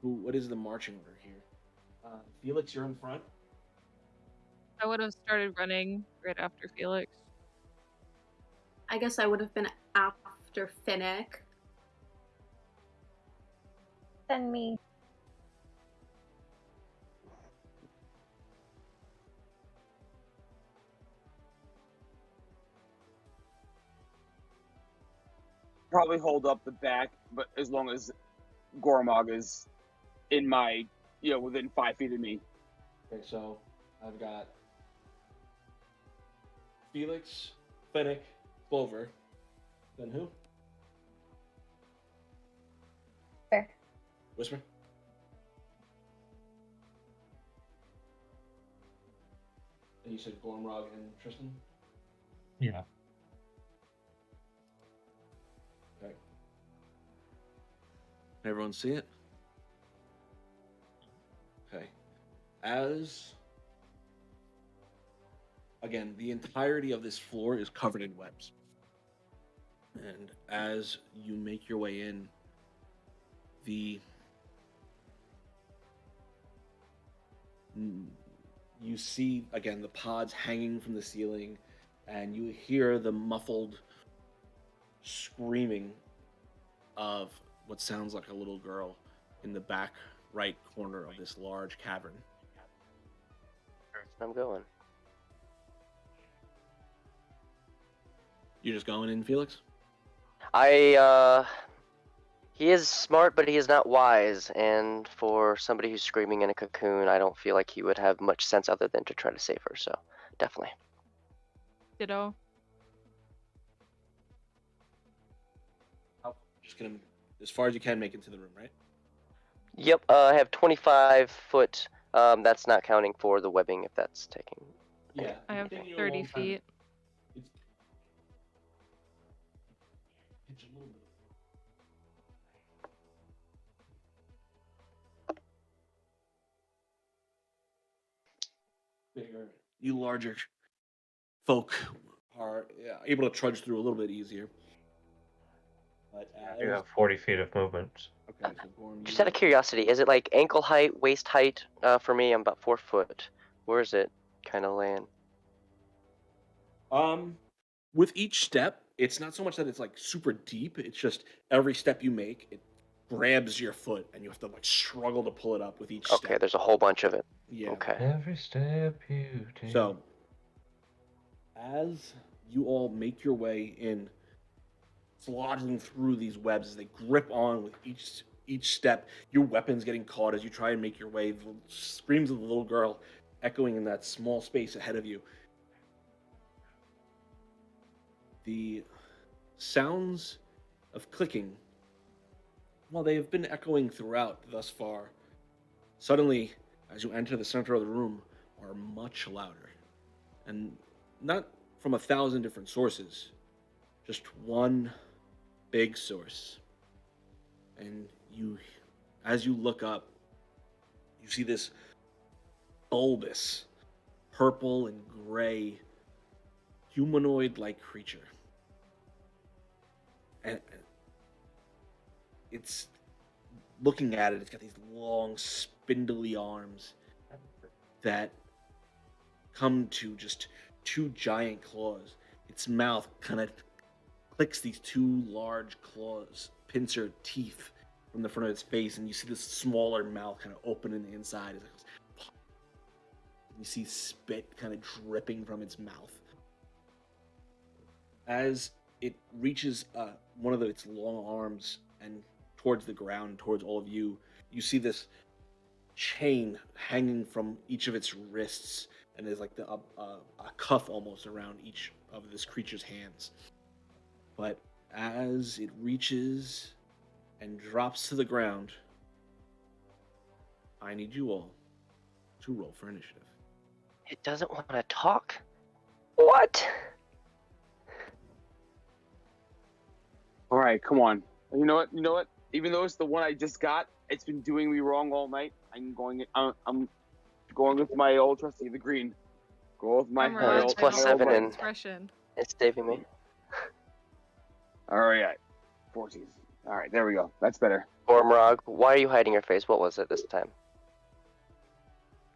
What is the marching order here? Felix, you're in front. I would have started running right after Felix. I guess I would have been after Finnick. Then me. Probably hold up the back, but as long as Gormog is in my, within 5 feet of me. Okay, so I've got Felix, Finnick, Clover. Then who? Fair. Whisper. And you said Gormrog and Tristan? Yeah. Okay. Everyone see it? Okay. Again, the entirety of this floor is covered in webs. And as you make your way in, you see, again, the pods hanging from the ceiling, and you hear the muffled screaming of what sounds like a little girl in the back right corner of this large cavern. I'm going. You just going in, Felix? He is smart, but he is not wise, and for somebody who's screaming in a cocoon, I don't feel like he would have much sense other than to try to save her, so definitely. Ditto. Just gonna, as far as you can, make it to the room, right? Yep, I have 25 foot, that's not counting for the webbing if that's taking. Yeah. I have 30 feet. It's a little bit. Bigger, you larger folk are able to trudge through a little bit easier. But You have 40 feet of movement. okay, so Gorm, Just out of curiosity, is it like ankle height, waist height? For me, I'm about 4 foot. Where is it kind of laying? With each step, it's not so much that it's like super deep. It's just every step you make, it grabs your foot, and you have to like struggle to pull it up with each step. Okay, there's a whole bunch of it. Yeah. Okay. Every step you take. So, as you all make your way in, slogging through these webs as they grip on with each step, your weapons getting caught as you try and make your way, the screams of the little girl echoing in that small space ahead of you. The sounds of clicking, well, they have been echoing throughout thus far. Suddenly, as you enter the center of the room, are much louder. And not from 1,000 different sources, just one big source. And as you look up, you see this bulbous, purple and gray, humanoid-like creature. And it's looking at it, it's got these long, spindly arms that come to just two giant claws. Its mouth kind of clicks these two large claws, pincer teeth from the front of its face, and you see this smaller mouth kind of open in the inside. You see spit kind of dripping from its mouth. As it reaches one of its long arms and towards the ground, towards all of you, you see this chain hanging from each of its wrists, and there's like a cuff almost around each of this creature's hands. But as it reaches and drops to the ground, I need you all to roll for initiative. It doesn't want to talk? What? All right, come on. You know what? Even though it's the one I just got, it's been doing me wrong all night. I'm going with my old trusty, the green. Go with my It's old plus 7 and expression. it's saving me. All right, 14. All right, there we go. That's better. Gormrog, why are you hiding your face? What was it this time?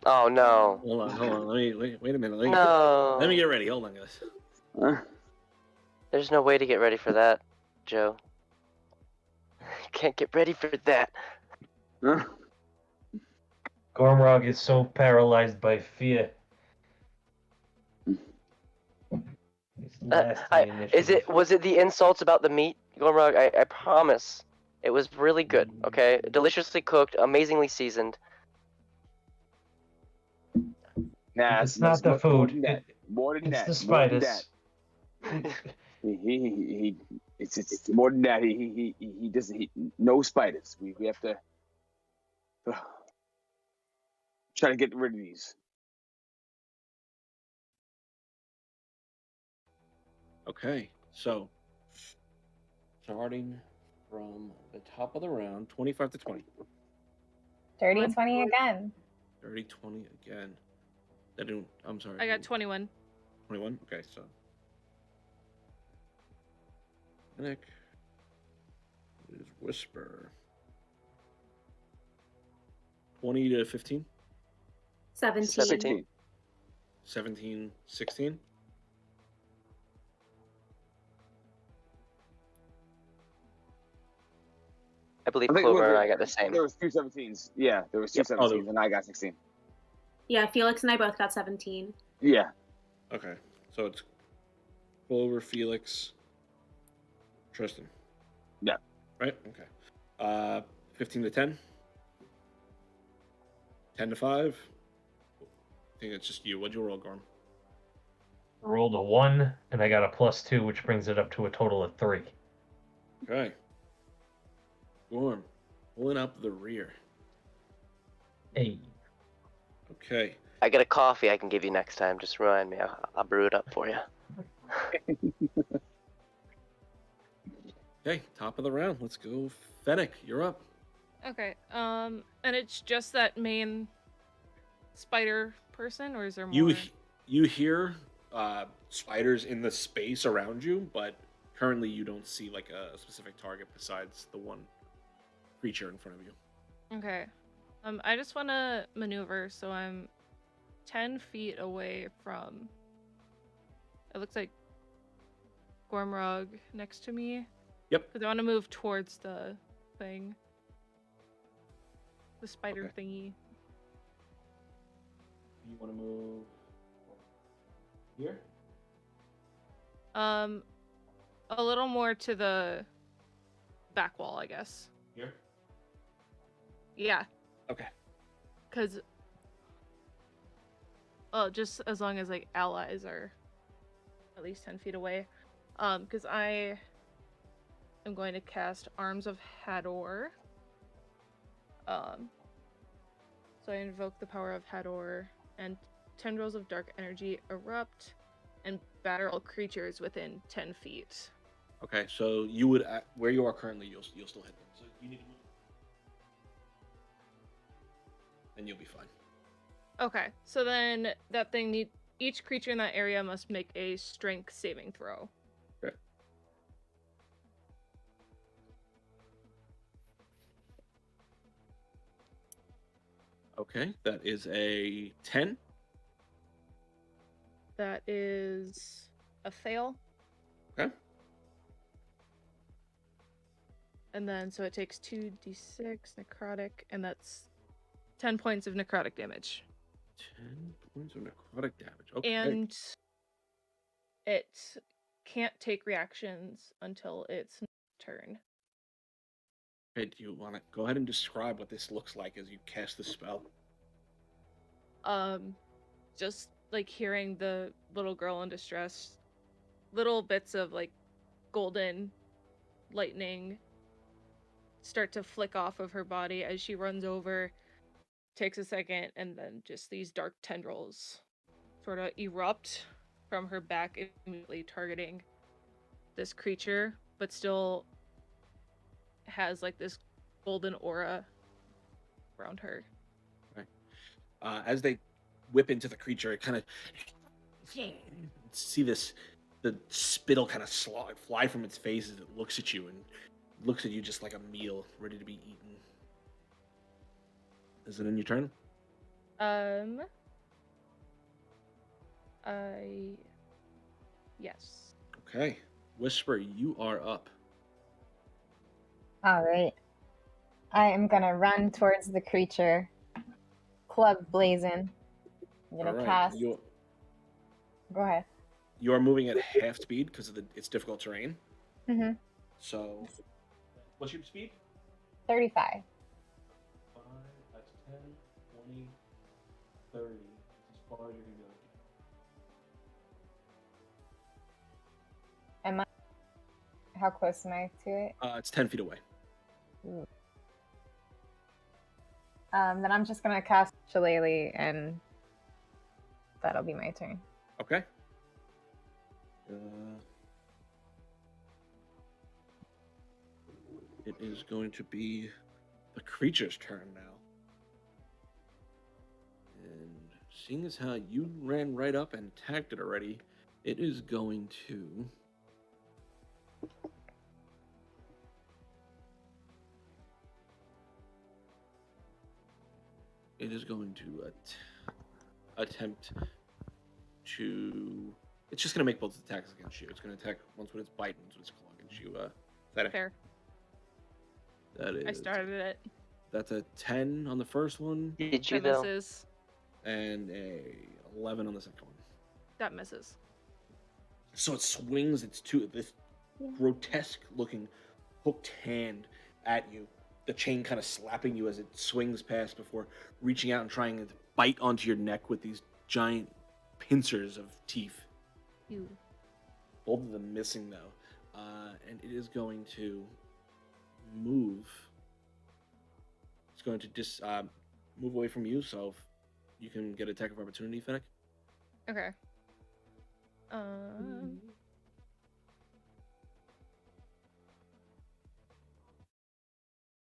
Oh no. Hold on. Wait a minute. No. Let me get ready. Hold on, guys. There's no way to get ready for that, Joe. Can't get ready for that. Gormrog is so paralyzed by fear. Was it the insults about the meat, Gormrog? I promise. It was really good, okay? Deliciously cooked, amazingly seasoned. Nah, it's not the food. More than that. It's the spiders. It's more than that. He doesn't. No spiders. We have to try to get rid of these. Okay, so starting from the top of the round, 25 to 20. Dirty 20 again. Dirty 20 again. I'm sorry. I got 21. 21? Okay, so. Nick is Whisper. 20 to 15? 17. 17, 16? I believe Clover and I got the same. There was 2 17s. Yeah, there was 2 17s, and I got 16. Yeah, Felix and I both got 17. Yeah. Okay, so it's Clover, Felix, Tristan. Yeah. Right? Okay. 15 to 10? 10 to 5? I think it's just you. What'd you roll, Gorm? I rolled a 1, and I got a +2, which brings it up to a total of 3. Okay. Gorm, pulling up the rear. Hey. Okay. I got a coffee I can give you next time. Just remind me. I'll brew it up for you. Okay, top of the round. Let's go. Fennec, you're up. Okay. And it's just that main spider person, or is there more? You hear spiders in the space around you, but currently you don't see like a specific target besides the one creature in front of you. Okay. I just want to maneuver, so I'm 10 feet away from. It looks like Gormrog next to me. Yep. Because I want to move towards the thing. The spider Okay. thingy. You want to move here? A little more to the back wall, I guess. Here? Yeah, Okay. because just as long as like allies are at least 10 feet away. Because I am going to cast Arms of Hador. So I invoke the power of Hador, and tendrils of dark energy erupt and batter all creatures within 10 feet. Okay, so you would, where you are currently, you'll still hit them. So you need to move. And you'll be fine. Okay, so then that thing each creature in that area must make a strength saving throw. Okay. Okay, that is a 10. That is a fail. Okay. And then, so it takes 2d6 necrotic, and that's 10 points of necrotic damage. 10 points of necrotic damage. Okay. And it can't take reactions until its turn. Okay, do you want to go ahead and describe what this looks like as you cast the spell? Just like hearing the little girl in distress, little bits of like golden lightning start to flick off of her body as she runs over, takes a second, and then just these dark tendrils sort of erupt from her back, immediately targeting this creature, but still has like this golden aura around her. Right. As they whip into the creature, it kind of see the spittle kind of fly from its face as it looks at you and looks at you just like a meal ready to be eaten. Is it in your turn? Yes. Okay. Whisper, you are up. All right. I am gonna run towards the creature, club blazing. I'm gonna cast. Go ahead. You are moving at half speed because of its difficult terrain. Mm-hmm. So, what's your speed? 35. 5, that's 10, 20, 30. As far as you're going to be able to Am I? How close am I to it? It's 10 feet away. Ooh. Then I'm just gonna cast Shillelagh, and that'll be my turn. Okay. It is going to be the creature's turn now. And seeing as how you ran right up and attacked it already, it is going to... It is going to attempt to... It's just going to make both attacks against you. It's going to attack once with its bite, once with its claw against you. Is that Fair. That is... I started it. That's a 10 on the first one. Did you That though? misses. And a 11 on the second one. That misses. So it swings its this grotesque-looking hooked hand at you. The chain kind of slapping you as it swings past before reaching out and trying to bite onto your neck with these giant pincers of teeth. You. Both of them missing, though. And it is going to move. It's going to just move away from you, so you can get attack of opportunity, Fennec. Okay.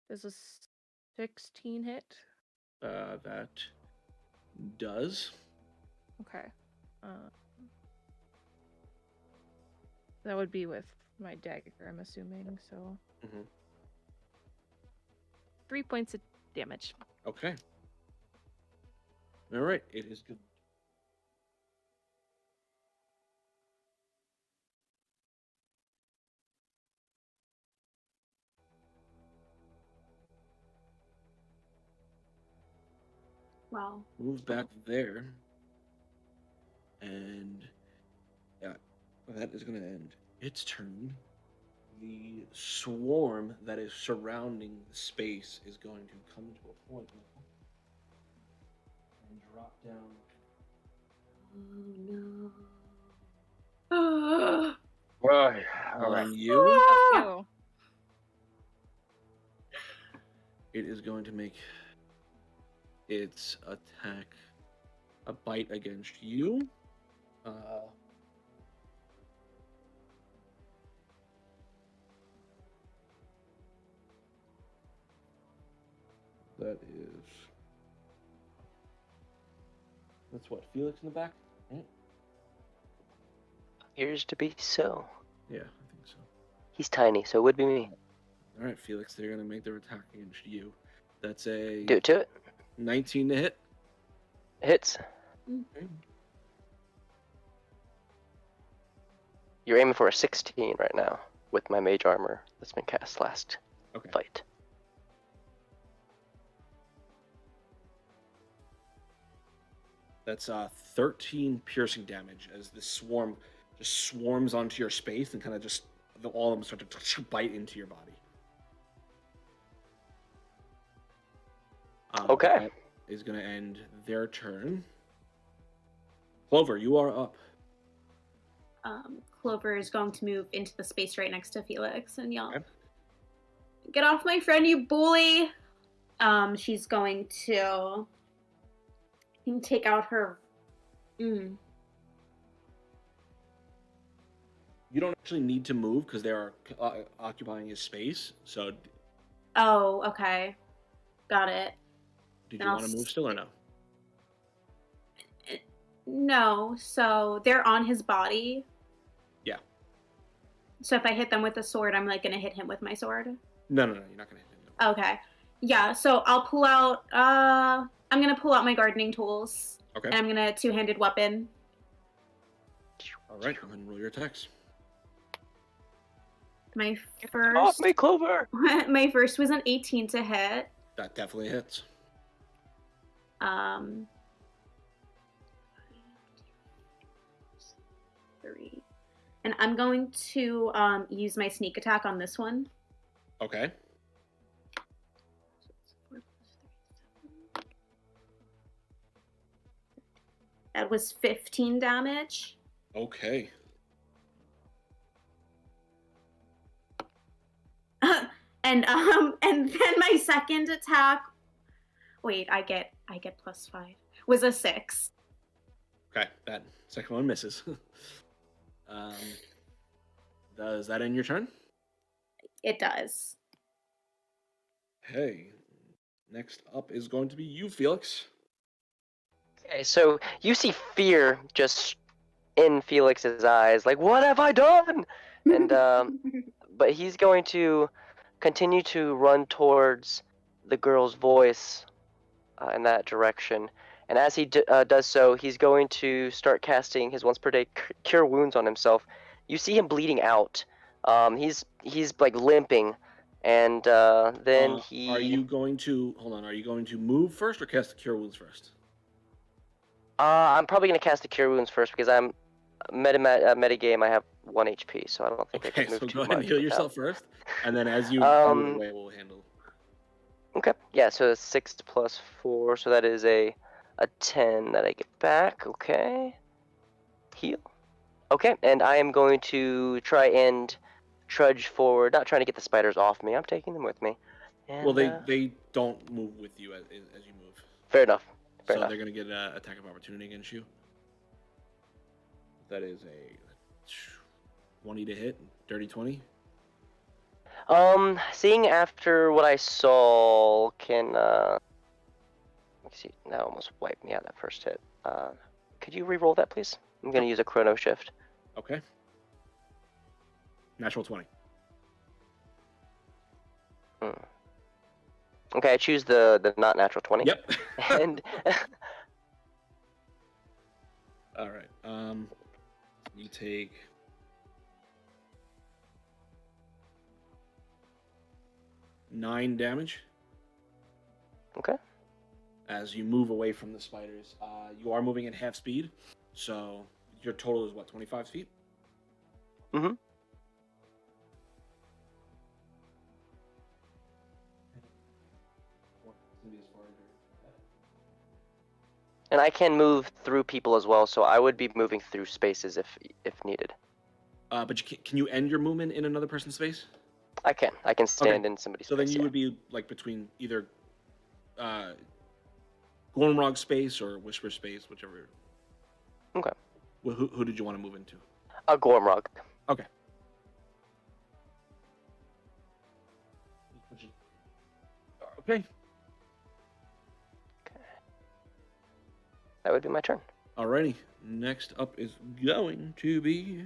Does a 16 hit? That does. Okay. That would be with my dagger, I'm assuming, so... Mm-hmm. 3 points of damage. Okay. All right, it is good. Wow. Move back there. And yeah, that is going to end its turn. The swarm that is surrounding the space is going to come to a point now and drop down. Oh no. Right. All right. On you. Ew. It is going to make its attack a bite against you. That is. That's what, Felix in the back? Right? Appears to be so. Yeah, I think so. He's tiny, so it would be me. All right, Felix, they're going to make their attack against you. That's a Do it to it. 19 to hit. Hits. Okay. You're aiming for a 16 right now with my mage armor that's been cast last Okay. fight. That's 13 piercing damage as this swarm just swarms onto your space and kind of just all of them start to bite into your body. Okay. That is going to end their turn. Clover, you are up. Clover is going to move into the space right next to Felix and yell, Okay. "Get off my friend, you bully!" She's going to take out her. You don't actually need to move because they are occupying his space. So, Oh, okay, got it. did Then you I'll want to move still or no? No, so they're on his body. Yeah. So if I hit them with a sword, I'm like gonna hit him with my sword. No, you're not going to hit him. Okay. Yeah, so I'll pull out I'm gonna pull out my gardening tools. Okay. And I'm gonna two-handed weapon. All right, go ahead and roll your attacks. My Off first me, Clover! my first was an 18 to hit. That definitely hits. 3. And I'm going to use my sneak attack on this one. Okay. That was 15 damage. Okay. And then my second attack, wait, I get +5. Was a 6. Okay, that second one misses. Does that end your turn? It does. Okay. Next up is going to be you, Felix. Okay, so you see fear just in Felix's eyes, like, what have I done? And but he's going to continue to run towards the girl's voice in that direction. And as he does so, he's going to start casting his once per day cure wounds on himself. You see him bleeding out. He's like limping, and then he. Are you going to Are you going to move first or cast the cure wounds first? I'm probably going to cast the cure wounds first because I'm metagame. I have 1 HP, so I don't think I can move so too go ahead and much heal without- yourself first, and then as you move away, we'll handle. Okay, yeah, so 6 plus 4, so that is a 10 that I get back. Okay, heal. Okay, and I am going to try and trudge forward, not trying to get the spiders off me. I'm taking them with me. And, Well, they don't move with you as you move. Fair enough. Fair So enough. they're going to get an attack of opportunity against you. That is a 20 to hit, dirty 20. Seeing after what I saw, can let me see. That almost wiped me out that first hit. Could you re-roll that, please? I'm gonna use a chrono shift. Okay. Natural 20. Okay, I choose the not natural 20. Yep. And All right. You take 9 damage. okay. as you move away from the spiders. You are moving at half speed, so your total is what, 25 feet? Mm-hmm. And I can move through people as well, so I would be moving through spaces if needed. But can you end your movement in another person's space? I can. I can stand in somebody's So space. then you would be like between either Gormrog space or Whisper space, whichever. Okay. Who did you want to move into? A Gormrog. Okay. Okay. That would be my turn. Alrighty. Next up is going to be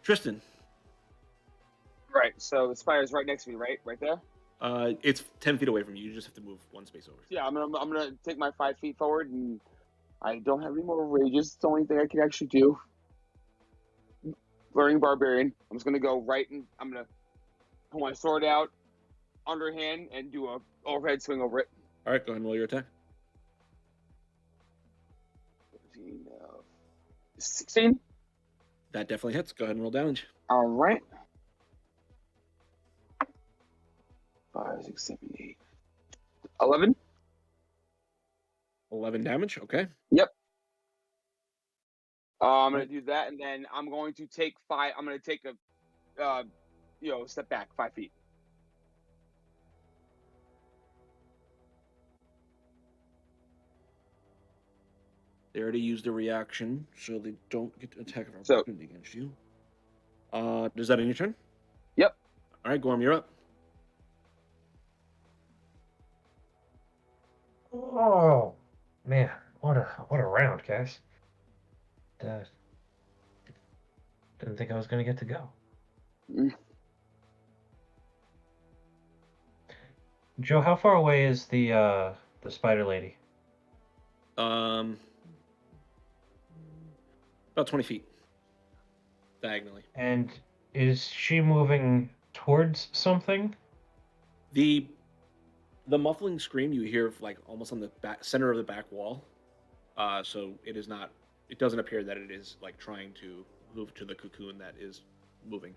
Tristan. Right. So the spider's right next to me, right? Right there. It's 10 feet away from you. You just have to move one space over. Yeah, I'm gonna take my 5 feet forward, and I don't have any more rages. It's the only thing I can actually do. Learning barbarian. I'm just gonna go right, and I'm gonna pull my sword out, underhand, and do a overhead swing over it. All right, go ahead and roll your attack. 16. That definitely hits. Go ahead and roll damage. All right. 5, 6, 7, 8. 11. 11 damage. Okay. Yep. I'm gonna do that, and then I'm going to take 5. I'm gonna take a, step back 5 feet. They already used a reaction, so they don't get to attack of opportunity against you. Does that end your turn? Yep. All right, Gorm, you're up. Oh man, what a round, guys. Didn't think I was gonna get to go. Joe, how far away is the spider lady? About 20 feet. Diagonally. And is she moving towards something? The muffling scream you hear like almost on the center of the back wall. So it is not. It doesn't appear that it is like trying to move to the cocoon that is moving.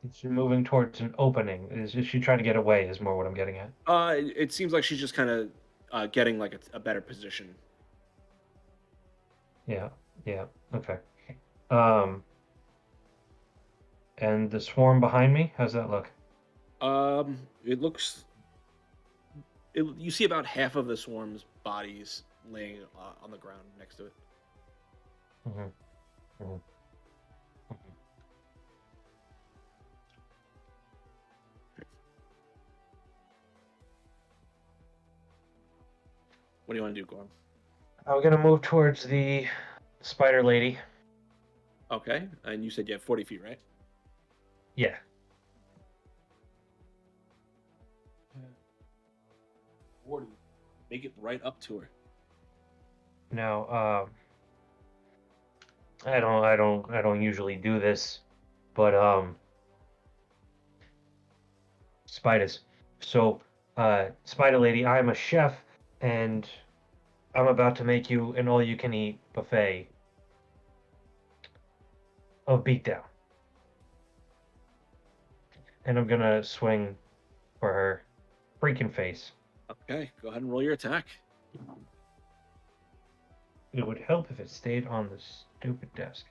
It's moving towards an opening. Is she trying to get away? Is more what I'm getting at. It seems like she's just kind of getting like a better position. Yeah. Okay. And the swarm behind me, how's that look? It looks. You see about half of the swarm's bodies laying on the ground next to it. What do you want to do, Gorm? I'm gonna move towards the spider lady. Okay, and you said you have 40 feet, right? Yeah. Make it right up to her. Now, I don't usually do this, but spiders. So, spider lady, I'm a chef, and I'm about to make you an all-you-can-eat buffet of beatdown. And I'm gonna swing for her freaking face. Okay, go ahead and roll your attack. It would help if it stayed on the stupid desk.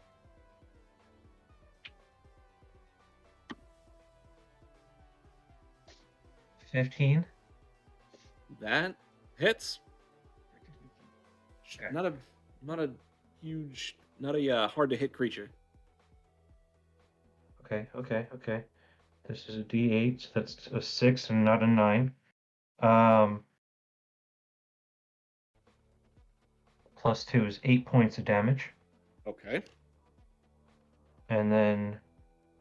$15. That hits. Not a huge, not a hard to hit creature. Okay. This is a D8, so that's a 6 and not a 9. Plus 2 is 8 points of damage. Okay. And then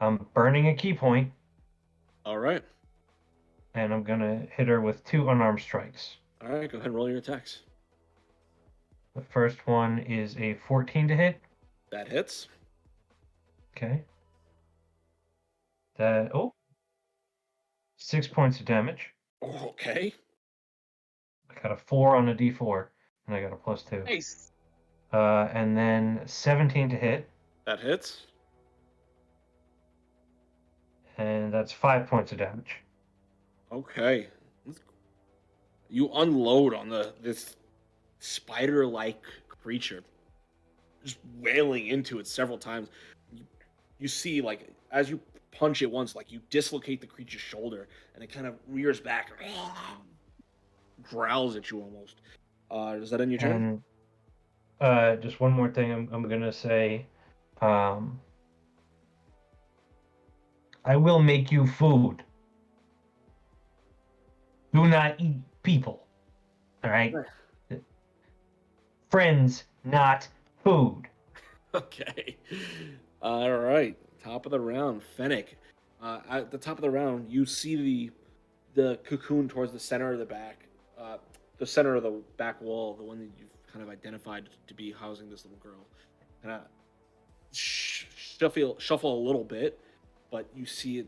I'm burning a key point. All right. And I'm gonna hit her with 2 unarmed strikes. All right, go ahead and roll your attacks. The first one is a 14 to hit. That hits. Okay. 6 points of damage. Okay. Got a 4 on a D4, and I got a +2. Nice. And then 17 to hit, That hits. and that's 5 points of damage. Okay. You unload on this spider-like creature, just wailing into it several times. You see, like, as you punch it once, like, you dislocate the creature's shoulder, and it kind of rears back, growls at you almost. Does that end your turn? And just one more thing I'm gonna say. I will make you food. Do not eat people. All right? Friends, not food. Okay. All right. Top of the round, Fennec. At the top of the round, you see the cocoon towards the center of the back, the center of the back wall, the one that you've kind of identified to be housing this little girl. Kind of shuffle a little bit, but you see it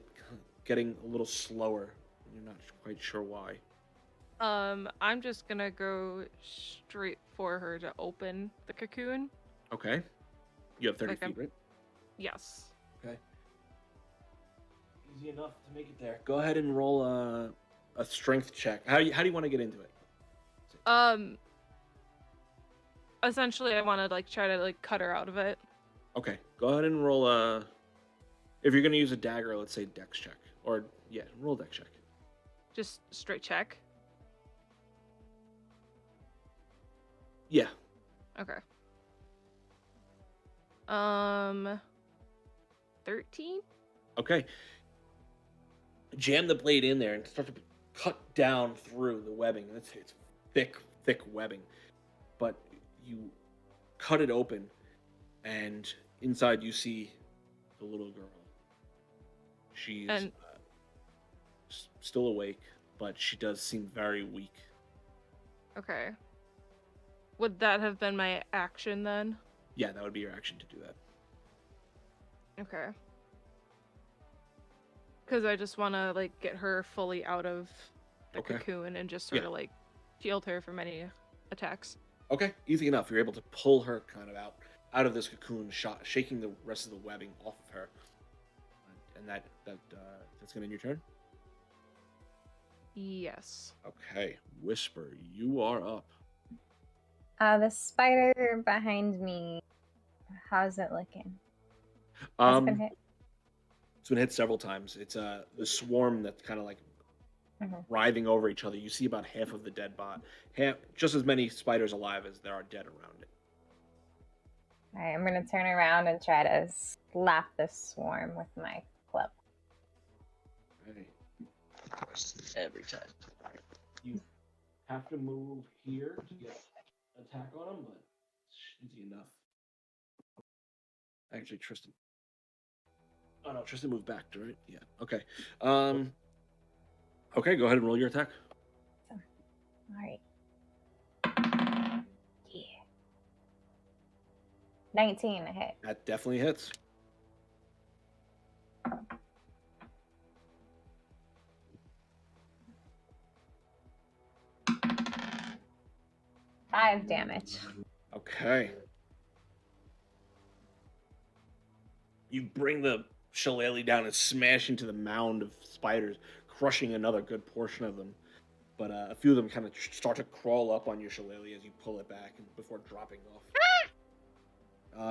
getting a little slower. You're not quite sure why. I'm just gonna go straight for her to open the cocoon. Okay. You have 30 feet, right? Yes. Okay. Easy enough to make it there. Go ahead and roll a strength check. How do you want to get into it? Essentially, I want to like try to like cut her out of it. Okay. Go ahead and roll a. If you're gonna use a dagger, let's say dex check, or yeah, roll dex check. Just straight check. Yeah. Okay. 13? Okay. Jam the blade in there and start to cut down through the webbing. It's thick webbing. But you cut it open, and inside you see the little girl. She's still awake, but she does seem very weak. Okay. Would that have been my action then? Yeah, that would be your action to do that. Okay. Because I just want to like get her fully out of the cocoon and just sort of like shield her from any attacks. Okay, easy enough. You're able to pull her kind of out of this cocoon, shaking the rest of the webbing off of her. And that's gonna end your turn? Yes. Okay, Whisper, you are up. The spider behind me, how's it looking? Has it been hit? It's been hit several times. It's the swarm that's kind of like writhing over each other. You see about half of the dead bot. Just as many spiders alive as there are dead around it. All right, I'm going to turn around and try to slap this swarm with my club. Okay. Every time. You have to move here to get attack on him, but it's easy enough. Actually, Tristan. Oh no, Tristan moved back, right? Yeah. Okay. Okay, go ahead and roll your attack. All right. Yeah. 19 a hit. That definitely hits. Five damage. Okay. You bring the shillelagh down and smash into the mound of spiders, crushing another good portion of them. But a few of them kind of start to crawl up on your shillelagh as you pull it back before dropping off.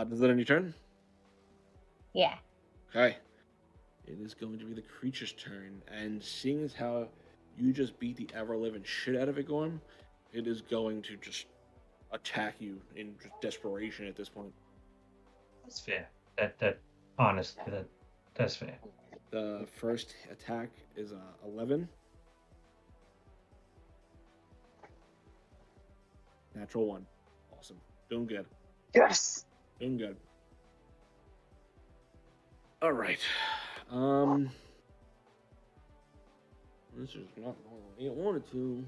Does that end your turn? Yeah. Okay. It is going to be the creature's turn, and seeing as how you just beat the ever-living shit out of it, Gorm, it is going to just attack you in just desperation at this point. That's fair. Honestly, that's fair. The first attack is 11. Natural 1. Awesome. Doing good. Yes. Doing good. All right. This is not going. I wanted to.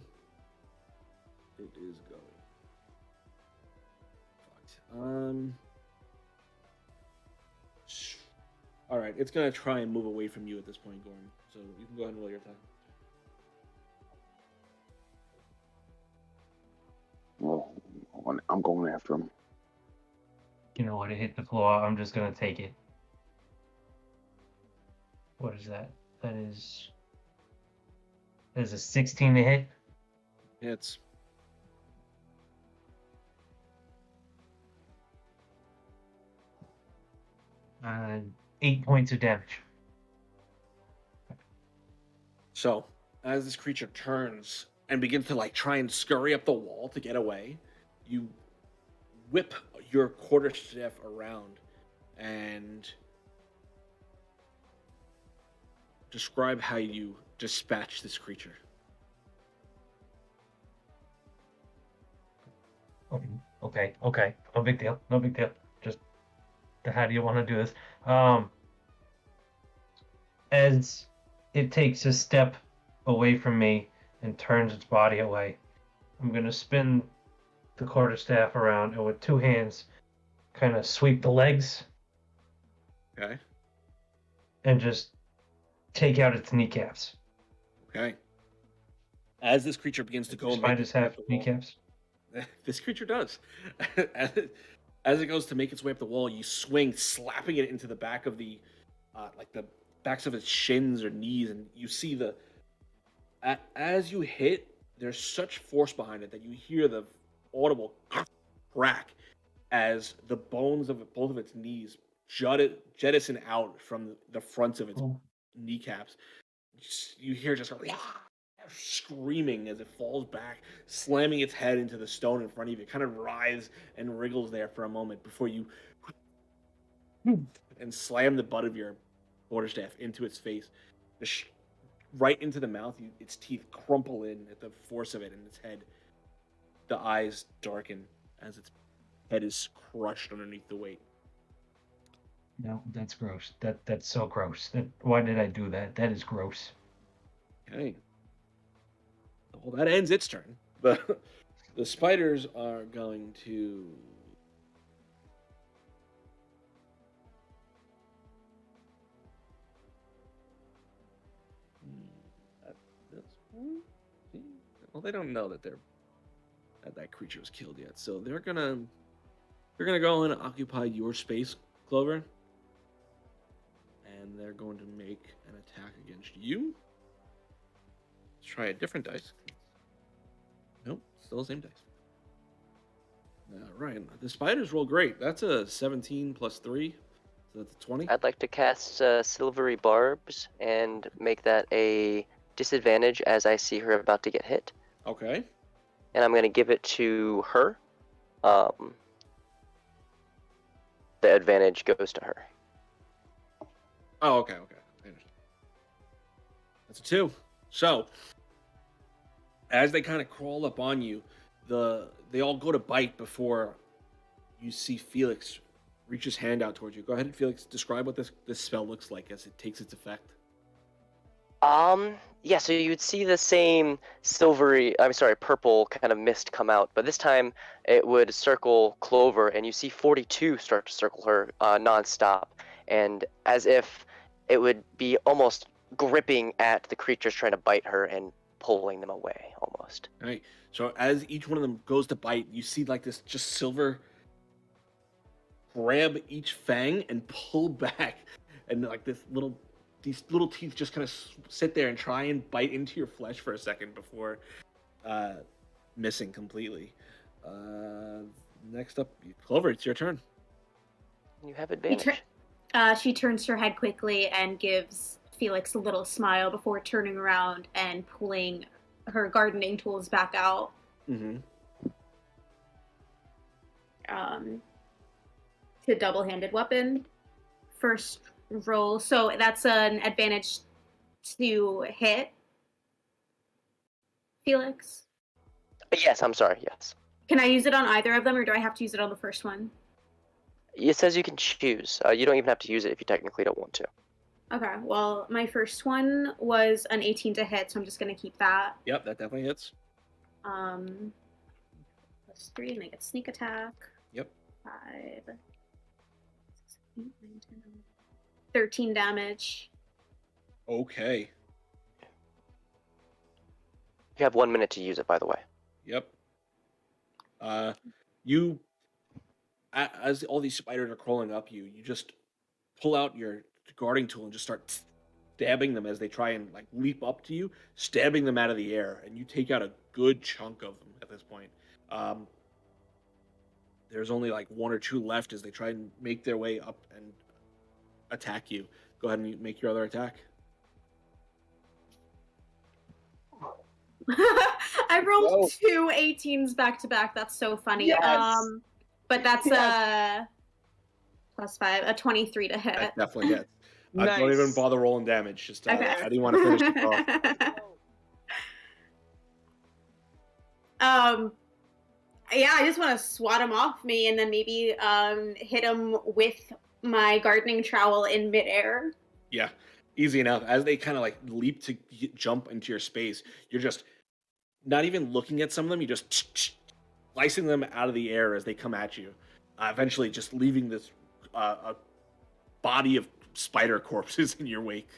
It is going. Fucked. All right, it's gonna try and move away from you at this point, Gorm. So you can go ahead and roll your attack. I'm going after him. You know what? It hit the floor. I'm just gonna take it. What is that? That is a 16 to hit. Hits. Uh, 8 points of damage. So, as this creature turns and begins to like try and scurry up the wall to get away, you whip your quarterstaff around and describe how you dispatch this creature. Okay. No big deal. Just how do you want to do this? As it takes a step away from me and turns its body away, I'm gonna spin the quarterstaff around and with two hands kind of sweep the legs. Okay. And just take out its kneecaps. Okay. As this creature begins to go, Spiders have kneecaps. This creature does. As it goes to make its way up the wall, you swing, slapping it into the back of the backs of its shins or knees, and you see as you hit, there's such force behind it that you hear the audible crack as the bones of both of its knees jettison out from the fronts of its kneecaps. You hear just screaming as it falls back, slamming its head into the stone in front of you. It kind of writhes and wriggles there for a moment before you and slam the butt of your quarterstaff into its face, right into the mouth. Its teeth crumple in at the force of it in its head. The eyes darken as its head is crushed underneath the weight. No, that's gross. That's so gross. Why did I do that? That is gross. Okay. Well, that ends its turn. The spiders are going to well, they don't know that that creature was killed yet, so they're gonna go and occupy your space, Clover, and they're going to make an attack against you. Let's try a different dice. Nope, still the same dice. All right, the spiders roll great. That's a 17 plus 3, so that's a 20. I'd like to cast Silvery Barbs and make that a disadvantage as I see her about to get hit. Okay. And I'm going to give it to her. The advantage goes to her. Oh, okay. I understand. That's a 2. So, as they kind of crawl up on you, they all go to bite before you see Felix reach his hand out towards you. Go ahead, Felix. Describe what this spell looks like as it takes its effect. Yeah, so you would see the same purple kind of mist come out, but this time it would circle Clover, and you see 42 start to circle her nonstop, and as if it would be almost gripping at the creatures trying to bite her and pulling them away, almost. All right. So as each one of them goes to bite, you see like this just silver grab each fang and pull back, and like these little teeth just kind of sit there and try and bite into your flesh for a second before missing completely. Next up, Clover, it's your turn. You have advantage. She turns her head quickly and gives Felix a little smile before turning around and pulling her gardening tools back out. Mm-hmm. To double-handed weapon. First roll, so that's an advantage to hit. Felix? Yes, I'm sorry, yes. Can I use it on either of them, or do I have to use it on the first one? It says you can choose. You don't even have to use it if you technically don't want to. Okay, well, my first one was an 18 to hit, so I'm just going to keep that. Yep, that definitely hits. Plus 3, and I get sneak attack. Yep. 5, 6, 8, 9, 10, 13 damage. Okay. You have 1 minute to use it, by the way. Yep. You, as all these spiders are crawling up you, you just pull out your guarding tool and just start stabbing them as they try and like leap up to you, stabbing them out of the air, and you take out a good chunk of them at this point. There's only like one or two left as they try and make their way up and attack you. Go ahead and make your other attack. I rolled two 18s back to back. That's so funny. Yes. But that's a +5, a 23 to hit. That definitely hits. Nice. Don't even bother rolling damage. Just Okay. how do you want to finish it off? Yeah, I just want to swat him off me and then maybe hit him with my gardening trowel in midair. Yeah, easy enough. As they kind of like leap to jump into your space, you're just not even looking at some of them. You're just slicing them out of the air as they come at you. Eventually, just leaving this a body of spider corpses in your wake,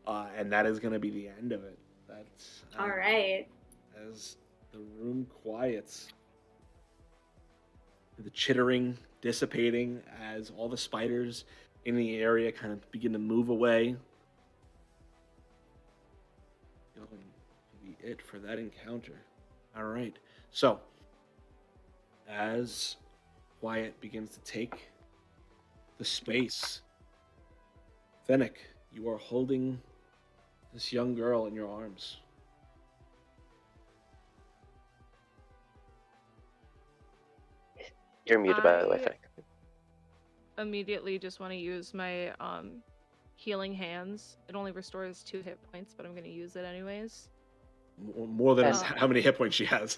and that is going to be the end of it. That's all right. As the room quiets, the chittering dissipating as all the spiders in the area kind of begin to move away. Going to be it for that encounter. All right. So, as quiet begins to take the space, Fennec, you are holding this young girl in your arms. You're muted, by the way, Fennec. Immediately just want to use my healing hands. It only restores 2 hit points, but I'm going to use it anyways. More than how many hit points she has.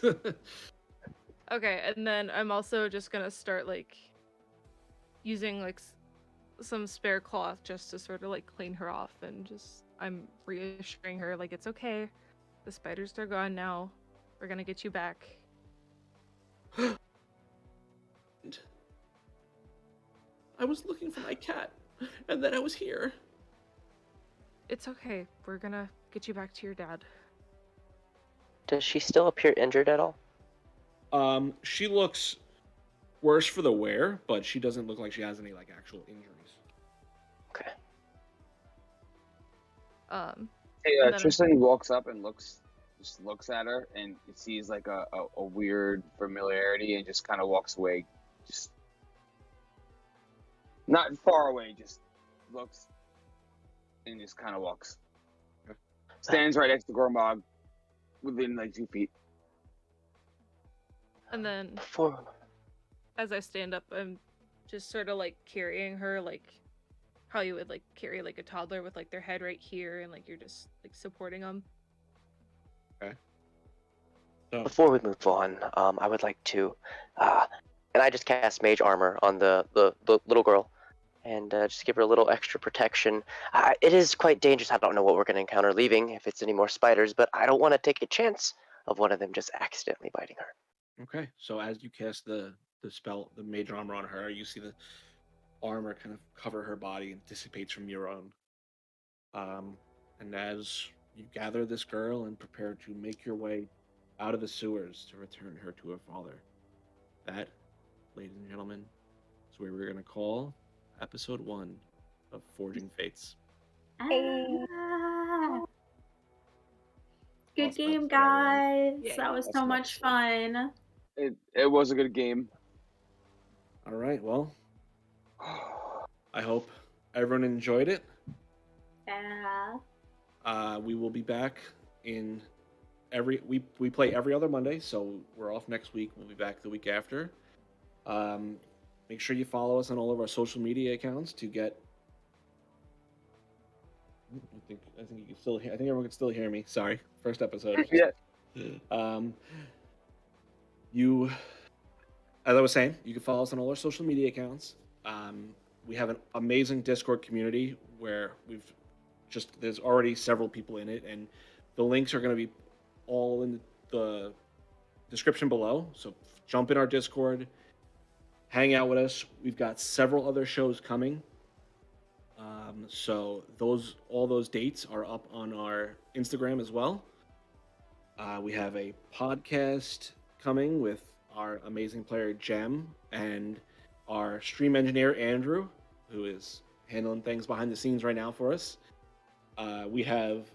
Okay, and then I'm also just going to start like using like some spare cloth just to sort of like clean her off, and just I'm reassuring her like it's okay. The spiders are gone now. We're going to get you back. I was looking for my cat, and then I was here. It's okay. We're gonna get you back to your dad. Does she still appear injured at all? She looks worse for the wear, but she doesn't look like she has any like actual injuries. Okay. Hey, Tristan walks up and looks at her, and it sees like a weird familiarity, and just kind of walks away, just not far away, just looks and just kind of walks. Stands right next to Gormog, within like 2 feet. And then as I stand up, I'm just sort of like carrying her like how you would like carry like a toddler with like their head right here, and like you're just like supporting them. Okay. So Before we move on, I would like to, and I just cast Mage Armor on the little girl, and just give her a little extra protection. It is quite dangerous. I don't know what we're going to encounter leaving, if it's any more spiders, but I don't want to take a chance of one of them just accidentally biting her. okay, so as you cast the spell, the Mage Armor on her, you see the armor kind of cover her body and dissipates from your own. And as you gather this girl and prepare to make your way out of the sewers to return her to her father, that, ladies and gentlemen, is where we're going to call episode 1 of Forging Fates. Good game, guys. Yeah, that was so much fun. It was a good game. All right, well, I hope everyone enjoyed it. Yeah. We will be back in we play every other Monday, so we're off next week. We'll be back the week after. Make sure you follow us on all of our social media accounts to get. I think you can still hear. I think everyone can still hear me. Sorry, first episode. Yeah. As I was saying, you can follow us on all our social media accounts. We have an amazing Discord community where there's already several people in it, and the links are going to be all in the description below. So jump in our Discord, hang out with us. We've got several other shows coming. So all those dates are up on our Instagram as well. We have a podcast coming with our amazing player Jem, and our stream engineer Andrew, who is handling things behind the scenes right now for us. We have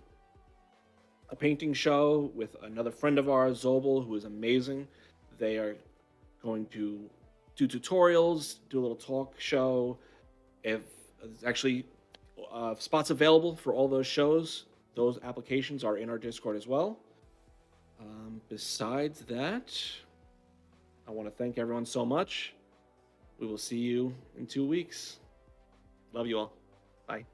a painting show with another friend of ours, Zobel, who is amazing. They are going to do tutorials, do a little talk show. If there's actually spots available for all those shows, those applications are in our Discord as well. Besides that, I want to thank everyone so much. We will see you in 2 weeks. Love you all. Bye.